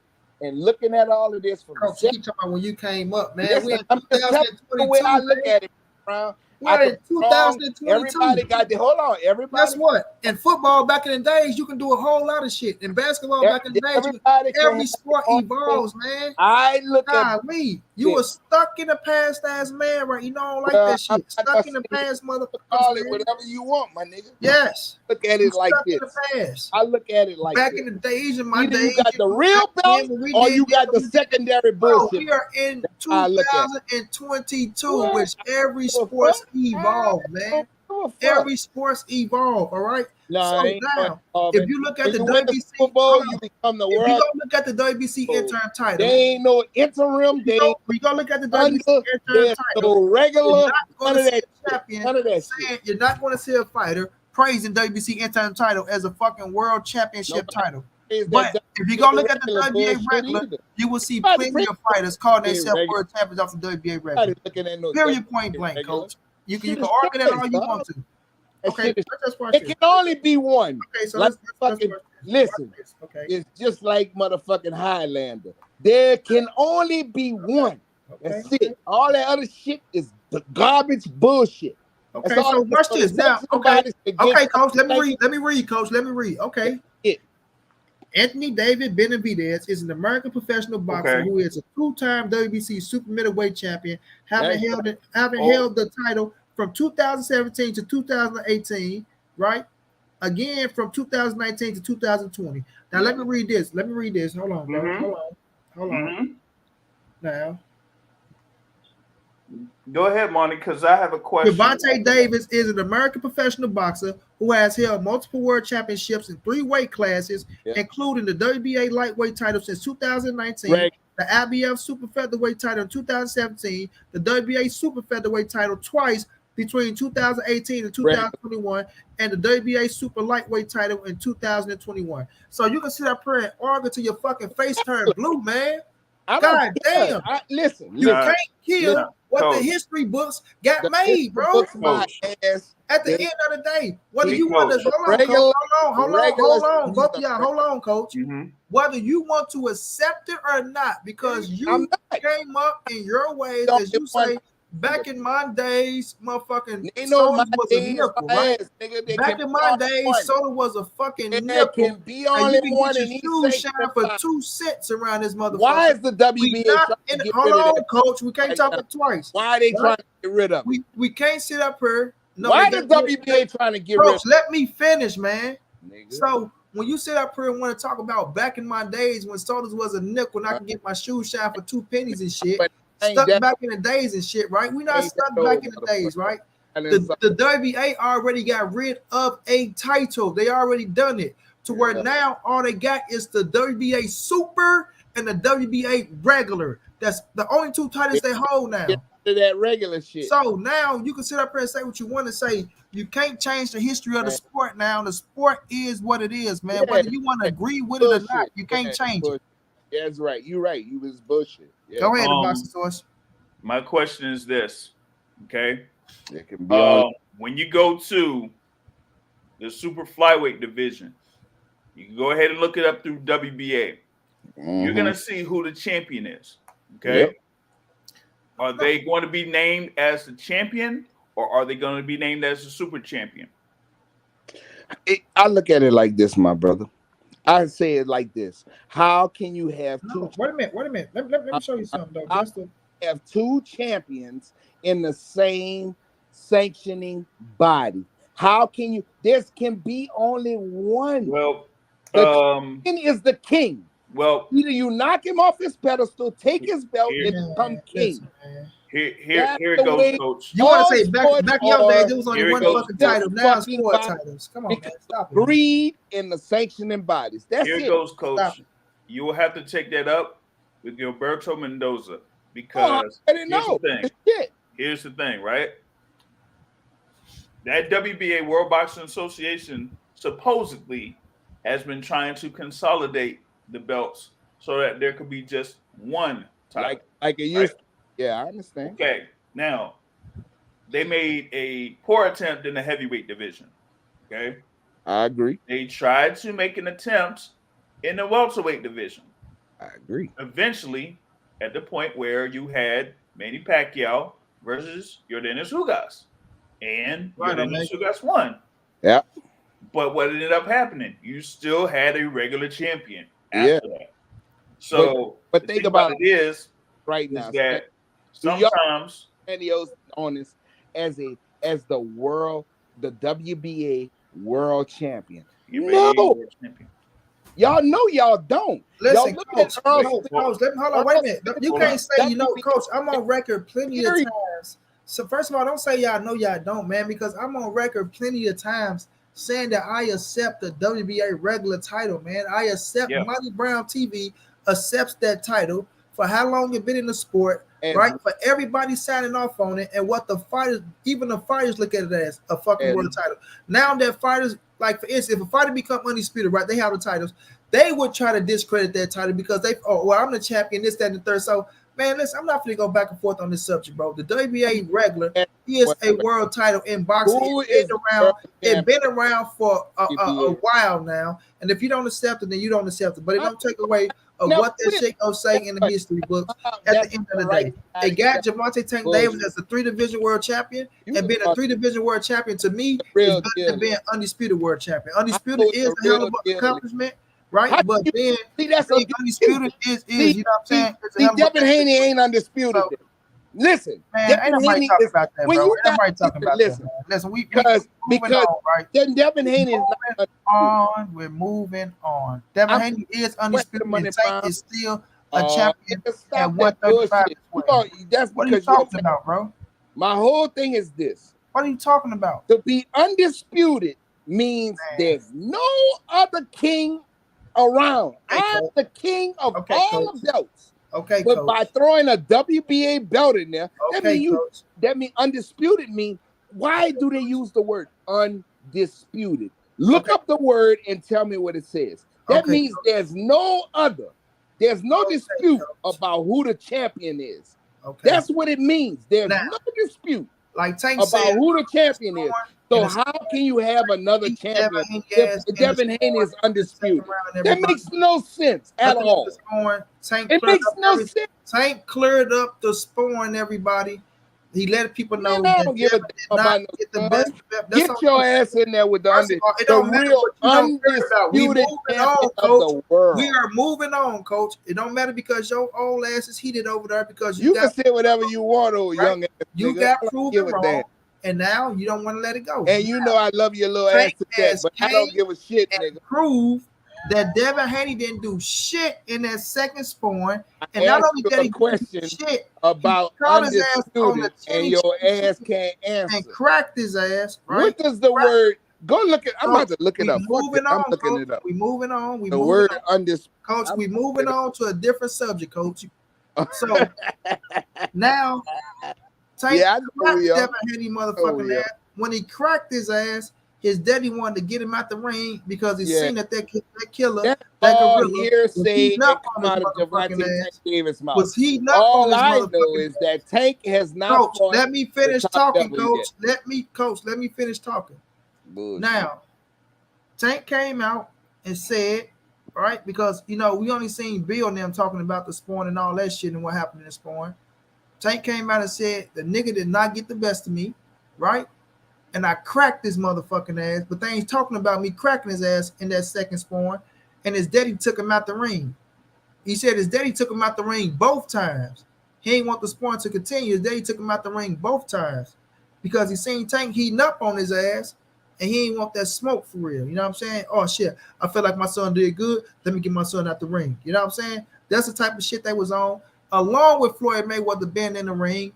and looking at all of this from Coach, you talking about when you came up, man. Listen, We in I'm just telling you the way I look at it, bro. We're in 2022. Everybody got the hold on. Everybody. Guess what? In football back in the days, you can do a whole lot of shit. In basketball back in the days, every sport evolves, man. I look at me. You were stuck in the past as man, right? You don't like that shit. Stuck in the past, motherfucker. Call it whatever you want, my nigga. Yes. Look at it like this. In the past. I look at it like back in the days, in my either days, you got the real belt or you got the secondary bullshit. We are in 2022, which every sports evolve, man. Every sports evolve, all right? No, so now, if you look at the WBC Super Bowl, you become the world. If you go look at the WBC interim title, there ain't no interim. We go look at the WBC interim title. No regular. None of that champion. None of that shit. You're not going to see a fighter praising WBC interim title as a fucking world championship title. But if you go look at the WBA regular, you will see plenty of fighters calling themselves world champions off the WBA regular. Period, point blank, coach. You can argue that all you want to. Okay, it can only be one. Okay, so like listen. Okay, it's just like motherfucking Highlander. There can only be one. That's it. All that other shit is the garbage bullshit. Okay, so watch this now. Okay, coach. Let me read, coach. Let me read. Okay. Anthony David Benavidez is an American professional boxer who is a two-time WBC super middleweight champion, having held the title from 2017 to 2018, right? Again, from 2019 to 2020. Now, let me read this. Hold on, bro. Hold on. Now. Go ahead, Monty, because I have a question. Gervonta Davis is an American professional boxer who has held multiple world championships in 3 weight classes, including the WBA lightweight title since 2019, the IBF super featherweight title in 2017, the WBA super featherweight title twice between 2018 and 2021, and the WBA super lightweight title in 2021. So you can sit up here and argue till your fucking face turn blue, man. God damn. You can't kill what the history books got made, bro. At the end of the day, whether you want to hold on, both of y'all, hold on, coach. Whether you want to accept it or not, because you came up in your ways, as you say. Back in my days, motherfucking soda was a nickel, right? Back in my days, soda was a fucking nickel. And you can get your shoes shine for 2 cents around this motherfucker. Why is the WBA hold on, coach. We can't talk it twice. Why are they trying to get rid of it? We can't sit up here. No, why the WBA trying to get rid of it? Let me finish, man. So when you sit up here and want to talk about back in my days when sodas was a nickel and I could get my shoes shine for 2 pennies and shit. Stuck back in the days and shit, right? We're not stuck back in the days, right? The WBA already got rid of a title. They already done it to where now all they got is the WBA Super and the WBA regular. That's the only 2 titles they hold now. That regular shit. So now you can sit up here and say what you want to say. You can't change the history of the sport now. The sport is what it is, man. Yeah. Whether you want to agree with it or not, you can't change it. That's right. You're right. You was bullshit. Yeah. Go ahead, Boxing Source. My question is this, okay? It can be when you go to the super flyweight division, you can go ahead and look it up through WBA. You're gonna see who the champion is. Okay. Yep. Are they going to be named as the champion, or are they going to be named as the super champion? I look at it like this, my brother. I say it like this. How can you have two? Wait a minute. Let me show you something, though. Have 2 champions in the same sanctioning body. How can you? There can be only one. Well, the king is the king. Well, either you knock him off his pedestal, take his belt, and become king. Here it goes, Coach. You want to say back in your day, there was only one fucking title. Now it's 4 titles. Come on, man. Stop it. Greed in the sanctioning bodies. That's Here it. Goes, Coach. You will have to take that up with Gilberto Mendoza because here's the thing, right? That WBA World Boxing Association supposedly has been trying to consolidate the belts so that there could be just one title. Like it used to. Yeah, I understand. Okay. Now, they made a poor attempt in the heavyweight division. Okay. I agree. They tried to make an attempt in the welterweight division. I agree. Eventually, at the point where you had Manny Pacquiao versus Yordenis Ugas. And Yordenis Ugas won. Yeah. But what ended up happening? You still had a regular champion after that. So, but think about it is right now that sometimes on this as the WBA world champion. No, y'all know y'all don't. Listen, y'all Coach, let me hold on. Wait a minute. You can't say Coach. I'm on record plenty of times. So first of all, don't say y'all know y'all don't, man, because I'm on record plenty of times saying that I accept the WBA regular title, man. I accept Montray-Brown TV accepts that title for how long it been in the sport, right? For everybody signing off on it, and what the fighters, even the fighters, look at it as a fucking world title. Now that fighters, like for instance, if a fighter become undisputed, right? They have the titles. They would try to discredit that title because I'm the champion, this, that, and the third. So, man, listen, I'm not going to go back and forth on this subject, bro. The WBA regular is a world title in boxing. It's been around for a while now. And if you don't accept it, then you don't accept it. But it don't take away of what that shit gonna say in the history books at the end of the day. They got Gervonta Tank Davis as a 3-division world champion, and being a 3-division world champion to me is better than being undisputed world champion. Undisputed is a hell of an accomplishment. Right, but then that's undisputed is you know what I'm saying? Devin Haney ain't undisputed. So, listen, man, ain't nobody talking about that, bro. Ain't nobody talking about that. Listen, because Devin Haney is not on. We're moving on. Devin Haney is undisputed. Tank is still a champion at 135. That's what are you talking about, bro? My whole thing is this. What are you talking about? To be undisputed means there's no other king around. I'm the king of all the belts. Okay, but by throwing a WBA belt in there, that means undisputed means, why do they use the word undisputed? Look up the word and tell me what it says. That means there's no dispute about who the champion is. That's what it means. There's no dispute about who the champion is. So how can you have another champion if Devin Haney is undisputed? That makes no sense at all. It makes no sense. Tank cleared up the spawn, everybody. He let people know that Devin did not get the best. Get your ass in there with the real undisputed champion of the world. We are moving on, Coach. It don't matter because your old ass is heated over there because you can say whatever you want, old young ass. You got proven wrong. And now you don't want to let it go. And you know I love your little ass to death, but I don't give a shit, nigga. Prove that Devin Haney didn't do shit in that second spawn. And not only that, he question shit about undisputed, and your ass can't answer. And cracked his ass. Right? What does the word Go look it. I'm about to look it up. Moving on, I'm looking Coach. it up. We moving on. The word undisputed. Coach, we moving on to a different subject, Coach. So now, Tank cracked Devin Haney motherfucking ass. When he cracked his ass, his daddy wanted to get him out the ring because he seen that killer, that gorilla, was heating up on his motherfucking ass. Was heating up on his motherfucking ass. All I know is that Tank has not. Coach, let me finish talking, Coach. Let me finish talking. Bullshit. Now, Tank came out and said, right, because we only seen Bill and them talking about the spawn and all that shit and what happened in the spawn. Tank came out and said the nigga did not get the best of me, right? And I cracked his motherfucking ass, but they ain't talking about me cracking his ass in that second spawn. And his daddy took him out the ring. He said his daddy took him out the ring both times. He ain't want the spawn to continue. His daddy took him out the ring both times because he seen Tank heating up on his ass. And he ain't want that smoke for real. You know what I'm saying? Oh, shit. I feel like my son did good. Let me get my son out the ring. You know what I'm saying? That's the type of shit they was on. Along with Floyd Mayweather being in the ring,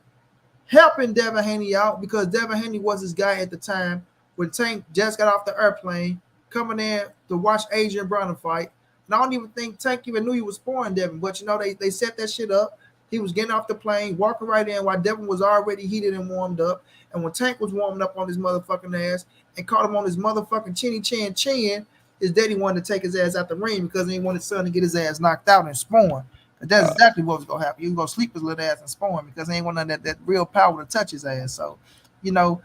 helping Devin Haney out because Devin Haney was his guy at the time when Tank just got off the airplane, coming in to watch Adrian Broner fight. And I don't even think Tank even knew he was sparring Devin. But, they set that shit up. He was getting off the plane, walking right in while Devin was already heated and warmed up. And when Tank was warming up on his motherfucking ass and caught him on his motherfucking chin, his daddy wanted to take his ass out the ring because he wanted his son to get his ass knocked out and spawn. But that's exactly what was going to happen. He was going to sleep his little ass and spawn because he ain't want that real power to touch his ass. So, we going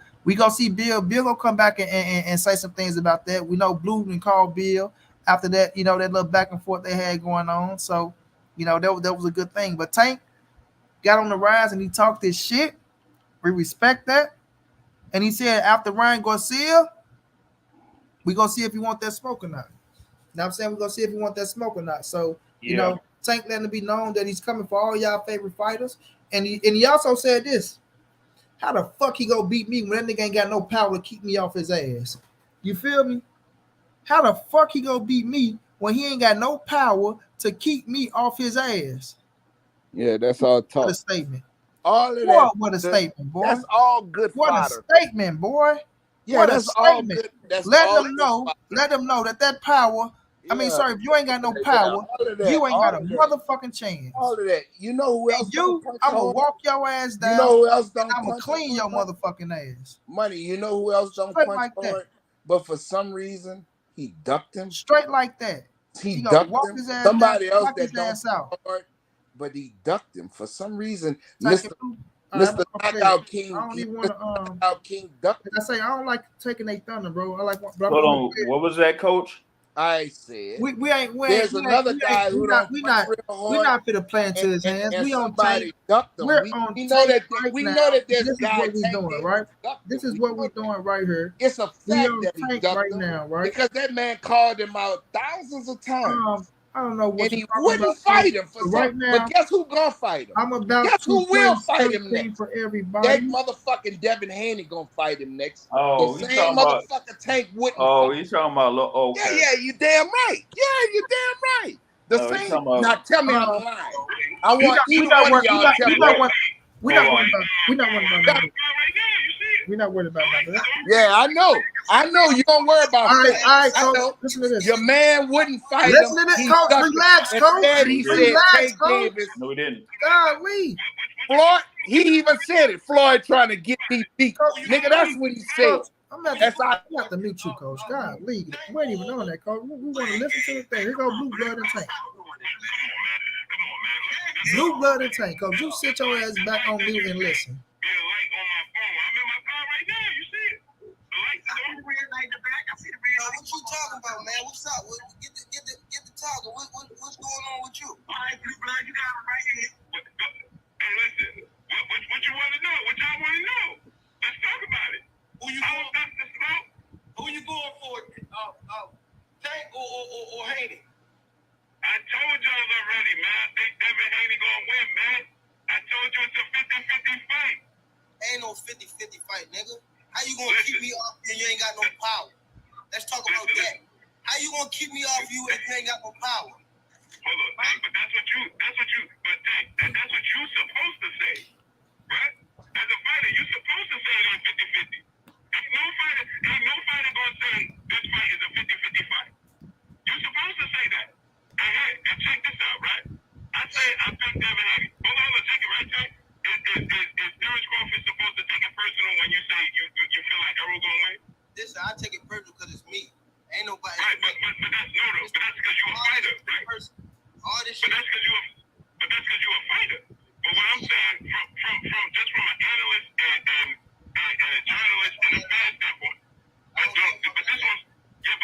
to see Bill. Bill going to come back and say some things about that. We know Blue and called Bill after that, that little back and forth they had going on. So, that was a good thing. But Tank got on the rise and he talked his shit. We respect that. And he said after Ryan Garcia, we're going to see if he want that smoke or not. You know what I'm saying? We're going to see if he want that smoke or not. So, Tank letting it be known that he's coming for all y'all favorite fighters. And he also said this. How the fuck he going to beat me when that nigga ain't got no power to keep me off his ass? You feel me? How the fuck he going to beat me when he ain't got no power to keep me off his ass? Yeah, that's all talk. What a statement. All of that. What a statement, boy. That's all good fodder. What a statement, boy. Yeah, that's all good. Let them know that power. Yeah. I mean, sorry, if you ain't got no power, you ain't got a motherfucking chance. All of that. You know who else? I'm gonna walk your ass down. You know who else don't? I'm gonna clean your motherfucking ass. Money. You know who else don't punch like hard? That. But for some reason, he ducked him straight like that. He ducked him. Somebody else that don't hard, but he ducked him for some reason. Mr. Knockout King. I don't even want to. Knockout King ducked. Like I don't like taking a thunder, bro. I like. Hold on. What was that, Coach? I said we ain't. There's another guy who don't we not fit to play into his hands. We on Tank. We're on. We know that this guy is what we doing, right? This is what we're doing right here. It's a fact that he ducked right now, right? Because that man called him out thousands of times. I don't know what. And he wouldn't fight him for right now. But guess who gonna fight him? I'm about. Guess who will fight him next? For everybody. That motherfucking Devin Haney gonna fight him next. Oh, the same motherfucking Tank wouldn't. Oh, he's talking about. Okay. Yeah, you damn right. Yeah, you damn right. The same. Now tell me I'm lying. I want either one of y'all to tell me. We're not worried about that. We're not worried about that. Yeah, I know you don't worry about that. All right, Coach. Listen to this. Your man wouldn't fight listen him. Listen to this, Coach. Relax, Coach. He said, Tank Davis. No, he didn't. Golly. Floyd, he even said it. Floyd trying to get me beat. Nigga, that's what he said. I'm not have to meet you, Coach. Golly. We ain't even on that, Coach. We want to listen to the thing. Here go Blue Blood and Tank. Blue Blood and Tank. Coach, you sit your ass back on mute and listen. What you talking about, man? What's up? Get the talking. What's going on with you? All right, Blue Blood, you got it right here. Hey, listen. What you want to know? What y'all want to know? Let's talk about it. Who you going for? Tank or Haney? I told y'all already, man. I think Devin Haney gonna win, man. I told you it's a 50-50 fight. Ain't no 50-50 fight, nigga. How you gonna keep me off and you ain't got no power? Let's talk about that. How you gonna keep me off you if you ain't got no power? Hold on, Tank, but that's what you supposed to say, right? As a fighter, you supposed to say it ain't 50-50. That's no fighter gonna say this fight is a 50-50 fight. You're supposed to say that. And check this out, right? I think Devin Haney. Hold on, check it, right, Tank? Is Terence Crawford supposed to take it personal when you say you feel like Errol gonna win? Listen, I take it personal because it's me. Ain't nobody. Right, but that's no, though. But that's because you're a fighter, right? All this shit. But that's because you're a fighter. But what I'm saying, from an analyst and a journalist and a fan standpoint. But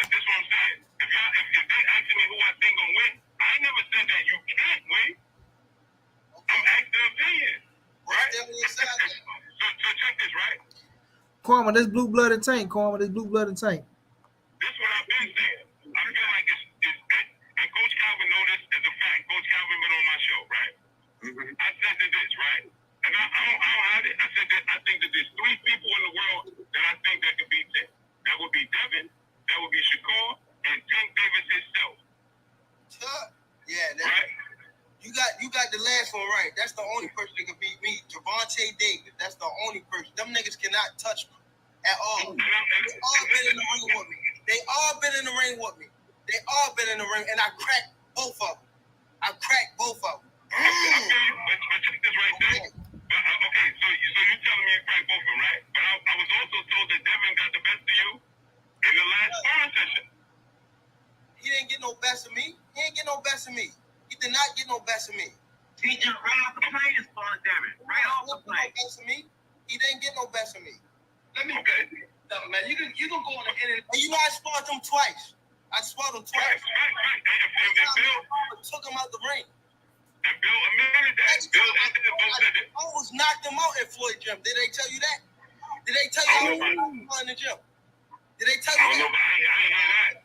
this one I'm saying. If they asking me who I think gonna win, I ain't never said that you can't win. I'm asking an opinion, right? So check this, right? Kwame, this blue blood and tank. Kwame, this blue blood and tank. This is what I've been saying. I feel like it's and Coach Calvin know this as a fact. Coach Calvin been on my show, right? I said that this, right? And I don't hide it. I said that I think that there's 3 people in the world that I think that could beat Tank. That would be Devin, that would be Shakur, and Tank Davis himself. Yeah, right? You got the last one right. That's the only person that can beat me. Gervonta Davis. That's the only person. Them niggas cannot touch me at all. They all been in the ring with me. They all been in the ring, and I cracked both of them. I feel you, but check this right there. Okay, so you're telling me you cracked both of them, right? But I was also told that Devin got the best of you in the last sparring session. He didn't get no best of me. He did not get no best of me. He just right off the plane is falling, Devin. Right off the plane. He didn't get no best of me. Let me man. You can go on the internet. And you know I sparred them twice. Right. And Bill took him out the ring. And Bill admitted that. Bill said it. I almost knocked him out at Floyd gym. Did they tell you that? Did they tell you in the gym? Did they tell you that? I ain't hear that.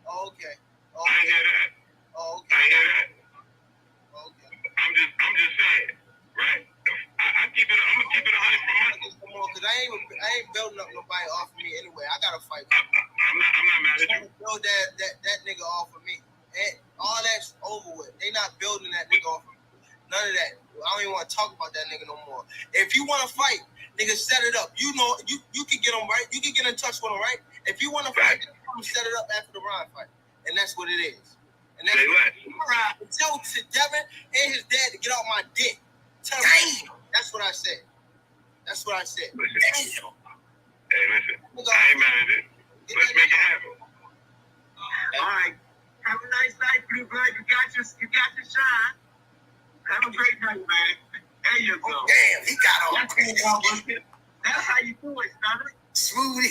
Oh, okay. I ain't hear that. Oh, okay. I ain't hear that. Okay. I'm just saying, right? I'm gonna keep it 100 for money. Because I ain't building up nobody off of me anyway. I gotta fight. I'm not mad at you. Build that nigga off of me. And all that's over with. They not building that nigga off of me. None of that. I don't even want to talk about that nigga no more. If you want to fight, nigga, set it up. You know, you can get him right. You can get in touch with him, right? If you want to fight, set it up after the round fight. And that's what it is. And that's tell Devin and his dad to get out my dick. Tell him. That's what I said. Listen. Hey, listen. I ain't mad at it. Let's make it happen. All right. Have a nice night, Blue Blood. You got your shine. Have a great night, man. There you go. Damn, he got on. That's how you do it, son. Smooth.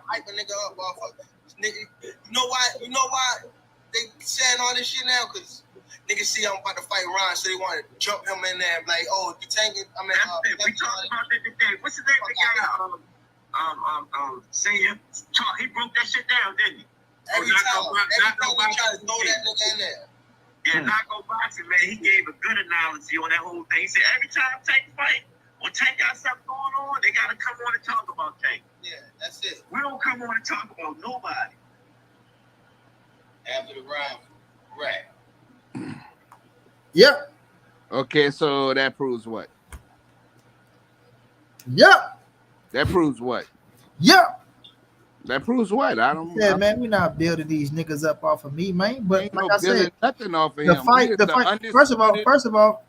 Hype a nigga up off of nigga. You know why they saying all this shit now? Because niggas see I'm about to fight Ron, so they want to jump him in there and be like, oh, you tanking? I mean, we talked about that today. What's his name? The guy, senior. He broke that shit down, didn't he? Every time we try to throw that nigga in there. Yeah, not go boxing, man. He gave a good analogy on that whole thing. He said every time Tank fight or Tank got something going on, they gotta come on and talk about Tank. Yeah, that's it. We don't come on and talk about nobody. After the round, right? Yep. Okay, so that proves what? Yep. That proves what? Yep. That proves what? I don't. Yeah, man, we're not building these niggas up off of me, man. But ain't like no I said, nothing off of the him. fight. First of all,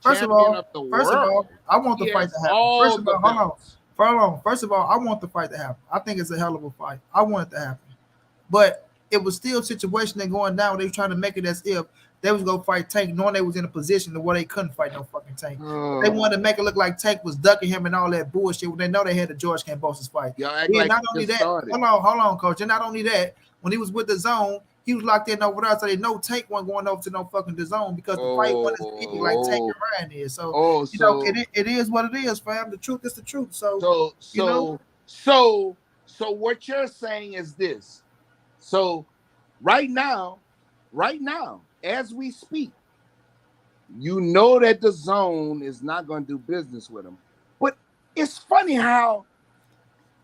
I want the fight to happen. First of all, I want the fight to happen. I think it's a hell of a fight. I want it to happen. But it was still a situation that going down. They were trying to make it as if they was gonna fight Tank, knowing they was in a position where they couldn't fight no fucking Tank. They wanted to make it look like Tank was ducking him and all that bullshit when they know they had the George Kambosos fight. Not only that, hold on, coach. And not only that, when he was with the zone, he was locked in over there, so they know Tank wasn't going over to no fucking the zone because the fight wasn't as easy like Tank and Ryan is. So it is what it is, fam. The truth is the truth. So what you're saying is this. So right now, as we speak, you know that the zone is not going to do business with him. But it's funny how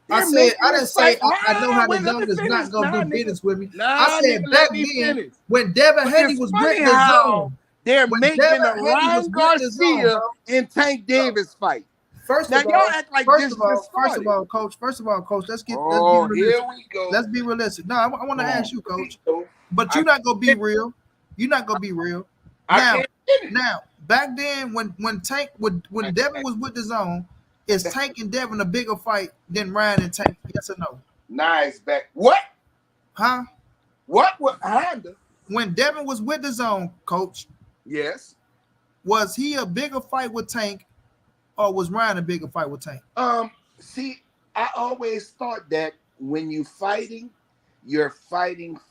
I didn't say I know how the zone is not going to do business with me. I said back then when Devin Haney was with the zone, they're making a Ryan Garcia and Tank Davis fight. First Now of y'all all, act like first this of all, just first started. of all, coach. First of all, coach. Let's be here realistic. we go. Let's be realistic. No, I want to ask you, coach. But I you're not gonna be real. You're not gonna be real. I Now, can't finish. now, back then when Devin was with the zone, is Tank and Devin a bigger fight than Ryan and Tank? Yes or no? Nice back. What? Huh? What? Honda? When Devin was with the zone, coach, Yes. was he a bigger fight with Tank, or was Ryan a bigger fight with Tank? See, I always thought that when you're fighting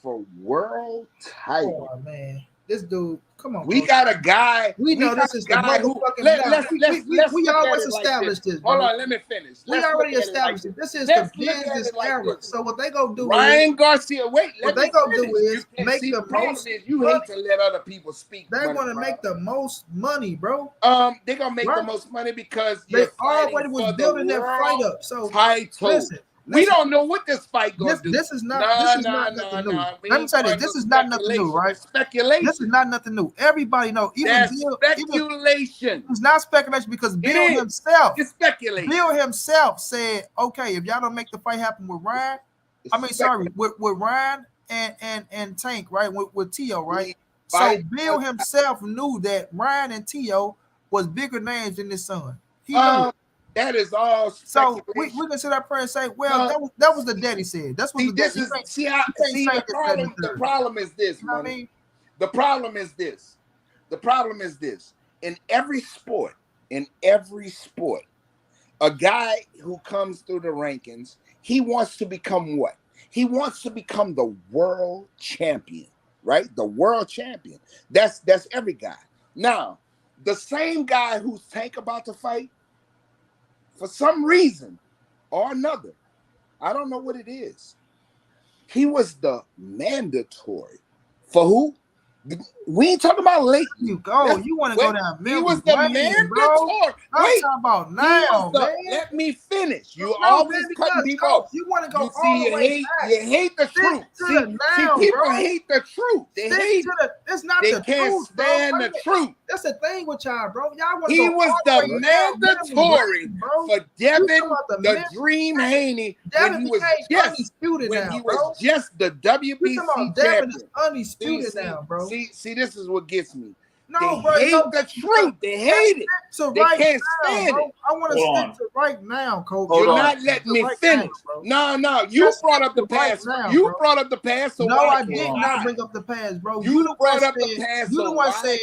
for world title. Oh man, this dude, come on. We coach. got a guy. We know this is the guy who. motherfucking. Let's We look always at it like established this. Hold bro. on, let me finish. We already established it. This is Let's the look at business it like era. this. So what they gonna do Ryan is Garcia. Wait, what let me they gonna finish. do is You make see, the problem most is you money. hate to let other people speak. They want to bro. make the most money, bro. They're gonna make Right. the most money because They you're fighting already was for the building that fight world up. So title. listen, We don't know what this fight gonna do. this is not nothing new. We Let me ain't say this. starting This no is not nothing new, speculation. right? That's speculation. This is not nothing new. Everybody know. That's Even speculation. it's not speculation because Bill is. himself. It's speculation. Bill himself said, "Okay, if y'all don't make the fight happen with Ryan, with Ryan and Tank, right? With Tio, right? So Bill himself knew that Ryan and Tio was bigger names than his son. He knew. That is all So speculation. we can sit up here and say, well, that was the daddy said. That's what See, the this daddy is said. the problem is this, You know what I man. mean? The problem is this. In every sport, a guy who comes through the rankings, he wants to become what? He wants to become the world champion, right? The world champion. That's every guy. Now, the same guy who's Tank about to fight, for some reason or another, I don't know what it is, he was the mandatory. For who? We ain't talking about late. You want to go down. He was the mandatory. I'm talking about now, man. Let me finish. You No, always man, cut me because, off. You want to go You see, all the way back. you hate the truth. See, people hate the truth. They hate. It's not They the can't truth, stand bro. the truth. That's the thing with y'all, bro. Y'all want to He go was all the way down mandatory bro. for Devin, the Dream Haney, Devin when he was undisputed now, bro. just the WBC Devin champion. is undisputed now, bro. See, this is what gets me. No, they bro, hate the truth. They hate it. So They right can't now, stand bro, it. I want to stick to right now, coach. You're not letting me finish. No, you brought up the past. You brought up the past. So no, why I did not bring up the past, bro. You brought up the past. You the one said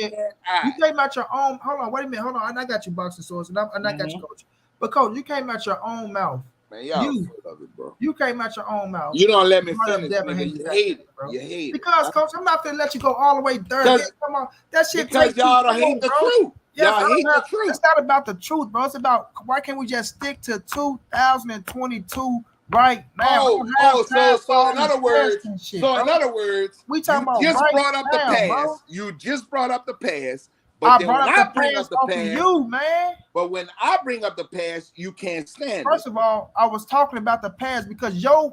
you came out your own. Hold on, wait a minute. Hold on, I got you, boxing source, and I got you, coach. But coach, you came out your own mouth. Man, y'all full of it, bro. You came out your own mouth. You don't let me finish. You hate it, bro. You hate it. Because, coach, I'm not gonna let you go all the way there. Come on, that shit. Because y'all don't hate the truth. Y'all hate the truth. It's not about the truth, bro. It's about why can't we just stick to 2022 right now? So in other words, we talking about just right brought up now, the past. Bro. You just brought up the past. But I brought up the past off of you, man. But when I bring up the past, you can't stand First of all, I was talking about the past because your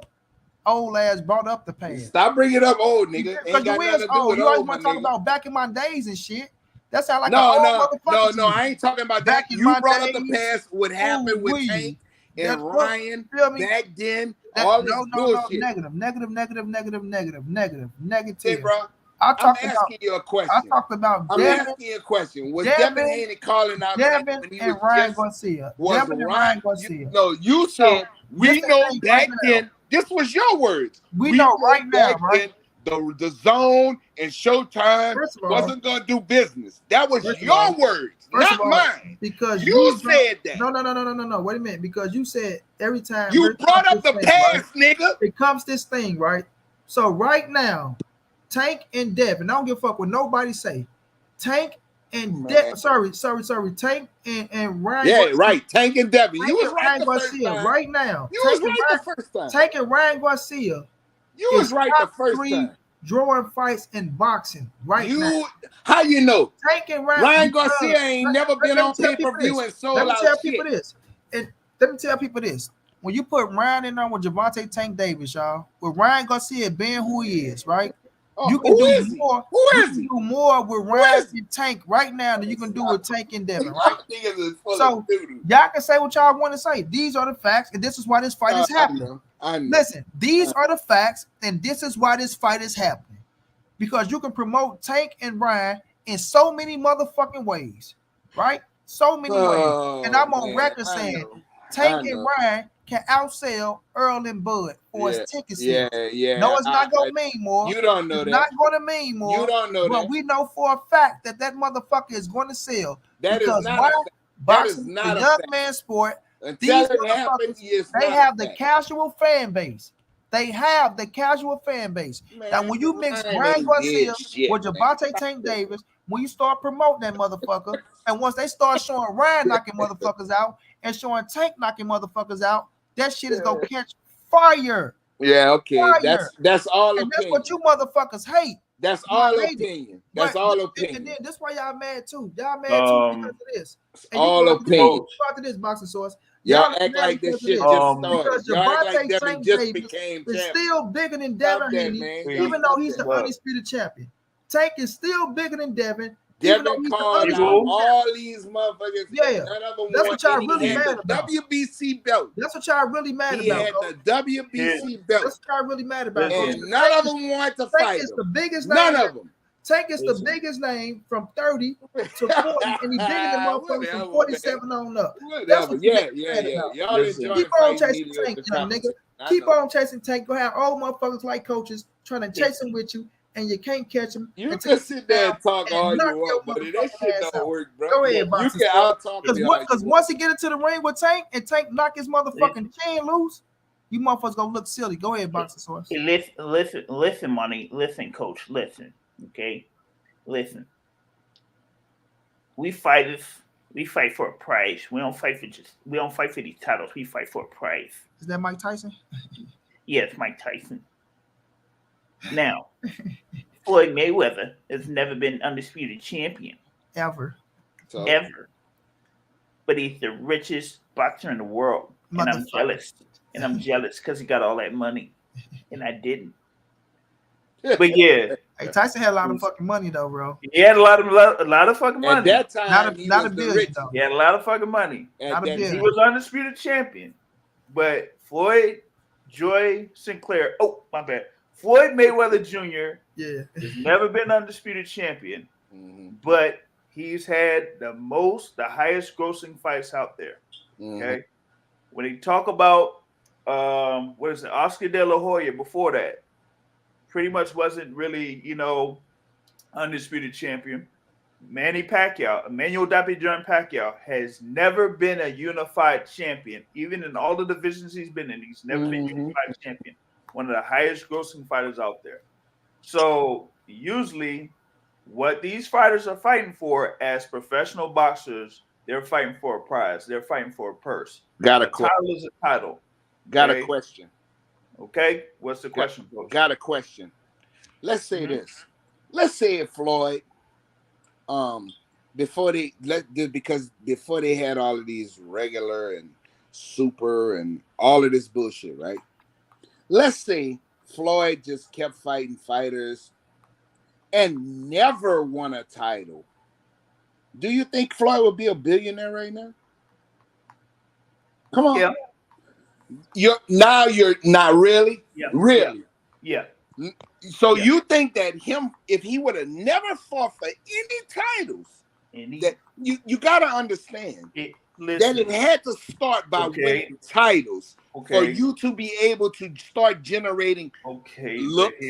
old ass brought up the past. Stop bringing up old, nigga. Because you is old. You always want to talk about back in my days and shit. That sound like no. I ain't talking about that. You brought up the past. What happened with Hank and Ryan back then? All this bullshit. Negative. Hey, bro. I'm asking you a question. I talked about I'm asking you a question. Was Devin Haney calling out Devin when he and was Ryan Garcia? Devin and Ryan Garcia. You said we know back then. This was your words. We know right now, right? The Zone and Showtime wasn't going to do business. That was your words, not mine. Because you said that. No. Wait a minute. Because you said every time you brought up the past, nigga. It comes this thing, right? So right now, Tank and Devin. I don't give a fuck what nobody say. Tank and Devin. Sorry. Tank and Ryan. Yeah, right. Tank and Devin. You was right the first time. Right now. You was right the first time. Tank and Ryan Garcia. You was right the first time. Drawing fights in boxing now. How you know? Tank and Ryan Garcia ain't never been on pay-per-view and sold out shit. Let me tell people this. When you put Ryan in there with Gervonta Tank Davis, y'all, with Ryan Garcia being who he is, right? You can do more. Who You is can he? do more with Ryan and Tank right now than you can do with Tank and Devin, right? So y'all can say what y'all want to say. These are the facts, and this is why this fight is happening. I know. Listen, these are the facts, and this is why this fight is happening. Because you can promote Tank and Ryan in so many motherfucking ways, right? So many ways. And I'm on record saying Tank and Ryan can outsell Errol and Bud for his ticket sales. No, it's not gonna mean more. You don't know it's that. Not gonna mean more. You don't know but that. We know for a fact that motherfucker is going to sell. That is not a fact. Boxing is a young man sport. These motherfuckers, they have the casual fan base. They have the casual fan base. Now, when you mix Ryan Garcia with Gervonta Tank Davis, when you start promoting that motherfucker, and once they start showing Ryan knocking motherfuckers out and showing Tank knocking motherfuckers out, that shit is gonna catch fire. Yeah, okay. Fire. That's all and opinion. That's what you motherfuckers hate. That's all opinion. That's all opinion. And then that's why y'all mad too. Y'all mad too because of this. And all opinion. After this boxing source. Y'all act like this shit just started. Y'all act like Devin just became champion. Still bigger than Devin Haney, even though he's the undisputed champion. Tank is still bigger than Devin. Devin called out all these motherfuckers. Yeah, that's what y'all really mad about. WBC belt. That's what y'all really mad about. He had the WBC belt. That's what y'all really mad about. And none of them want to fight. Tank is the biggest name. None of them. Tank is the biggest name from 30 to 40, and he's bigger than motherfuckers from 47 on up. Whatever. Yeah. Y'all enjoy Keep on chasing Tank, nigga. Keep on chasing Tank. Go have old motherfuckers like coaches trying to chase him with you, and you can't catch him. You can sit there and talk all you want, but that shit don't work, bro. Go ahead, you can out-talk me. Because once he get into the ring with Tank and Tank knock his motherfucking chin loose, you motherfuckers gonna look silly. Go ahead, Boxing Source. Listen, money. Listen, coach. Listen, okay. Listen. We fight for a prize. We don't fight for these titles. We fight for a prize. Is that Mike Tyson? Yes, Mike Tyson. Now, Floyd Mayweather has never been undisputed champion. Ever. But he's the richest boxer in the world. And I'm jealous. And I'm jealous because he got all that money. And I didn't. But yeah. Hey, Tyson had a lot of fucking money though, bro. He had a lot of fucking money. At that time, not a billion though. He had a lot of fucking money. Not a billion. He was undisputed champion. But Floyd Sinclair, my bad. Floyd Mayweather Jr. has never been undisputed champion, but he's had the highest grossing fights out there. Okay, when you talk about Oscar De La Hoya before that, pretty much wasn't really undisputed champion. Manny Pacquiao, Emmanuel Dapijon Pacquiao, has never been a unified champion, even in all the divisions he's been in. He's never been unified champion. One of the highest grossing fighters out there. So usually what these fighters are fighting for as professional boxers, they're fighting for a prize. They're fighting for a purse. Got a title is a title. Got a question. Okay. What's the question, Coach? Got a question. Let's say this. Let's say if Floyd, before they had all of these regular and super and all of this bullshit, right? Let's say Floyd just kept fighting fighters and never won a title. Do you think Floyd would be a billionaire right now? Come on. Yeah. You're not really? Yeah. Really? Yeah. So you think that if he would have never fought for any titles, that you got to understand that it had to start by winning titles for you to be able to start generating looks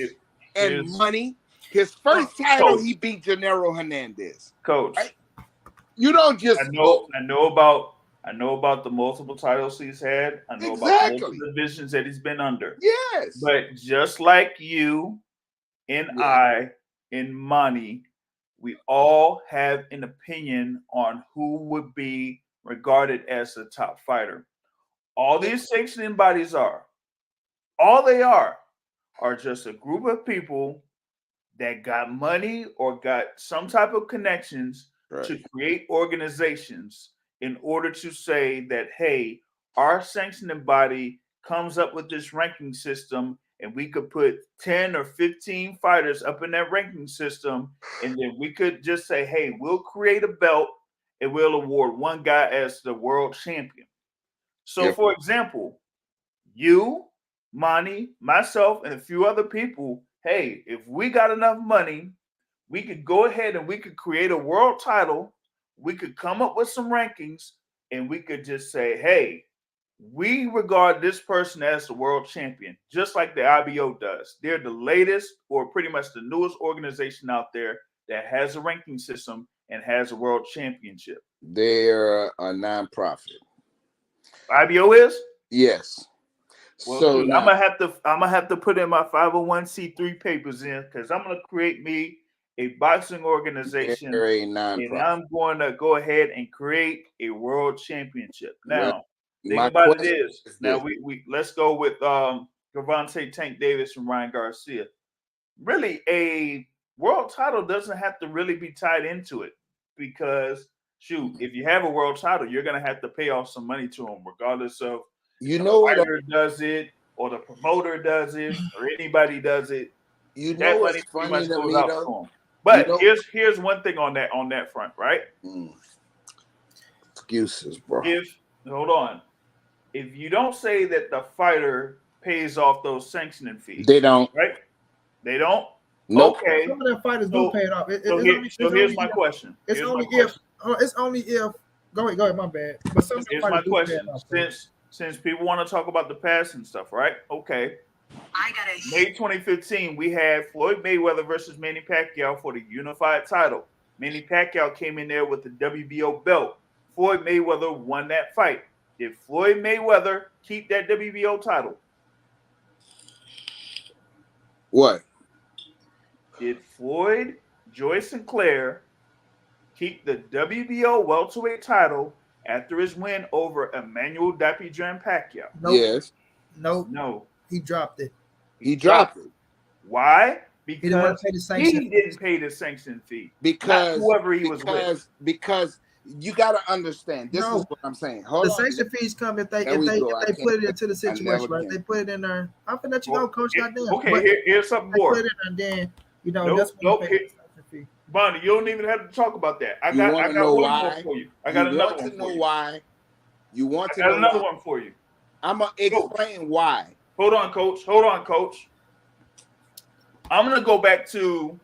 and money. His first title, he beat Gennaro Hernandez. Coach, right? You don't just. I know about the multiple titles he's had. I know about multiple divisions that he's been under. Yes. But just like you and I and Money, we all have an opinion on who would be regarded as the top fighter. All these sanctioning bodies are just a group of people that got money or got some type of connections to create organizations in order to say that, hey, our sanctioning body comes up with this ranking system and we could put 10 or 15 fighters up in that ranking system, and then we could just say, hey, we'll create a belt and we'll award one guy as the world champion. So, for example, you, Monty, myself, and a few other people, hey, if we got enough money, we could go ahead and we could create a world title. We could come up with some rankings, and we could just say, hey, we regard this person as the world champion, just like the IBO does. They're the latest or pretty much the newest organization out there that has a ranking system and has a world championship. They're a nonprofit. IBO is? Yes. Well, so I'm gonna have to put in my 501c3 papers in, because I'm gonna create me a boxing organization, and I'm going to go ahead and create a world championship. Now, think about it is now we let's go with Gervonta Tank Davis and Ryan Garcia. Really, a world title doesn't have to really be tied into it, because shoot, if you have a world title, you're gonna have to pay off some money to them, regardless of the fighter does it or the promoter does it or anybody does it. That money pretty much goes out to them. But here's one thing on that front, right? Excuses, bro. Hold on. If you don't say that the fighter pays off those sanctioning fees, they don't. Right? They don't. Nope. Okay. Some of them fighters do pay it off. Here's my question. It's only if. Go ahead. My bad. But here's my question. Since people want to talk about the past and stuff, right? Okay. May 2015, we had Floyd Mayweather versus Manny Pacquiao for the unified title. Manny Pacquiao came in there with the WBO belt. Floyd Mayweather won that fight. Did Floyd Mayweather keep that WBO title? What? Did Floyd Joy Sinclair keep the WBO welterweight title after his win over Emmanuel Dapidran Pacquiao? Nope. Yes. Nope. No. He dropped it. He dropped it. Why? Because he didn't pay the sanction fee. Because whoever he was with. Because you got to understand. This is what I'm saying. Hold on. Sanction fees come if they put it into the situation, right? They put it in there. I'm gonna let you know, Coach. Goddamn. Okay, here's something more. Put it in there, and then that's what Bonnie, you don't even have to talk about that. I got one more for you. I got another one for you. Why? You want to know why? I got another one for you. I'm gonna explain why. Hold on, Coach. I'm gonna go back to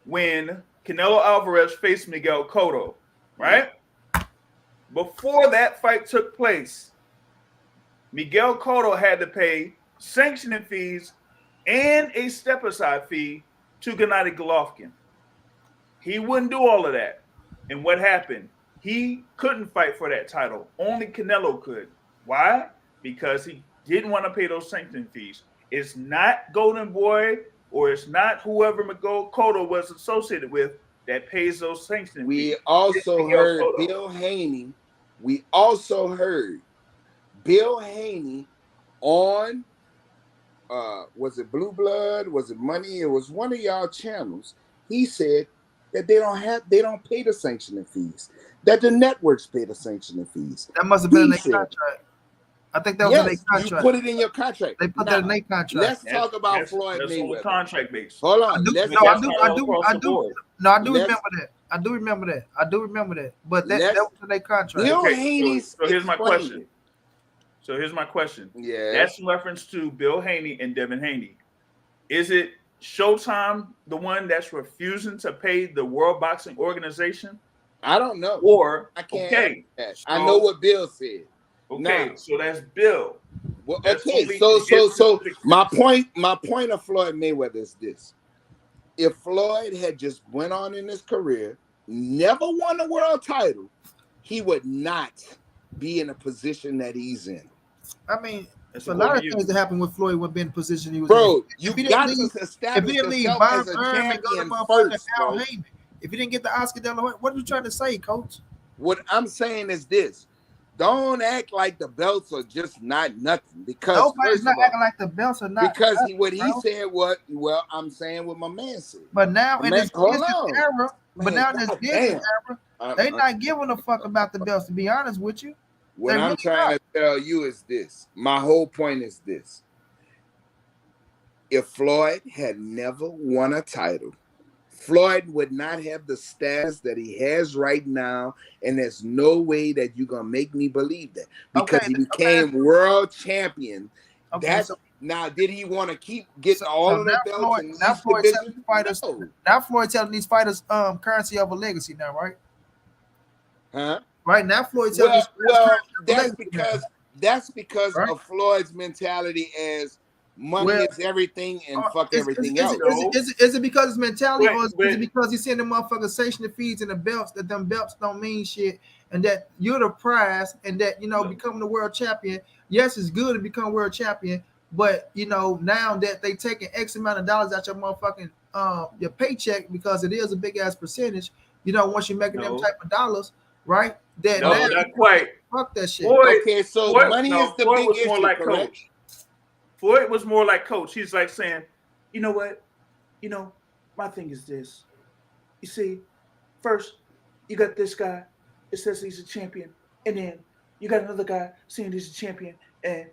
when Canelo Alvarez faced Miguel Cotto, right? Before that fight took place, Miguel Cotto had to pay sanctioning fees and a step-aside fee to Gennady Golovkin. He wouldn't do all of that. And what happened? He couldn't fight for that title. Only Canelo could. Why? Because he didn't want to pay those sanctioning fees. It's not Golden Boy or it's not whoever Miguel Cotto was associated with that pays those sanctioning fees. We also heard Bill Haney. We also heard Bill Haney on was it Blue Blood? Was it Money? It was one of y'all channels. He said that they don't pay the sanctioning fees. That the networks pay the sanctioning fees. That must have been in their contract. I think that was in their contract. You put it in your contract. They put that in their contract. Let's talk about Floyd Mayweather. Contract based. Hold on. I do remember that. But that was in their contract. So here's my question. Yeah. That's in reference to Bill Haney and Devin Haney. Is it Showtime the one that's refusing to pay the World Boxing Organization? I don't know. Or I can't. I know what Bill said. Okay, so that's Bill. Well, okay, so my point of Floyd Mayweather is this: if Floyd had just went on in his career, never won a world title, he would not be in a position that he's in. I mean, it's a lot of things that happened with Floyd would be in the position he was in. You got to establish yourself as a champion first, bro. If you didn't get the Oscar De La Hoya, what are you trying to say, Coach? What I'm saying is this. Don't act like the belts are just not nothing. Because nobody's not acting like the belts are not because nothing, what he said I'm saying what my man said. But now in this era, they not giving a fuck about the belts, to be honest with you. What I'm trying to tell you is this. My whole point is this. if Floyd had never won a title, Floyd would not have the status that he has right now, and there's no way that you're gonna make me believe that because he became world champion. Now, did he want to keep getting all of the belts in each division? Now Floyd telling these fighters currency over legacy now, right? Huh? Right now, Floyd telling that's because of Floyd's mentality as money is everything and fuck everything else. Is it because his mentality, or is it because he's seeing the motherfuckers station feeds and the belts, that them belts don't mean shit, and that you're the prize, and that becoming the world champion? Yes, it's good to become world champion, but now that they taking X amount of dollars out your motherfucking your paycheck, because it is a big ass percentage. Once you're making them type of dollars, right? Not quite. Fuck that shit. Okay, so money is the big issue, like Coach. Floyd was more like Coach. He's like saying, you know what? My thing is this. You see, first, you got this guy. It says he's a champion. And then you got another guy saying he's a champion. And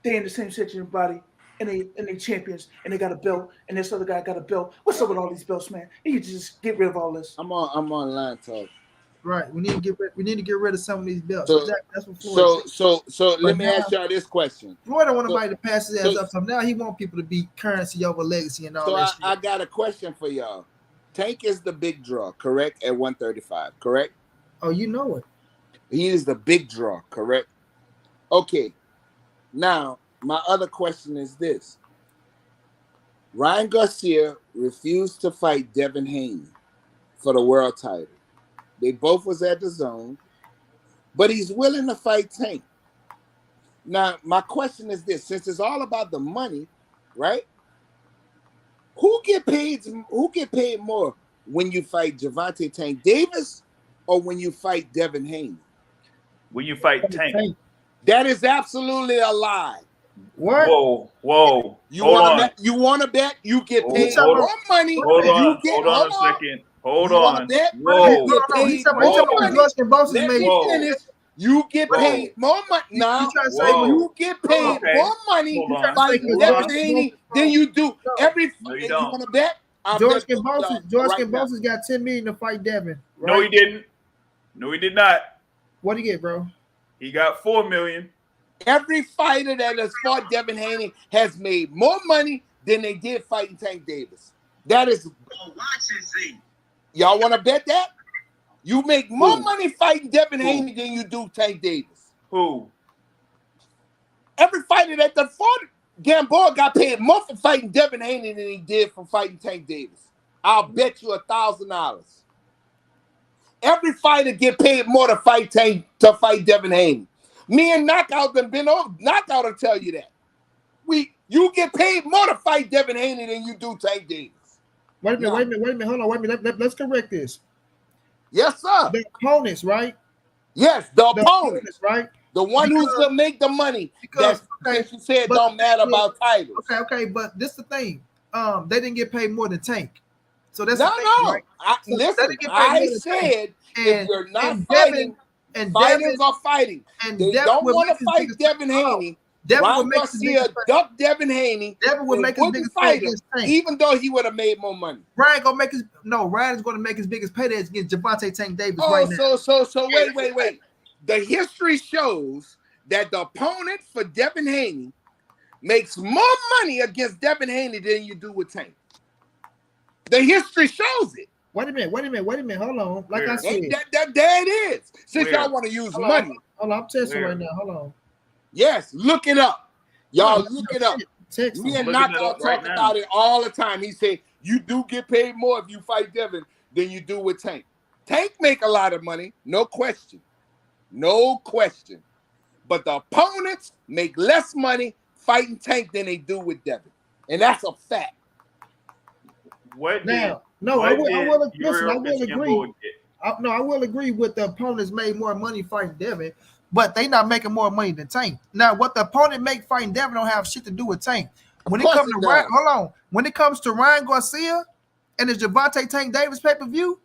they in the same section of body. And they champions. And they got a belt. And this other guy got a belt. What's up with all these belts, man? You need to just get rid of all this. I'm on line talk. Right. We need to get rid of some of these belts. So, that's what Floyd said. Let me ask y'all this question. Floyd don't want nobody to pass his ass up. So now he want people to be currency over legacy and all that shit. I got a question for y'all. Tank is the big draw, correct? At 135, correct? Oh, you know it. He is the big draw, correct? Okay. Now, my other question is this. Ryan Garcia refused to fight Devin Haney for the world title. They both was at the zone, but he's willing to fight Tank. Now, my question is this: since it's all about the money, right? Who get paid more when you fight Gervonta Tank Davis or when you fight Devin Haney? When you fight Tank. That is absolutely a lie. What? Whoa! You want to bet? You get paid more money. Hold on a second. Hold on. Whoa. You get paid more money. Now you get paid more money fighting Devin Haney than you do every. You want to bet? George Kambosos got $10 million to fight Devin. Right? No, he didn't. No, he did not. What'd he get, bro? He got $4 million. Every fighter that has fought Devin Haney has made more money than they did fighting Tank Davis. That is. Y'all want to bet that? You make more money fighting Devin Haney than you do Tank Davis. Who? Every fighter that fought Gamboa got paid more for fighting Devin Haney than he did for fighting Tank Davis. I'll bet you $1,000. Every fighter get paid more to fight Devin Haney. Me and Knockout have been over. Knockout will tell you that. You get paid more to fight Devin Haney than you do Tank Davis. Wait a minute. Hold on. Wait a minute. Let's correct this. Yes, sir. The opponents, right? Yes, the opponents, right? The one who's gonna make the money. Because you said don't matter about titles. Okay, but this is the thing. They didn't get paid more than Tank. So that's no. Right? I said if you're not fighting, fighters are fighting. And they don't want to fight Devin Haney. Ryan Garcia ducked Devin Haney. Devin would make his biggest payday against Tank, even though he would have made more money. Ryan's going to make his biggest payday against Gervonta Tank Davis right now. So wait. The history shows that the opponent for Devin Haney makes more money against Devin Haney than you do with Tank. The history shows it. Wait a minute. Hold on. Like I said, there it is. Since y'all want to use money. Hold on, I'm testing right now. Hold on. Yes, look it up. Y'all look it up. Me and Knockout talk about it all the time. He said, you do get paid more if you fight Devin than you do with Tank. Tank make a lot of money, no question. But the opponents make less money fighting Tank than they do with Devin. And that's a fact. I will agree with the opponents made more money fighting Devin, but they not making more money than Tank. Now, what the opponent make fighting Devin don't have shit to do with Tank. When it comes to Ryan Garcia and the Gervonta Tank Davis pay-per-view,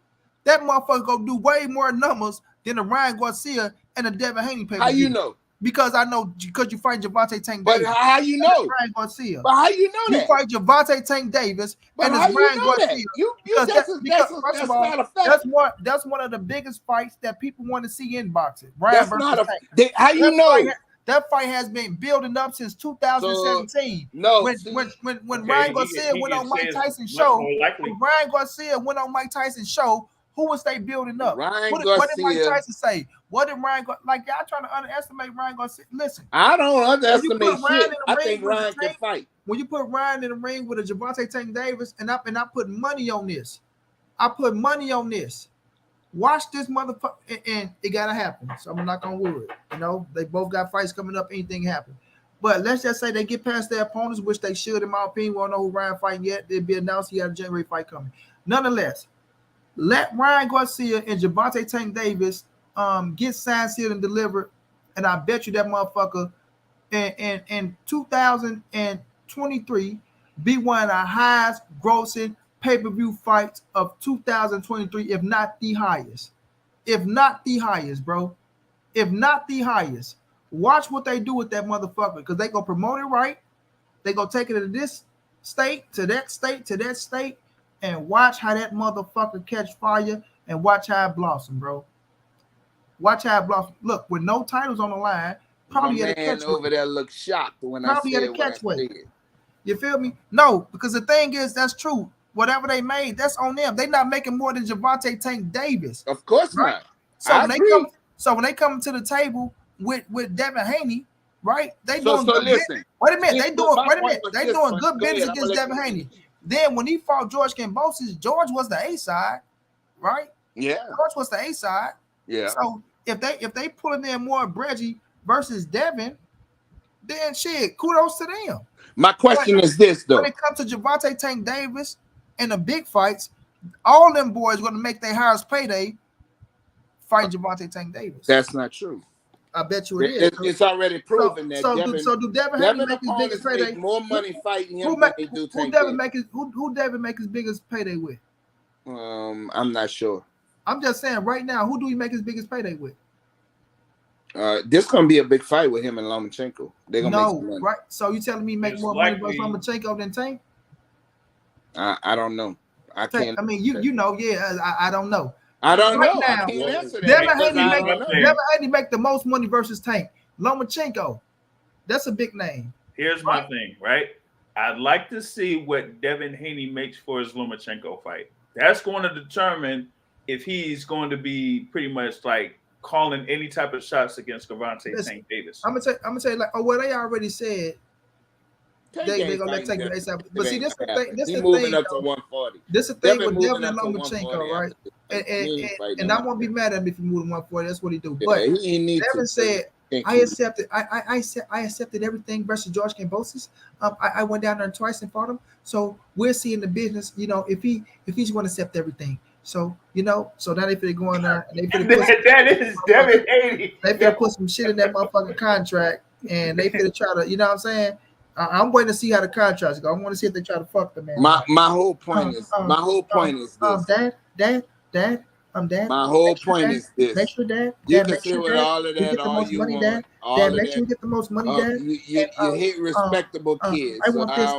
that motherfucker gonna do way more numbers than the Ryan Garcia and the Devin Haney pay-per-view. How you know? Because I know because you fight Gervonta Tank But Davis. how you know? Ryan Garcia. But how you know You that? fight Gervonta Tank Davis But and how it's you Ryan know Garcia. that? You Because that's first of all, not a fact. that's one of the biggest fights that people want to see in boxing. Ryan That's versus not a Tank. how you know? That fight has been building up since 2017. No, when Ryan Garcia went on Mike Tyson's show, when Ryan Garcia went on Mike Tyson's show, who was they building up? What did Mike Tyson say? What did Ryan like? Y'all trying to underestimate Ryan Garcia? Listen, I don't underestimate shit. I ring think with Ryan Tank, can fight. when you put Ryan in the ring with a Gervonta Tank Davis, and I put money on this. I put money on this. Watch this motherfucker, and it gotta happen. So I'm not gonna wood. You know, they both got fights coming up. Anything happen, but let's just say they get past their opponents, which they should, in my opinion. We don't know who Ryan fighting yet. They'll be announced. He got a January fight coming. Nonetheless, let Ryan Garcia and Gervonta Tank Davis get signed, sealed, and delivered, and I bet you that motherfucker in 2023 be one of the highest grossing pay-per-view fights of 2023, if not the highest. If not the highest, bro. If not the highest. Watch what they do with that motherfucker, because they gonna promote it right. They gonna take it to this state, to that state, to that state, and watch how that motherfucker catch fire, and watch how it blossom, bro. Watch how it blossom. Look, with no titles on the line, probably My at a man catch over there looked shocked when probably I at said a catch what I weight. said. You feel me? No, because the thing is, that's true. Whatever they made, that's on them. They're not making more than Gervonta Tank Davis. Of course right? not. So I agree. when they come to the table with Devin Haney, right? They doing So good. listen. Wait a minute. They doing One. good business against Devin Haney. Then when he fought George Kambosos, George was the A side, right? Yeah. George was the A side. Yeah. So if they pulling in more Breggie versus Devin, then shit, kudos to them. My question is this though. When it comes to Gervonta Tank Davis and the big fights, all them boys going to make their highest payday fighting Gervonta Tank Davis. That's not true. I bet you it is. It's already proven that do Devin Haney make his biggest payday? Make more money fighting him than they do Tank Davis. Who Devin make his biggest payday with? I'm not sure. I'm just saying right now, who do he make his biggest payday with? This gonna be a big fight with him and Lomachenko. They're gonna make some money. Right? So you telling me make more money with Lomachenko than Tank? I don't know. I can't. I mean, you know, yeah. I don't know. I don't know. Now, I can't answer that. Devin Haney make the most money versus Tank. Lomachenko, that's a big name. Here's my thing, right? I'd like to see what Devin Haney makes for his Lomachenko fight. That's going to determine if he's going to be pretty much like calling any type of shots against Gervonta Tank Davis. I'm gonna tell you like, they already said they're gonna let Tank do ASAP. But see, this the thing. This the moving thing, up to 140. This is the thing with Devin and Lomachenko, right? And I won't be mad at him if he moved to 140. That's what he do. But Devin said, I accepted everything versus George Kambosos. I went down there twice and fought him. So we're seeing the business, you know, if he's going to accept everything. So, you know, so now they finna go in there and they finna put that is Devin Haney. They finna put some shit in that motherfucking contract and they finna try to, you know what I'm saying? I'm waiting to see how the contracts go. I want to see if they try to fuck the man. My whole point is this. Dad. My whole point is this. Make sure, Dad. You can say with all of that all you want. Dad, make sure you get the most money, Dad. You hit respectable kids. I want this.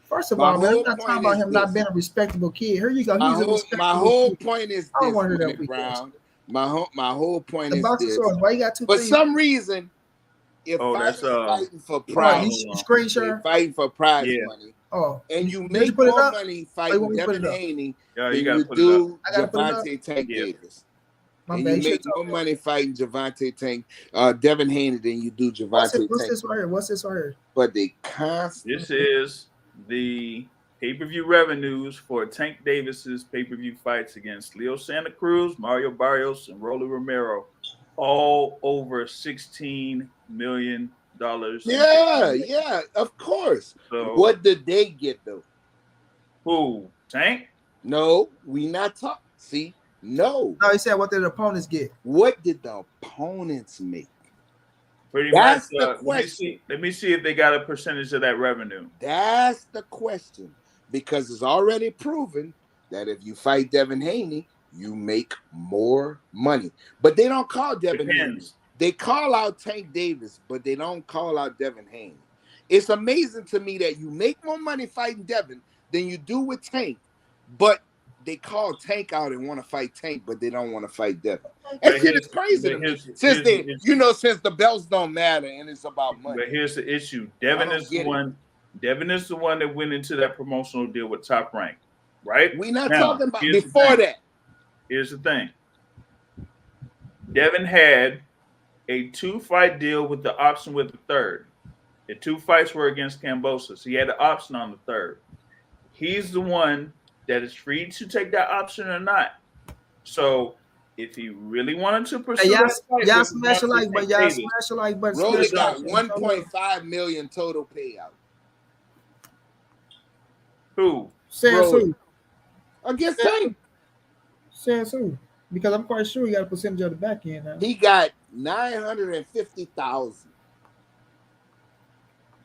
First of all, man, I'm not talking about him not being a respectable kid. Here you go. My whole point is this, Brown. My whole point is this. Why you got two For some reason, if that's fighting for prize, fighting for prize money. Oh, and you make more money fighting Devin Haney than you do Gervonta Tank Davis. And you make more money fighting Devin Haney than you do Gervonta Tank. What's this right here? But they constantly. This is the pay-per-view revenues for Tank Davis's pay-per-view fights against Leo Santa Cruz, Mario Barrios, and Rolly Romero, all over $16 million. Yeah, of course. So, what did they get though? Who? Tank? No, we not talking. See, no. No, he said what did the opponents get? What did the opponents make? Pretty That's much. The question. Let me see if they got a percentage of that revenue. That's the question, because it's already proven that if you fight Devin Haney, you make more money. But they don't call Devin Haney. They call out Tank Davis, but they don't call out Devin Haney. It's amazing to me that you make more money fighting Devin than you do with Tank, but they call Tank out and want to fight Tank, but they don't want to fight Devin. That shit is crazy to me. Since the belts don't matter and it's about money. But here's the issue: Devin is the one. Devin is the one that went into that promotional deal with Top Rank, right? We're not talking about before that. Here's the thing: Devin had a 2-fight deal with the option with the third. The 2 fights were against Kambosos. He had the option on the third. He's the one that is free to take that option or not. So if he really wanted to pursue y'all that smash a like, but y'all smash a like, but Rolly got 1.5 million total payout. Who? Says who? Against Tank. Says who? Because I'm quite sure he got a percentage of the back end now. He got 950,000.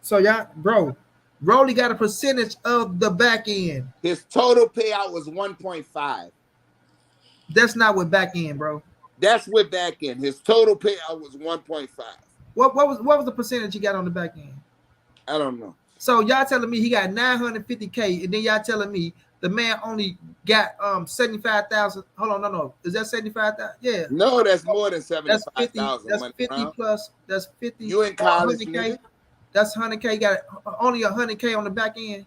So y'all, bro, Rolly got a percentage of the back end. His total payout was 1.5. That's not with back end, bro. That's with back end. His total payout was 1.5. What was the percentage he got on the back end? I don't know. So y'all telling me he got 950K, and then y'all telling me the man only got 75,000. Hold on, no. Is that 75,000? Yeah. No, that's more than 75,000. That's 50 plus. That's 50. You in college, 100K. That's 100K. Got only 100K on the back end.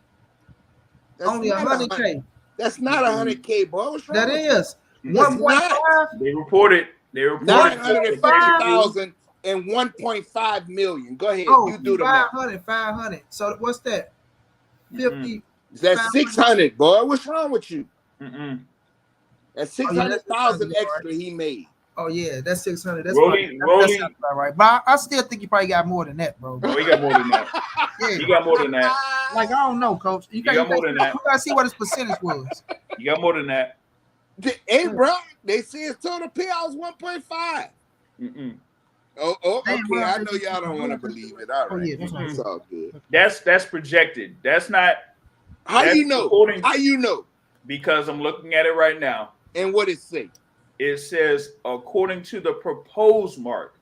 That's only 100K. That's not 100K, bro. That is 1.5. They reported 950,000 and 1.5 million. Go ahead, you do the math. 500. So what's that? 50. That's 600, boy. What's wrong with you? That's 600,000 extra he made. Oh yeah, that's 600. That's Rolly. About right. But I still think he probably got more than that, bro. Oh, he got more than that. Yeah. He got more than that. Like I don't know, coach. You got more than that. You gotta see what his percentage was. You got more than that. Hey, bro, they say his total payout is 1.5. Oh, okay. I know y'all don't want to believe it. All right. Oh, yeah, that's all good. That's projected. That's not. How you know? How you know? Because I'm looking at it right now. And what it say? It says according to the proposed mark.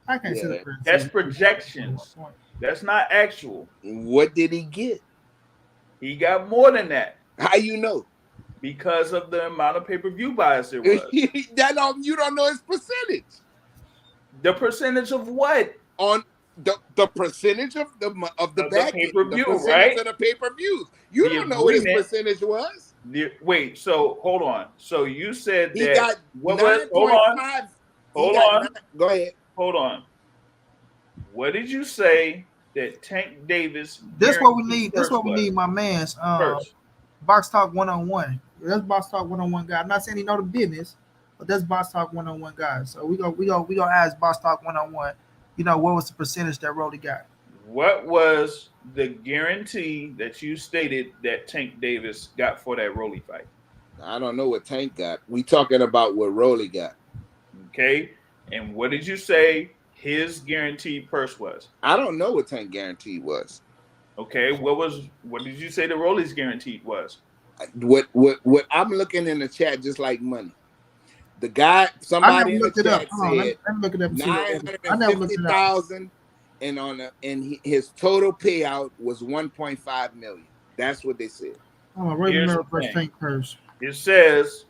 I can't see that. That's projections. That's not actual. What did he get? He got more than that. How you know? Because of the amount of pay-per-view buys there was. You don't know his percentage. The percentage of what? On the percentage of the back pay-per-view, the right? Of the pay-per-views. You don't know what his percentage was. Wait, so hold on. So you said he that got what was? Hold on. Hold on. Go ahead. Hold on. What did you say that Tank Davis? This what we need. This what we need, my man's Box Talk 101. That's Box Talk 101 guy. I'm not saying he know the business, but that's Box Talk 101 guy. So we gonna ask Box Talk 101. You know, what was the percentage that Rolly got? What was the guarantee that you stated that Tank Davis got for that Rolly fight? I don't know what Tank got. We talking about what Rolly got. Okay. And what did you say his guaranteed purse was? I don't know what Tank guaranteed was. Okay. What did you say the Rolly's guaranteed was? What I'm looking in the chat just like money. The guy, somebody in the chat said 950,000, and his total payout was 1.5 million. That's what they said. It says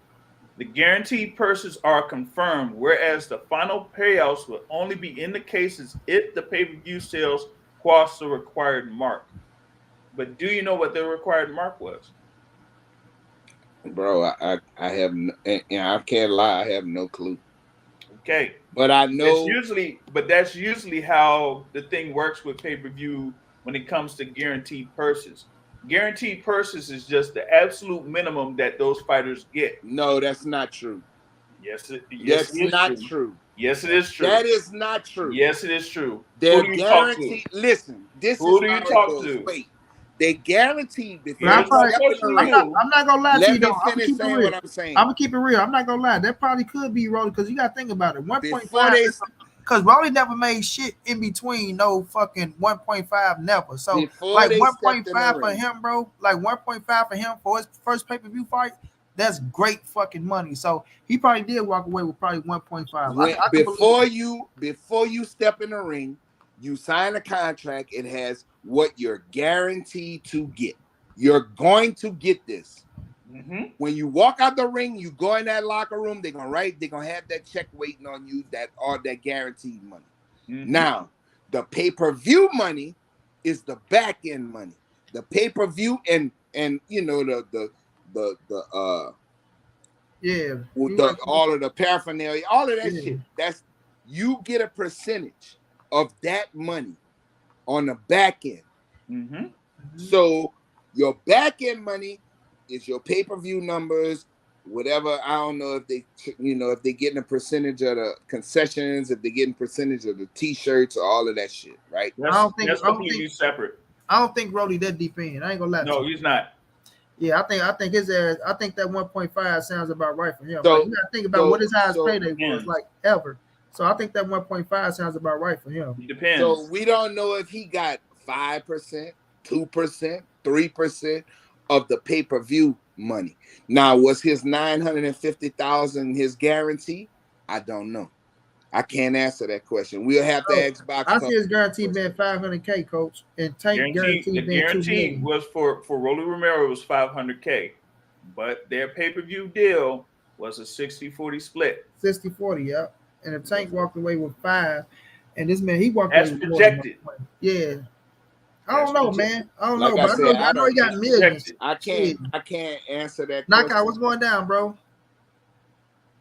the guaranteed purses are confirmed, whereas the final payouts will only be in the cases if the pay-per-view sales cross the required mark. But do you know what the required mark was? Bro, I have I can't lie, I have no clue. Okay, but I know that's usually how the thing works with pay-per-view when it comes to guaranteed purses. Guaranteed purses is just the absolute minimum that those fighters get. No, that's not true. That's not true. Yes, it is true. That is not true. Yes, it is true. They're guaranteed. Listen, who do you talk to? Wait. They guaranteed before. I'm not gonna lie to you. Though. I'm finish saying what I'm saying. I'm gonna keep it real. I'm not gonna lie. That probably could be Rolly because you gotta think about it. 1.5. Because Rolly never made shit in between no fucking 1.5 never. So like 1.5 for him, bro. Like 1.5 for him for his first pay-per-view fight. That's great fucking money. So he probably did walk away with probably 1.5. Before you step in the ring, you sign a contract. It has what you're guaranteed to get. You're going to get this. Mm-hmm. When you walk out the ring, you go in that locker room, they're gonna have that check waiting on you, that guaranteed money. Mm-hmm. Now, the pay-per-view money is the back end money. The pay-per-view and you know all of the paraphernalia, all of that shit. That's you get a percentage of that money on the back end. Mm-hmm. So your back end money is your pay-per-view numbers, whatever. I don't know if they're getting a percentage of the concessions, if they're getting a percentage of the t-shirts or all of that shit, right? That's completely separate. I don't think Roddy that deep in. I ain't gonna lie. No, he's not. Yeah, I think his ass. I think that 1.5 sounds about right for him. So, you gotta think about what his highest payday was like ever. So I think that 1.5 sounds about right for him. It depends. So we don't know if he got 5%, 2%, 3% of the pay-per-view money. Now, was his $950,000 his guarantee? I don't know. I can't answer that question. We'll have to ask Box. I see his guarantee being $500K, coach, and Tank guarantee being $2 million. Was for Rolly Romero was $500K, but their pay-per-view deal was a 60-40 split. 60-40, yeah. And if Tank walked away with 5, and this man he walked away with projected. Yeah. I don't know, man. I don't know, like but I know he got millions. I can't answer that. Knockout, what's going down, bro?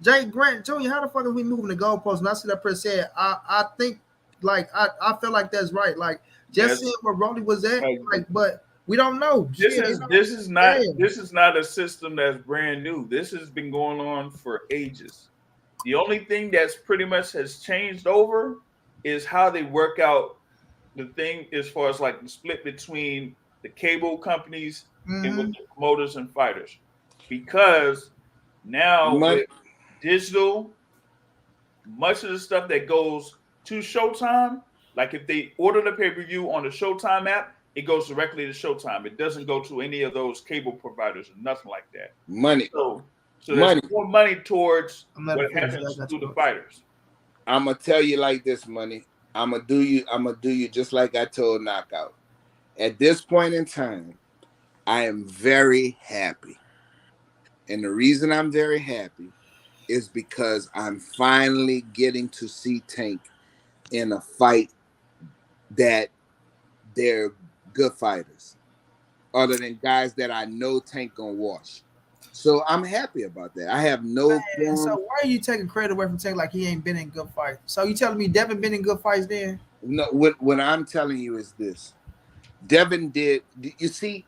Jay Grant Jr., how the fuck are we moving the goalpost? And I see that person said, I think, like, I feel like that's right. Like, just seeing where Rolly was at, like, but we don't know. This is not a system that's brand new. This has been going on for ages. The only thing that's pretty much has changed over is how they work out the thing as far as like the split between the cable companies and with the promoters and fighters. Because now with digital, much of the stuff that goes to Showtime, like if they order the pay-per-view on the Showtime app, it goes directly to Showtime. It doesn't go to any of those cable providers or nothing like that. So there's more money towards what happens to the fighters. I'm gonna tell you like this, Money. I'm gonna do you just like I told Knockout. At this point in time, I am very happy. And the reason I'm very happy is because I'm finally getting to see Tank in a fight that they're good fighters, other than guys that I know Tank gonna wash. So I'm happy about that. I have no problem. So why are you taking credit away from Tank like he ain't been in good fights? So you telling me Devin been in good fights then? No, what I'm telling you is this. Devin did. You see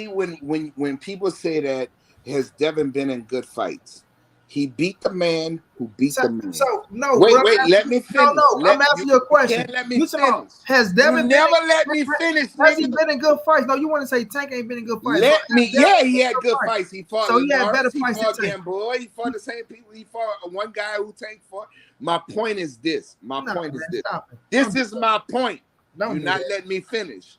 when people say that, has Devin been in good fights? He beat the man who beat the man. So no, wait, let me finish. I'm asking you a question. Can't let me finish. Has Devin never let me finish? Has he been in good fights? No, you want to say Tank ain't been in good fights? He had good fights. He fought. So he had better fights. He fought Gamboa. He fought the same people. He fought one guy who Tank fought. My point is this. This is my point. You're not letting me finish.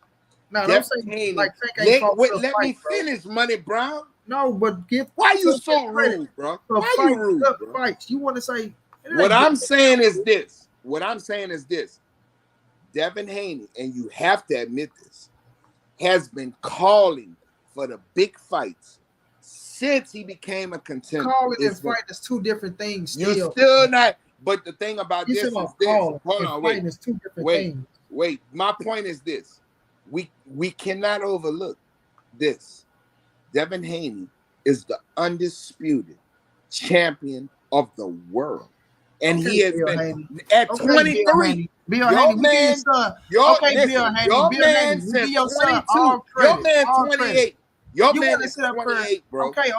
No, don't say like Tank ain't fought. Let me finish, Money Brown. No, but why you so rude, bro? Why you rude, bro? Fights. You want to say what I'm saying is this. Devin Haney, and you have to admit this, has been calling for the big fights since he became a contender. Calling and fighting is two different things. You're still not. But the thing about this is this. Hold on, wait. Is two different things. Wait. My point is this. We cannot overlook this. Devin Haney is the undisputed champion of the world. And he has been at 23. Your man since 22. Your man 28. Your man is 28, bro. Okay.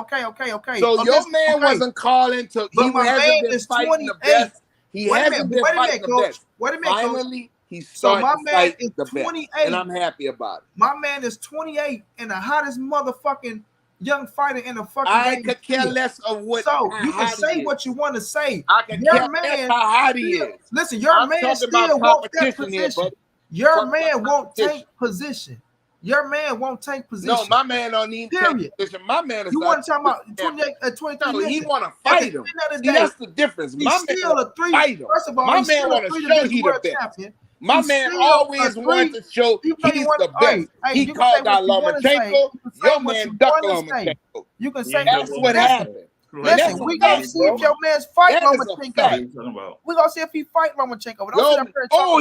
So your man wasn't calling to. He hasn't been fighting the best. He hasn't been fighting the best. Wait a minute, finally, he's starting to fight the best, and I'm happy about it. My man is 28 and the hottest motherfucking young fighter in the fucking I game. could care less of what. So you can say what you want to say. I can care less how hot he is. Listen, your man still wants that position. Your man won't take position. Your man won't take position. No, my man don't even take position. My man is. You want to talk about 23 No, minutes? he want to fight him. See, that's the difference. He's My still man a three. fight him. First of all, my man want to show he the best. Champion. My man always wants to show he's the best. He called out Lomachenko. Your man ducked Lomachenko. You can say that's what happened. Listen, we gonna see if your man's fight Lomachenko. We gonna see if he fight Lomachenko.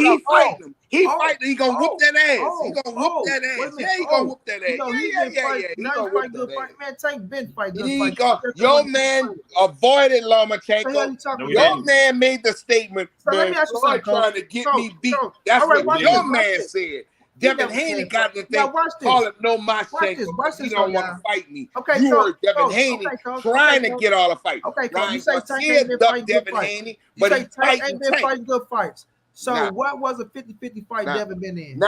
He fight him. He fight. He gonna whoop that ass. He gonna whoop that ass. Yeah, he gonna whoop that ass. He gonna whoop that ass. Man, Tank been fight good fight. Your man avoided Lomachenko. Your man made the statement. Man, Floyd trying to get me beat. That's what your man said. Devin Haney got the thing. Call him no Lomachenko. He don't want to fight me. Okay, you heard Devin Haney trying to get all the fights. Okay, Ryan, you say Tank ain't been fighting good fights. You say Tank ain't been fighting good fights. So what was a 50-50 fight Devin been in?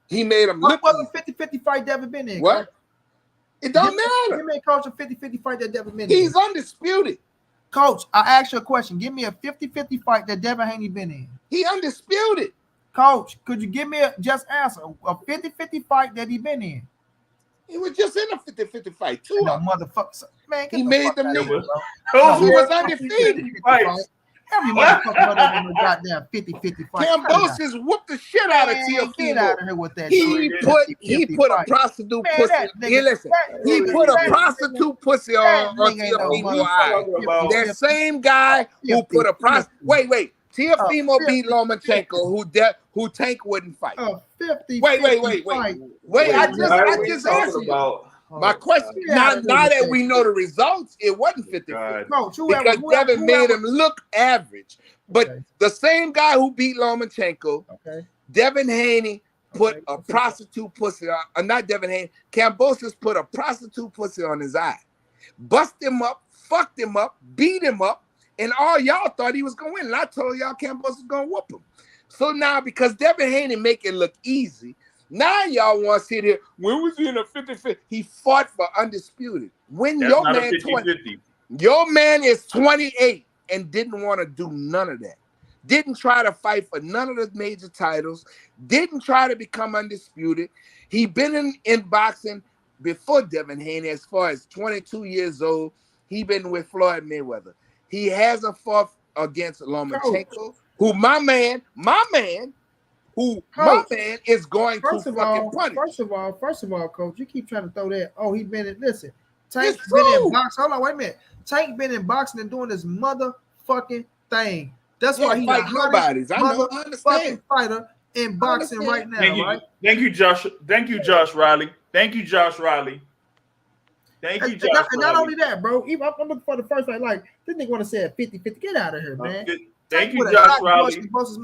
He made him look. What was a 50-50 fight Devin been in? What? It don't matter. Give me a coach a 50-50 fight that Devin been in. He's undisputed. Coach, I asked you a question. Give me a 50-50 fight that Devin Haney been in. He undisputed. Coach, could you give me a just answer? A 50-50 fight that he been in? He was just in a 50-50 fight too. No, motherfucker. Man, he made them niggas. He was undefeated. Every motherfucker know that goddamn 50-50 fight. Cambosis whooped the shit out of Teofimo. Get out of here with that. He put a prostitute pussy. Listen, he put a prostitute pussy on Teofimo's eye. That same guy who put a prostitute. Wait. Teofimo beat Lomachenko, who Tank wouldn't fight. Wait. I just answered you. My question, now that we know the results, it wasn't 50-50. Because Devin made him look average. But the same guy who beat Lomachenko, Devin Haney put a prostitute pussy on, not Devin Haney, Cambosis put a prostitute pussy on his eye. Bust him up, fucked him up, beat him up, and all y'all thought he was going to win. And I told y'all Cambosis was going to whoop him. So now, because Devin Haney make it look easy, now y'all want to sit here. When was he in a 50-50? He fought for undisputed. When that's your not man 50-50. Your man is 28 and didn't want to do none of that. Didn't try to fight for none of the major titles. Didn't try to become undisputed. He been in boxing before Devin Haney as far as 22 years old. He been with Floyd Mayweather. He hasn't fought against Lomachenko, who my man is going to fucking punish. First of all, Coach, you keep trying to throw that. Oh, he been in. Listen, Tank's been in boxing. Hold on, wait a minute. Tank been in boxing and doing this motherfucking thing. That's why he's like nobody's. I understand. Fighter in boxing right now. Thank you, Josh. Thank you, Josh Riley. Thank you, Josh Riley. Thank you, Josh. And not only that, bro. Even I'm looking for the first fight. Like this nigga want to say 50-50. Get out of here, man. Thank you, Josh Riley. In other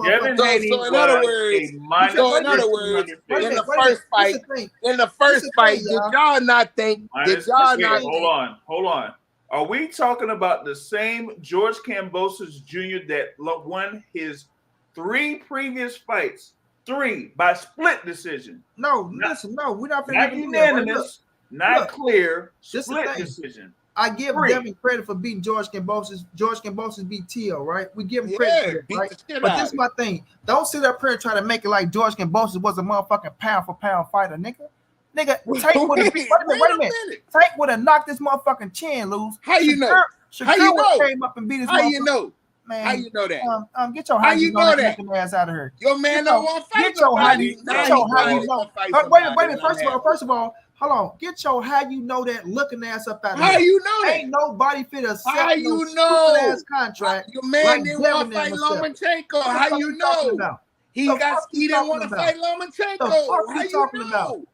words, in the first fight, did y'all not think? Hold on. Are we talking about the same George Kambosos Jr. that won his 3 previous fights, 3 by split decision? No, we're not unanimous, not clear, split decision. I give Devin credit for beating George Kambosos. George Kambosos beat T.O., right? We give him credit for it, right? But this is my thing. Don't sit up here and try to make it like George Kambosos was a motherfucking pound-for-pound fighter, nigga. Tank would have wait a minute. Tank would have knocked this motherfucking chin loose. How you know? How you know? Came up and beat his How you know? Man, how you know that? Get your how you know that ass out of here. Your man don't want to fight. Get your how you know. Wait a minute. First of all, hold on. Get your how you know that looking ass up out of here. How you know that? Ain't nobody fit a how you know ass contract. Your man didn't want to fight Lomachenko. How you know? He didn't want to fight Lomachenko. How you know?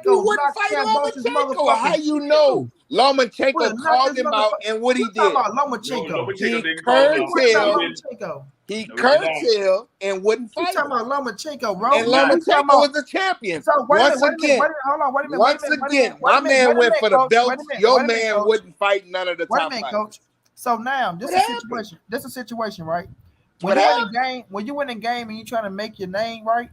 You wouldn't fight Lomachenko. How you know? Lomachenko called him out, and what he did? He curtailed and wouldn't fight. Talking about Lomachenko, bro. And Lomachenko was the champion. So once again, my man went for the belt. Your man wouldn't fight none of the top fighters. Coach. So now this is a situation. This is a situation, right? When you're in a game, and you're trying to make your name right,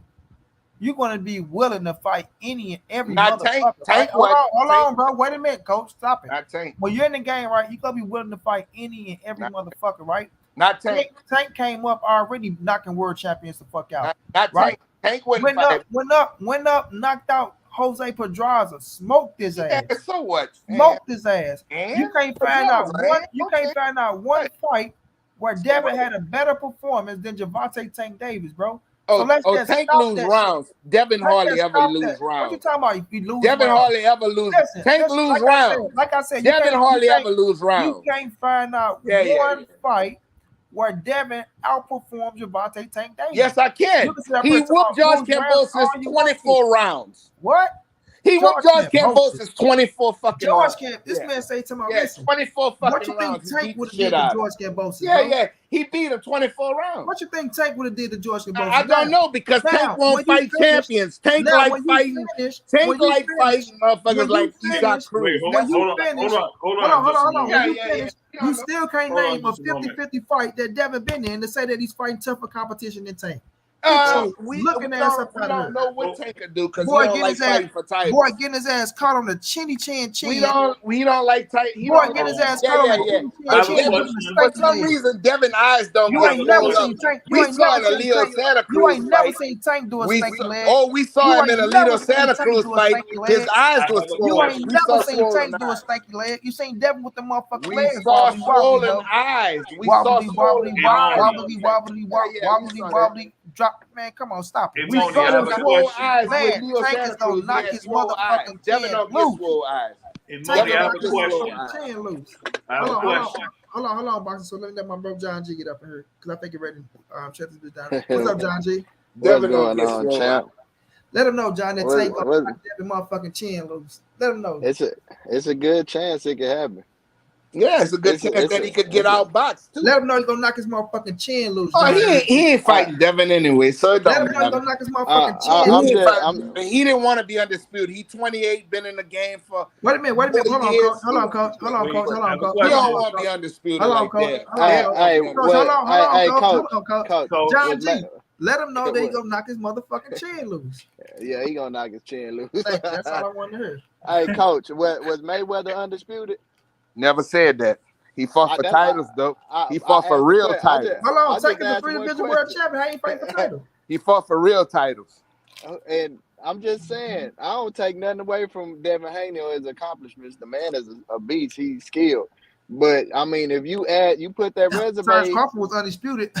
you're going to be willing to fight any and every motherfucker. Tank, hold on, bro. Wait a minute, Coach. Stop it. Not Tank. When you're in the game, right, you're going to be willing to fight any and every motherfucker, right? Not Tank. Tank came up already knocking world champions the fuck out. Not right? Tank. Tank wouldn't fight. Went up, knocked out Jose Pedraza smoked his ass. Yeah, so what? Smoked his ass. And You can't find out Pedraza, one. and You okay. can't find out one fight where So Devin what? had a better performance than Gervonta Tank Davis, bro. Oh, So let's just Tank stop lose that rounds. shit. Devin Let's hardly just ever stop lose that. What you rounds. talking about? If you lose Devin rounds. hardly ever lose. Listen, Tank listen, lose like rounds. I said, you Devin can't, hardly you can't, ever lose rounds. you can't find out one fight where Devin outperforms Gervonta Tank Davis. Yes, I can. He whooped George Kambosos 24 rounds. What? He whooped George Kambosos 24 fucking rounds. This man say to my listen, 24 fucking what you rounds. think Tank would have did to George Kambosos? Yeah, he beat him 24 rounds. What you think Tank would have did to George Kambosos? I don't know because Tank won't fight champions. Tank like fighting. Tank like fighting motherfuckers like Isaac Cruz. Hold on. You still can't name a 50-50 fight that Devin been in to say that he's fighting tougher competition than Tank. We don't know what Tank can do because boy he don't like fighting for titles. Boy getting his ass caught on the chin. We don't like tight. Boy getting his ass caught on the chin. For some reason, Devin eyes don't. You ain't never seen Tank. We saw in a Leo Santa Cruz. You ain't never seen Tank do a stanky leg. Oh, we saw him in a Leo Santa Cruz fight. His eyes was swollen. You ain't never seen Tank do a stanky leg. You seen Devin with the motherfucking legs. We saw swollen eyes. We saw wobbly. Drop, man, come on, stop it. We saw them swole eyes with Leo Tank Santa is gonna Cruz. knock his motherfucking Devin don't get swole eyes. Tank gonna knock his chin loose. Hold on, boxer. So let my bro John G get up in here because I think you're ready. Shut this bitch down. What's up, John G? Devin don't get swole eyes. Let him know, John. That Tank gonna knock Devin motherfucking chin loose. Let him know. It's a good chance it could happen. Yeah, it's a good chance that he could get outboxed too. Let him know he's gonna knock his motherfucking chin loose. Oh, he ain't fighting Devin anyway, so it don't matter. Let him know he's gonna knock his motherfucking chin. He didn't want to be undisputed. He 28, been in the game for. Wait a minute. Hold on, coach. He don't want to be undisputed. Hold on, coach. John G. Let him know that he's gonna knock his motherfucking chin loose. Yeah, he gonna knock his chin loose. That's all I want to hear. Hey, coach, was Mayweather undisputed? Never said that. He fought for titles, though. He fought for real titles. Hold on, taking the 3-division world champion. How you fighting for titles? He fought for real titles. And I'm just saying, I don't take nothing away from Devin Haney or his accomplishments. The man is a beast. He's skilled. But I mean, if you put that resume, Terence Crawford was undisputed.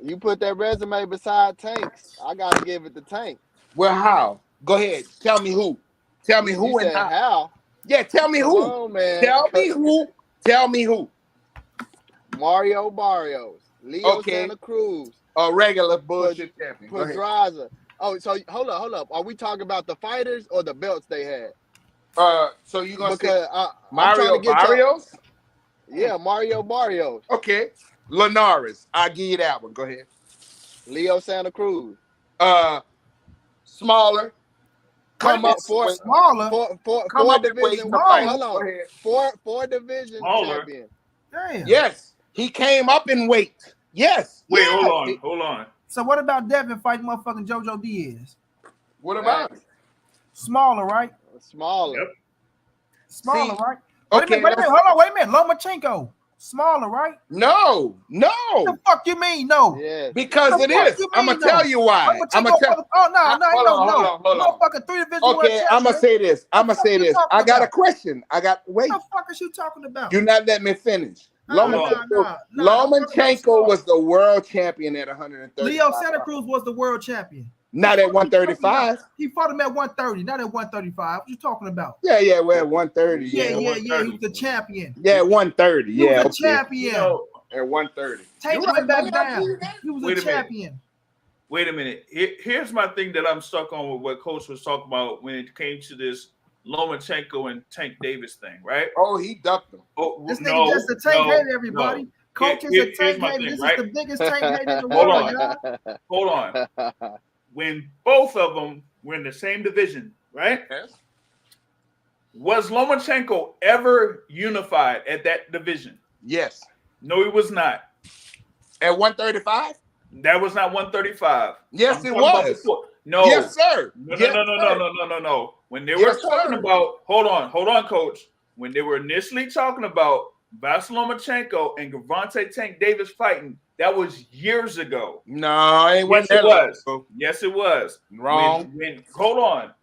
You put that resume beside Tank's, I gotta give it to Tank. Well, how? Go ahead. Tell me who. Tell me who and how. Yeah, tell me who. Oh, man. Tell me who. Tell me who. Mario Barrios, Leo Santa Cruz, a regular bullshit champion. Pedraza. Oh, so hold up. Are we talking about the fighters or the belts they had? So you gonna say Mario Barrios? Yeah, Mario Barrios. Okay. Linares. I'll give you that one. Go ahead. Leo Santa Cruz. Smaller. Come up four division. Hold on. Four division champion. Damn. Yes. He came up in weight. Yes. Wait, hold on. So what about Devin fighting motherfucking JoJo Diaz? What about it? Smaller, right? Smaller. Yep. Smaller, right? Okay. Wait a minute. Hold on. Wait a minute. Lomachenko. Smaller, right? No. What the fuck you mean no? Yeah. Because it is. I'm gonna tell you why. I'm gonna tell. No. Motherfucking 3-division. Okay, I'm gonna say this. I got a question. What the fuck is you talking about? Do not let me finish. Lomachenko was the world champion at 130. Leo Santa Cruz was the world champion. Not at 135. He fought him at 130, not at 135. What you talking about? Yeah, we're at 130. Yeah. He was the champion. Yeah, at 130. He was the champion. At 130. Take him back down. He was a champion. Wait a minute. Here's my thing that I'm stuck on with what Coach was talking about when it came to this Lomachenko and Tank Davis thing, right? Oh, he ducked him. Oh, this nigga just a Tank hater, everybody. Coach is a Tank hater. This is the biggest Tank hater in the world. Hold on. When both of them were in the same division, right? Yes. Was Lomachenko ever unified at that division? Yes. No, he was not. At 135? That was not 135. Yes, it was. No. Yes, sir. No. When they were talking about, hold on, Coach. When they were initially talking about Vasyl Lomachenko and Gervonta Tank Davis fighting, that was years ago. No, it wasn't. Yes, it was. Yes, it was. Wrong. Hold on.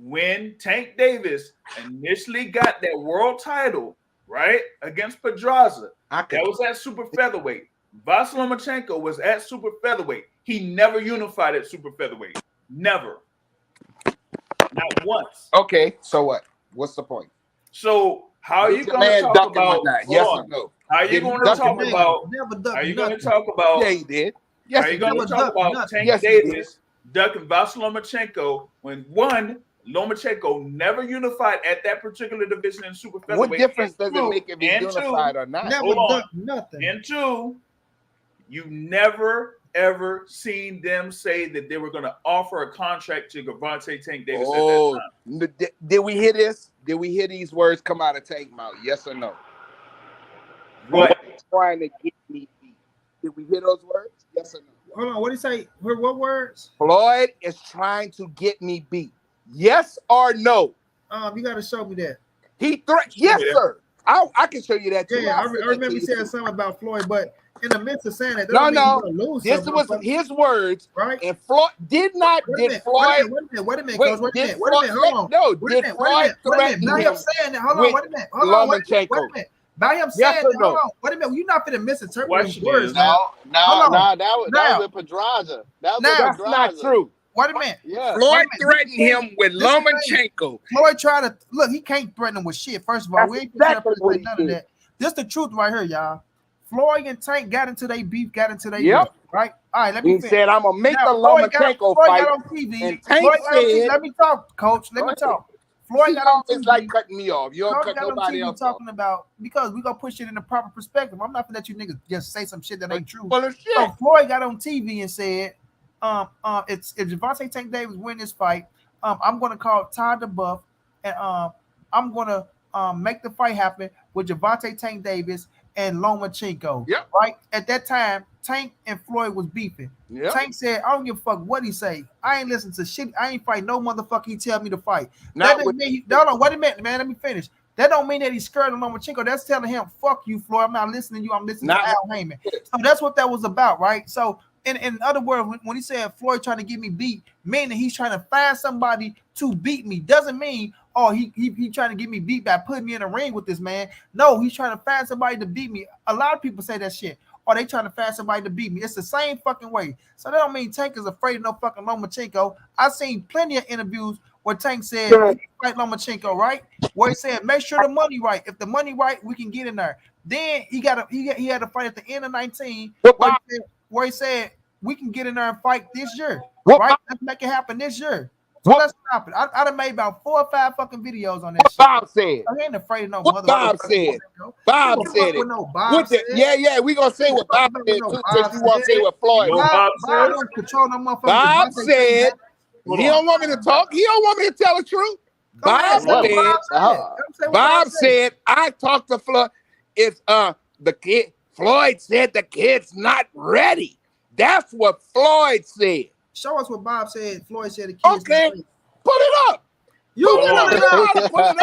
when Tank Davis initially got that world title, right, against Pedraza, that was at super featherweight. Vasily Lomachenko was at super featherweight. He never unified at super featherweight. Never. Not once. Okay, so what? What's the point? So how are you going to talk about yes or no? How are you going to talk about? Are you going to talk about? Yeah, he did. Yes, are you going to talk about Tank Davis ducking Vasily Lomachenko when one Lomachenko never unified at that particular division in super featherweight? What difference does it make if he's unified or not? Never ducked nothing. And two, you never ever seen them say that they were going to offer a contract to Gervonta Tank Davis at that time. Did we hear this? Did we hear these words come out of Tank mouth? Yes or no? What? Trying to get me beat. Did we hear those words? Yes or no? Hold on, what did he say? What words? Floyd is trying to get me beat. Yes or no? You got to show me that. He threatened. Yes, sir. I can show you that too. Yeah, I remember you saying something about Floyd, but in the midst of saying that, this was his words, right? And Floyd did not. Did Floyd? Wait a minute, Coach. Wait a minute. Hold on. No, did Floyd threaten him? Him saying that. Hold on. Wait a minute. Hold on. Wait a minute. By him saying that. Hold on. Wait a minute. You're not finna misinterpret his words. No, that was with Pedraza. That's not true. Wait a minute. Yeah. Floyd threatened him with Lomachenko. Floyd tried to look. He can't threaten him with shit. First of all, we ain't exactly none of that. This the truth right here, y'all. Floyd and Tank got into their beef, got into their beef, right? All right, let me finish. He said, I'm going to make the Lomachenko fight. Got on TV. And Tank said, let me talk, Coach. Let me talk. Floyd got on TV. It's like cutting me off. You don't cut nobody else talking about, because we going to push it in the proper perspective. I'm not going to let you niggas just say some shit that ain't true. Well, so Floyd got on TV and said, if Gervonta Tank Davis win this fight, I'm going to call Todd the Buff, and I'm going to make the fight happen with Gervonta Tank Davis and Lomachenko. Yep. Right? At that time, Tank and Floyd was beefing. Yep. Tank said, I don't give a fuck what he say. I ain't listen to shit. I ain't fight no motherfucker he tell me to fight. That don't mean hold on, wait a minute, man. Let me finish. That don't mean that he's scared of Lomachenko. That's telling him, fuck you, Floyd. I'm not listening to you. I'm listening to Al Heyman. So that's what that was about, right? So in other words, when he said Floyd trying to get me beat, meaning he's trying to find somebody to beat me, doesn't mean he trying to get me beat by putting me in a ring with this man. No, he's trying to find somebody to beat me. A lot of people say that shit. Or they trying to find somebody to beat me. It's the same fucking way. So that don't mean Tank is afraid of no fucking Lomachenko. I've seen plenty of interviews where Tank said, fight Lomachenko, right? Where he said, make sure the money right. If the money right, we can get in there. Then he had a fight at the end of 19 where he said, we can get in there and fight this year. Right? Let's make it happen this year. So let's stop it. I done made about 4 or 5 fucking videos on that shit. Bob said. I ain't afraid of no mother. Bob said. Bob said it. No Bob said. Yeah, we gonna say what Bob said too, since you want to say what Floyd. Bob don't control no motherfucker. Bob said. He don't want me to talk. He don't want me to tell the truth. Bob said, I talked to Floyd. It's the kid. Floyd said the kid's not ready. That's what Floyd said. Show us what Bob said. Floyd said the kid's okay. not ready. Put it up. You put it up. Put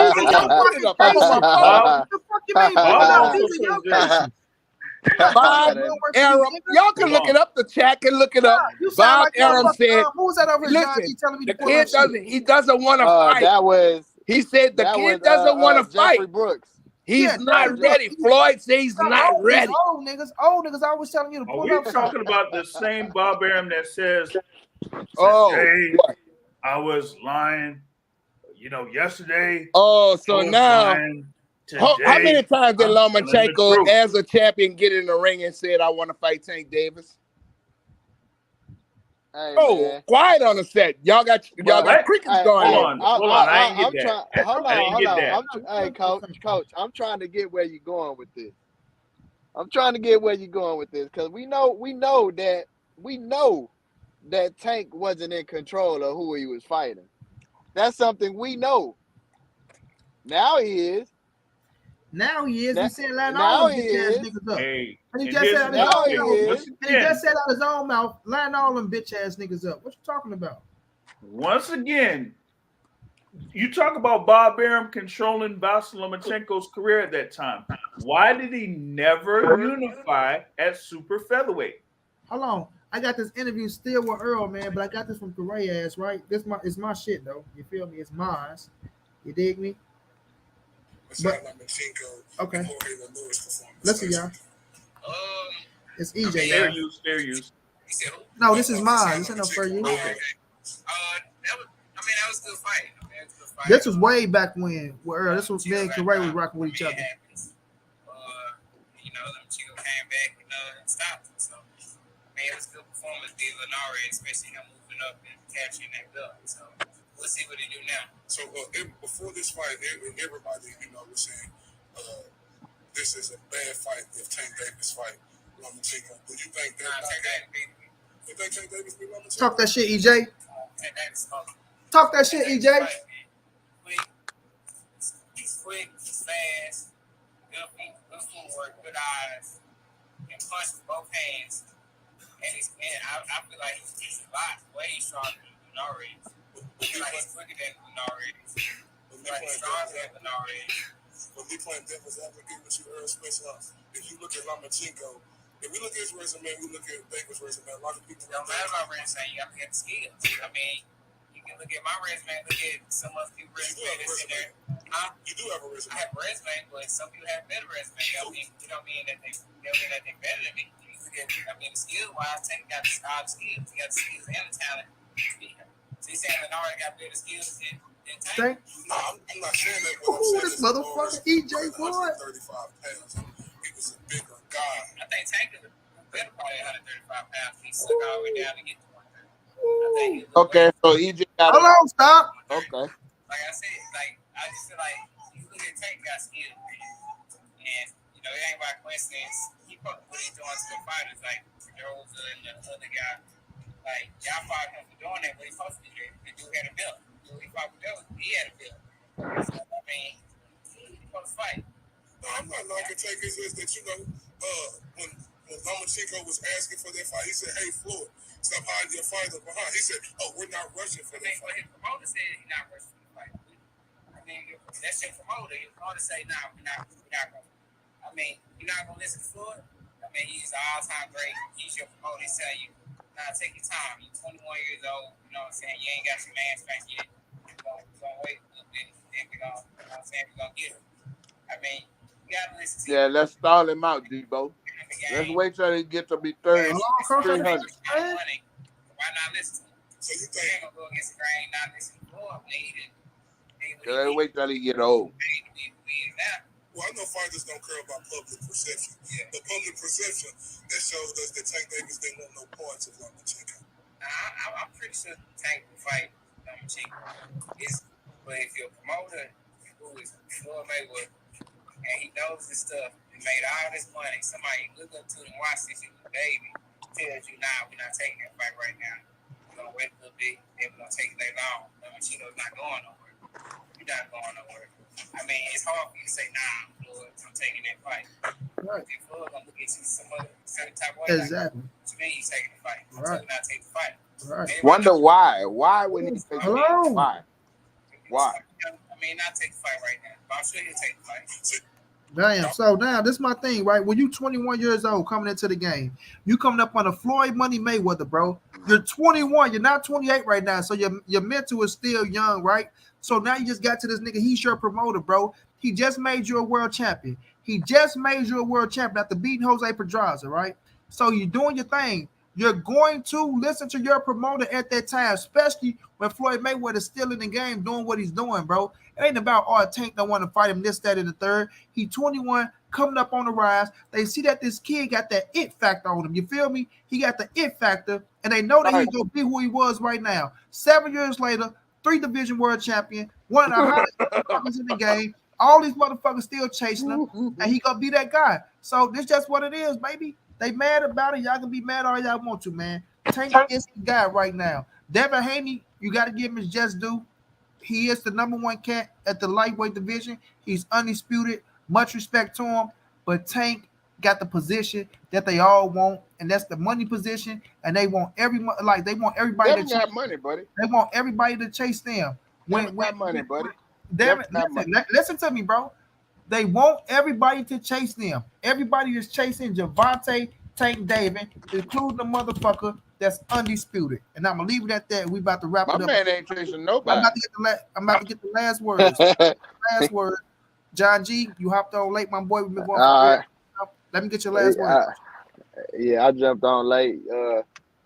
it up. What the fuck you mean? Bob Errol, y'all can look it up. The chat can look it up. Bob Errol said, "Who's that over here?" Listen, the kid doesn't. He doesn't want to fight. He said the kid doesn't want to fight. Brooks. He's not ready. Floyd says he's not ready. Old niggas. I was telling you to pull up. We're talking about the same Bob Arum that says, "Hey, I was lying, yesterday." Oh, so now, how many times did Lomachenko, as a champion, get in the ring and said, "I want to fight Tank Davis"? Hey, man. Quiet on the set. Y'all got crickets going on. Hold on. Hey, coach, I'm trying to get where you're going with this. Because we know that Tank wasn't in control of who he was fighting. That's something we know. Now he is. He said line all them bitch ass niggas up. And he just said out his own mouth, line all them bitch ass niggas up. What you talking about? Once again, you talk about Bob Arum controlling Vasily Lomachenko's career at that time. Why did he never unify at super featherweight? Hold on. I got this interview still with Errol, man, but I got this from Correa, right? It's my shit though. You feel me? It's mine. You dig me? But, okay. Listen, y'all. It's EJ. Fair use. No, this is mine. This ain't no fair use. Okay. That was a good fight. This was way back when. This was me and Correa was rocking with each other. Lomachenko came back and stopped him. So, it was a good performance. Linares, especially him moving up and capturing that belt. So, we'll see what he do now. So, before this fight, everybody, was saying this is a bad fight if Tank Davis fight Lomachenko. Do you think that? You think Tank Davis beat Lomachenko? Talk that shit, EJ. Talk that shit, EJ. He's quick, he's fast, good footwork, good eyes, and punch with both hands. And I feel like he's a lot way stronger than Linares. I feel like he's quicker than Linares. I feel like he's stronger than Linares. When we playing devil's advocate with you, Errol Spence, if you look at Lomachenko, if we look at his resume, we look at Davis' resume. A lot of people don't matter about resume. You have to get the skills. You can look at my resume, look at some other people's resume that's in there. You do have a resume. I have a resume, but some people have better resume. You don't mean that they're better than me. You look at, the skill-wise, Tank got the skills. He got the skills and the talent. So you saying Linares got better skills than Tank? No, I'm not saying that. This motherfucker EJ Floyd. 35 pounds. He was a bigger guy. I think Tank is better, probably 135 pounds. He stuck all the way down to get to 130. Okay, so EJ got hold on, stop. Okay. Like I said, I just feel like you look at Tank got skills, and it ain't by coincidence. He put what he's doing to the fighters, like Gervonta and the other guy. Like y'all fought him for doing that, but he's supposed to do it. The dude had a belt. The dude he fought with Devin, he had a belt. So he's supposed to fight. No, I'm not knocking Tank. It's just that when Lomachenko was asking for that fight, he said, "Hey Floyd, stop hiding your fighter behind." He said, "Oh, we're not rushing for that fight." His promoter said he's not rushing for the fight. That's your promoter. Your promoter say, "Nah, we're not going." You're not gonna listen to Floyd. He's an all-time great. He's your promoter. He's telling you, "Nah, take your time. You're 21 years old. You know what I'm saying? You ain't got your man strength yet. We're gonna wait a little bit. Then we're gonna get him." You gotta listen to him. Let's stall him out, Debo. Let's wait till he get to be 30. 300. Why not listen to him? So you He think? ain't gonna go against the grain, not listen to Floyd. Let's wait till he get old. Well, I know fighters don't care about public perception. Yeah. But public perception, that shows us that Tank Davis didn't want no parts of Lomachenko. I'm pretty sure Tank will fight Lomachenko. But if your promoter, who is Floyd Mayweather, and he knows this stuff, and made all this money, somebody look up to him, watch this shit with baby, tells you, "Nah, we're not taking that fight right now. We're gonna wait a little bit, then we're gonna take it later on." Lomachenko's not going nowhere. You're not going nowhere. It's hard for you to say, "Nah, Floyd, I'm taking that fight." Right. If Floyd gonna look at you some certain type of way, Exactly. to me, he's taking the fight. Right. So not take the fight. Right. Wonder why? Why would he take Hello? it? Why? Why? Not take the fight right now, but I'm sure he'll take the fight. Damn. So now this is my thing, right? When you 21 years old coming into the game, you coming up on a Floyd Money Mayweather, bro. You're 21. You're not 28 right now. So your mental is still young, right? So now you just got to this nigga. He's your promoter, bro. He just made you a world champion. After beating Jose Pedraza, right? So you're doing your thing. You're going to listen to your promoter at that time, especially when Floyd Mayweather is still in the game doing what he's doing, bro. It ain't about, Tank don't want to fight him, this, that, and the third. He 21, coming up on the rise. They see that this kid got that it factor on him. You feel me? He got the it factor, and they know that he's going to be who he was right now. 7 years later, 3-division world champion, one of the hottest motherfuckers in the game. All these motherfuckers still chasing him, and he going to be that guy. So this just what it is, baby. They mad about it. Y'all can be mad all y'all want to, man. Tank is the guy right now. Devin Haney, you got to give him his just due. He is the number one cat at the lightweight division. He's undisputed. Much respect to him. But Tank got the position that they all want, and that's the money position. And they want everybody. They want everybody Devin got money, buddy. They want everybody to chase them. Devin got money, buddy. Devin, listen to me, bro. They want everybody to chase them. Everybody is chasing Gervonta, Tank David, including the motherfucker that's undisputed. And I'm gonna leave it at that. We about to wrap it up. My man ain't chasing nobody. I'm about to get the last words. Last word. John G, you hopped on late, my boy. We've been going for Let me get your last word. I jumped on late.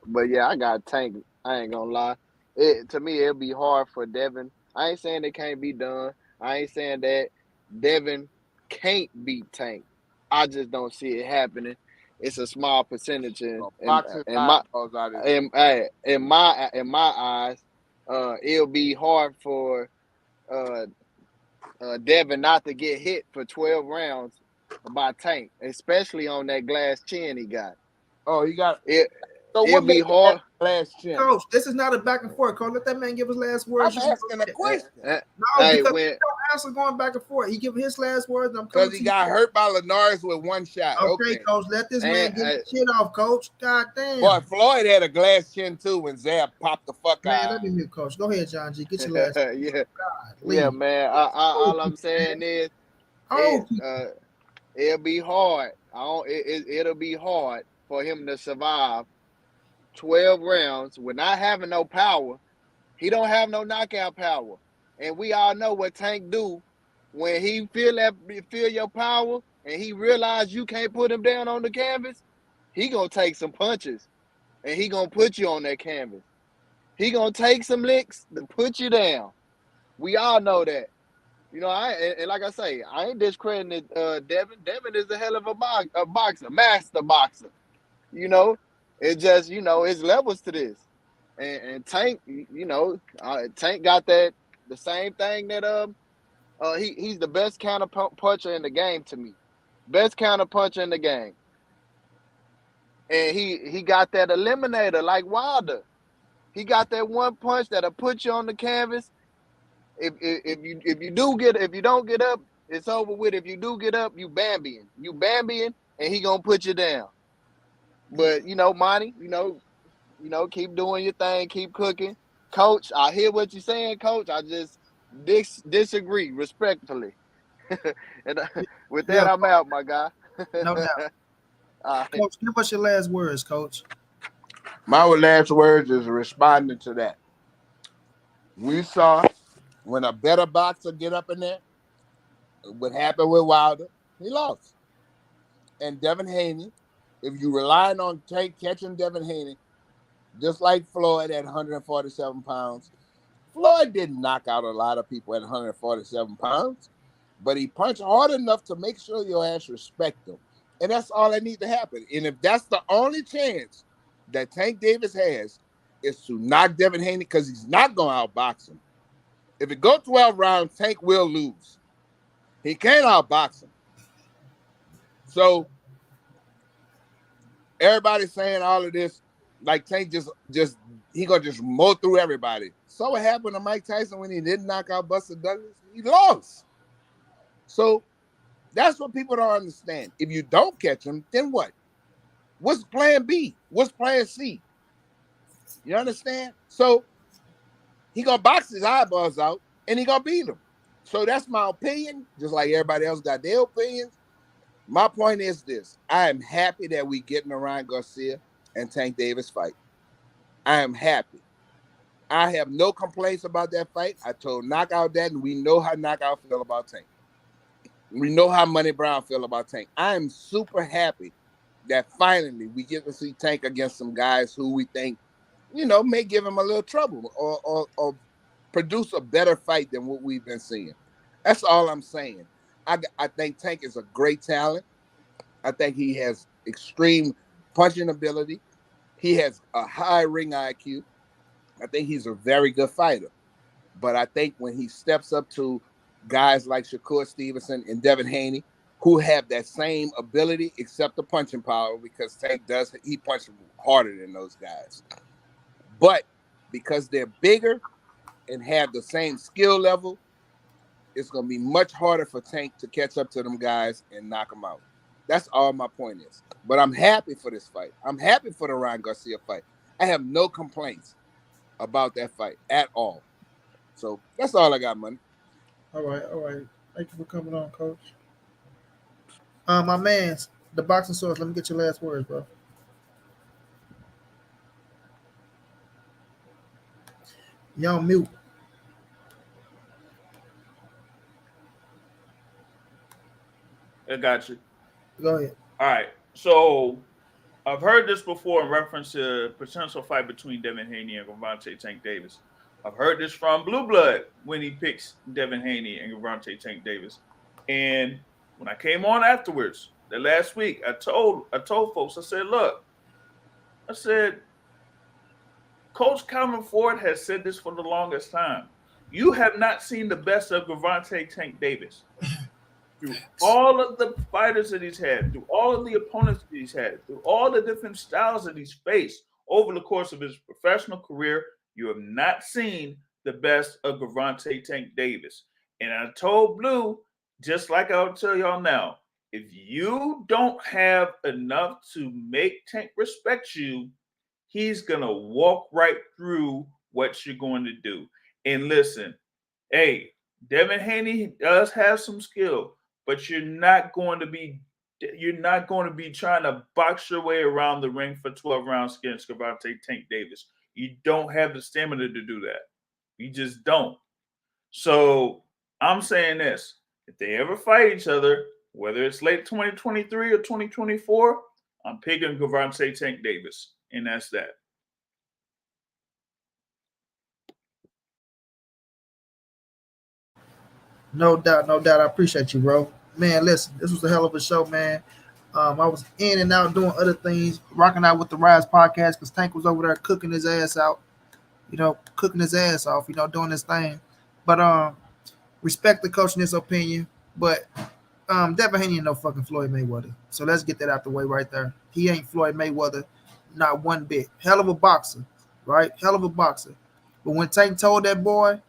But yeah, I got Tank. I ain't gonna lie. To me, it'll be hard for Devin. I ain't saying it can't be done. I ain't saying that Devin can't beat Tank. I just don't see it happening. It's a small percentage in my eyes. It'll be hard for Devin not to get hit for 12 rounds by Tank, especially on that glass chin he got. Oh, he got it. So it'll be hard. Glass chin. Coach, this is not a back and forth. Coach, let that man give his last words. I'm asking a question. No, because don't answer going back and forth. He give his last words. Because he got hurt by Linares with one shot. Okay, Coach, let this man get his shit off, Coach. God damn. Boy, Floyd had a glass chin too when Zab popped the fuck out. Man, let me mute, Coach. Go ahead, John G. Get your last. Yeah, man. All I'm saying is, it'll be hard. It'll be hard for him to survive 12 rounds with not having no power. He don't have no knockout power. And we all know what Tank do when he feel your power and he realize you can't put him down on the canvas. He gonna take some punches and he gonna put you on that canvas. He gonna take some licks to put you down. We all know that. You know, and like I say, I ain't discrediting Devin. Devin is a hell of a boxer, master boxer. You know, it's just, you know, it's levels to this. And Tank, you know, Tank got the same thing that he's the best counter puncher in the game to me. Best counter puncher in the game. And he got that eliminator like Wilder. He got that one punch that'll put you on the canvas. If you don't get up, it's over with. If you do get up, you Bambiing, and he gonna put you down. But you know, Monty, you know, keep doing your thing, keep cooking, Coach. I hear what you're saying, Coach. I just disagree respectfully. And with that, I'm out, my guy. No doubt. Coach, give us your last words, Coach. My last words is responding to that. We saw when a better boxer get up in there, what happened with Wilder, he lost. And Devin Haney, if you relying on catching Devin Haney, just like Floyd at 147 pounds, Floyd didn't knock out a lot of people at 147 pounds, but he punched hard enough to make sure your ass respect him. And that's all that needs to happen. And if that's the only chance that Tank Davis has is to knock Devin Haney, because he's not going to outbox him. If it goes 12 rounds, Tank will lose. He can't outbox him. So everybody's saying all of this, like Tank he gonna just mow through everybody. So what happened to Mike Tyson when he didn't knock out Buster Douglas? He lost. So that's what people don't understand. If you don't catch him, then what? What's plan B? What's plan C? You understand? So he gonna box his eyeballs out and he gonna beat him. So that's my opinion, just like everybody else got their opinions. My point is this. I am happy that we getting the Ryan Garcia and Tank Davis fight. I am happy. I have no complaints about that fight. I told Knockout that, and we know how Knockout feel about Tank. We know how Money Brown feel about Tank. I am super happy that finally we get to see Tank against some guys who we think, you know, may give him a little trouble or produce a better fight than what we've been seeing. That's all I'm saying. I think Tank is a great talent. I think he has extreme punching ability. He has a high ring IQ. I think he's a very good fighter. But I think when he steps up to guys like Shakur Stevenson and Devin Haney, who have that same ability except the punching power, because Tank he punches harder than those guys. But because they're bigger and have the same skill level, it's going to be much harder for Tank to catch up to them guys and knock them out. That's all my point is. But I'm happy for this fight. I'm happy for the Ryan Garcia fight. I have no complaints about that fight at all. So that's all I got, money. All right. Thank you for coming on, Coach. My man, the boxing source. Let me get your last words, bro. You're on mute. I got you. Go ahead. All right. So I've heard this before in reference to a potential fight between Devin Haney and Gervonta Tank Davis. I've heard this from Blue Blood when he picks Devin Haney and Gervonta Tank Davis. And when I came on afterwards, the last week, I told folks, I said, look, I said, Coach Calvin Ford has said this for the longest time. You have not seen the best of Gervonta Tank Davis. Through all of the fighters that he's had, through all of the opponents that he's had, through all the different styles that he's faced over the course of his professional career, you have not seen the best of Gervonta Tank Davis. And I told Blue, just like I'll tell y'all now, if you don't have enough to make Tank respect you, he's going to walk right through what you're going to do. And listen, hey, Devin Haney does have some skill, but you're not going to be trying to box your way around the ring for 12 rounds against Gervonta Tank Davis. You don't have the stamina to do that. You just don't. So I'm saying this. If they ever fight each other, whether it's late 2023 or 2024, I'm picking Gervonta Tank Davis. And that's that. No doubt, no doubt. I appreciate you, bro. Man, listen, this was a hell of a show, man. I was in and out doing other things, rocking out with the Rise podcast because Tank was over there cooking his ass out, cooking his ass off, doing his thing. But respect the coach in his opinion. But Devin Haney ain't no fucking Floyd Mayweather. So let's get that out the way right there. He ain't Floyd Mayweather, not one bit. Hell of a boxer, right? Hell of a boxer. But when Tank told that boy,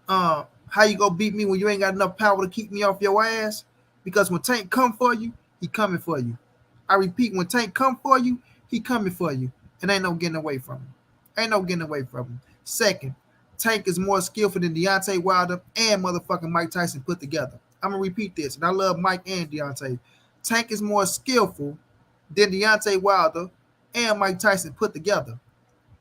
how you gonna beat me when you ain't got enough power to keep me off your ass? Because when Tank come for you, he coming for you. I repeat, when Tank come for you, he coming for you. And ain't no getting away from him. Ain't no getting away from him. Second, Tank is more skillful than Deontay Wilder and motherfucking Mike Tyson put together. I'm gonna repeat this, and I love Mike and Deontay. Tank is more skillful than Deontay Wilder and Mike Tyson put together.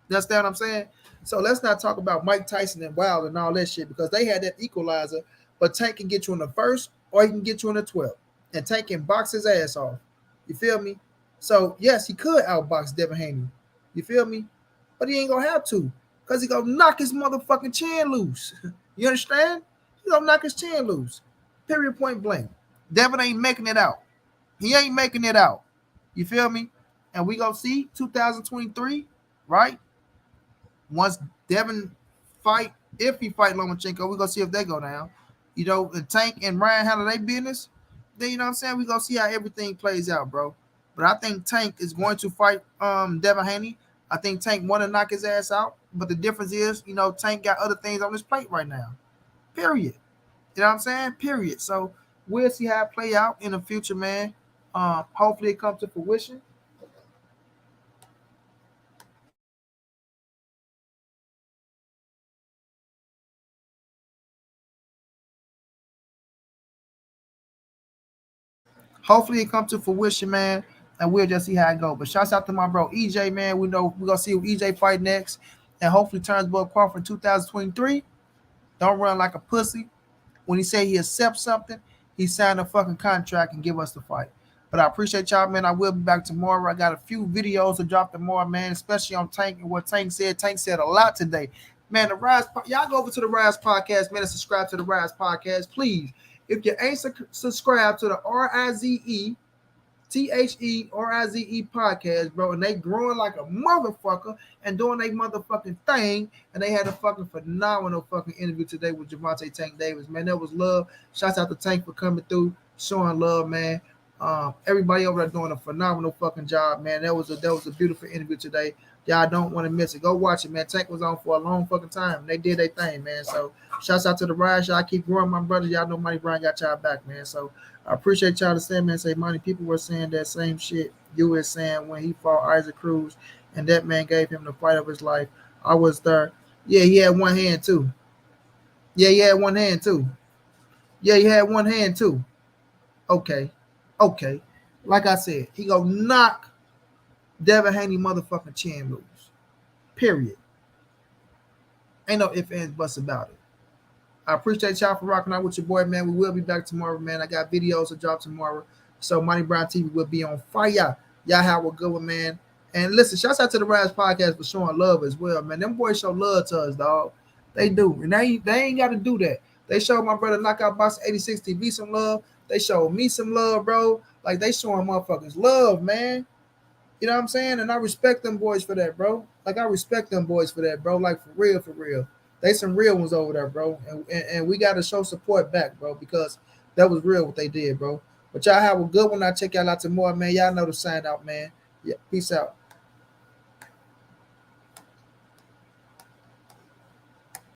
You understand what I'm saying? So let's not talk about Mike Tyson and Wilder and all that shit because they had that equalizer. But Tank can get you in the first or he can get you in the 12th. And Tank can box his ass off. You feel me? So, yes, he could outbox Devin Haney. You feel me? But he ain't going to have to because he going to knock his motherfucking chin loose. You understand? He going to knock his chin loose. Period, point blank. Devin ain't making it out. He ain't making it out. You feel me? And we going to see 2023, right? Once Devin fight, if he fight Lomachenko, we're going to see if they go down. And Tank and Ryan handle their business. Then, you know what I'm saying? We're going to see how everything plays out, bro. But I think Tank is going to fight Devin Haney. I think Tank want to knock his ass out. But the difference is, Tank got other things on his plate right now. Period. You know what I'm saying? Period. So we'll see how it play out in the future, man. Hopefully it comes to fruition. Hopefully it comes to fruition, man, and we'll just see how it goes. But shouts out to my bro EJ, man. We know we're gonna see who EJ fight next, and hopefully turns Bull Crawford in 2023. Don't run like a pussy. When he say he accepts something, he signed a fucking contract and give us the fight. But I appreciate y'all, man. I will be back tomorrow. I got a few videos to drop tomorrow, man, especially on Tank and what Tank said. Tank said a lot today. Man, the Rise, y'all go over to the Rise Podcast, man, and subscribe to the Rise Podcast, please. If you ain't subscribed to the RIZE podcast, bro, and they growing like a motherfucker and doing their motherfucking thing, and they had a fucking phenomenal fucking interview today with Gervonta Tank Davis, man. That was love. Shouts out to Tank for coming through, showing love, man. Everybody over there doing a phenomenal fucking job, man. That was a beautiful interview today. Y'all don't want to miss it. Go watch it, man. Tank was on for a long fucking time. They did their thing, man. So shouts out to the Rise. Y'all keep growing, my brothers. Y'all know Money Brian got y'all back, man. So I appreciate y'all to say, man. Say, Money, people were saying that same shit you were saying when he fought Isaac Cruz, and that man gave him the fight of his life. I was there. Yeah, he had one hand too. Yeah, he had one hand too. Yeah, he had one hand too. Okay. Like I said, he gonna knock Devin Haney motherfucking chin loose. Period. Ain't no ifs, ands, buts about it. I appreciate y'all for rocking out with your boy, man. We will be back tomorrow, man. I got videos to drop tomorrow. So Montray-Brown TV will be on fire. Y'all have a good one, man. And listen, shouts out to the Rise Podcast for showing love as well, man. Them boys show love to us, dog. They do. And they ain't got to do that. They showed my brother Knockout Box 86 TV some love. They showed me some love, bro. Like, they showing motherfuckers love, man. You know what I'm saying? And I respect them boys for that, bro. Like, I respect them boys for that, bro. Like, for real, for real. They some real ones over there, bro. And we got to show support back, bro, because that was real what they did, bro. But y'all have a good one. I'll check y'all out tomorrow, man. Y'all know the sign out, man. Yeah, peace out.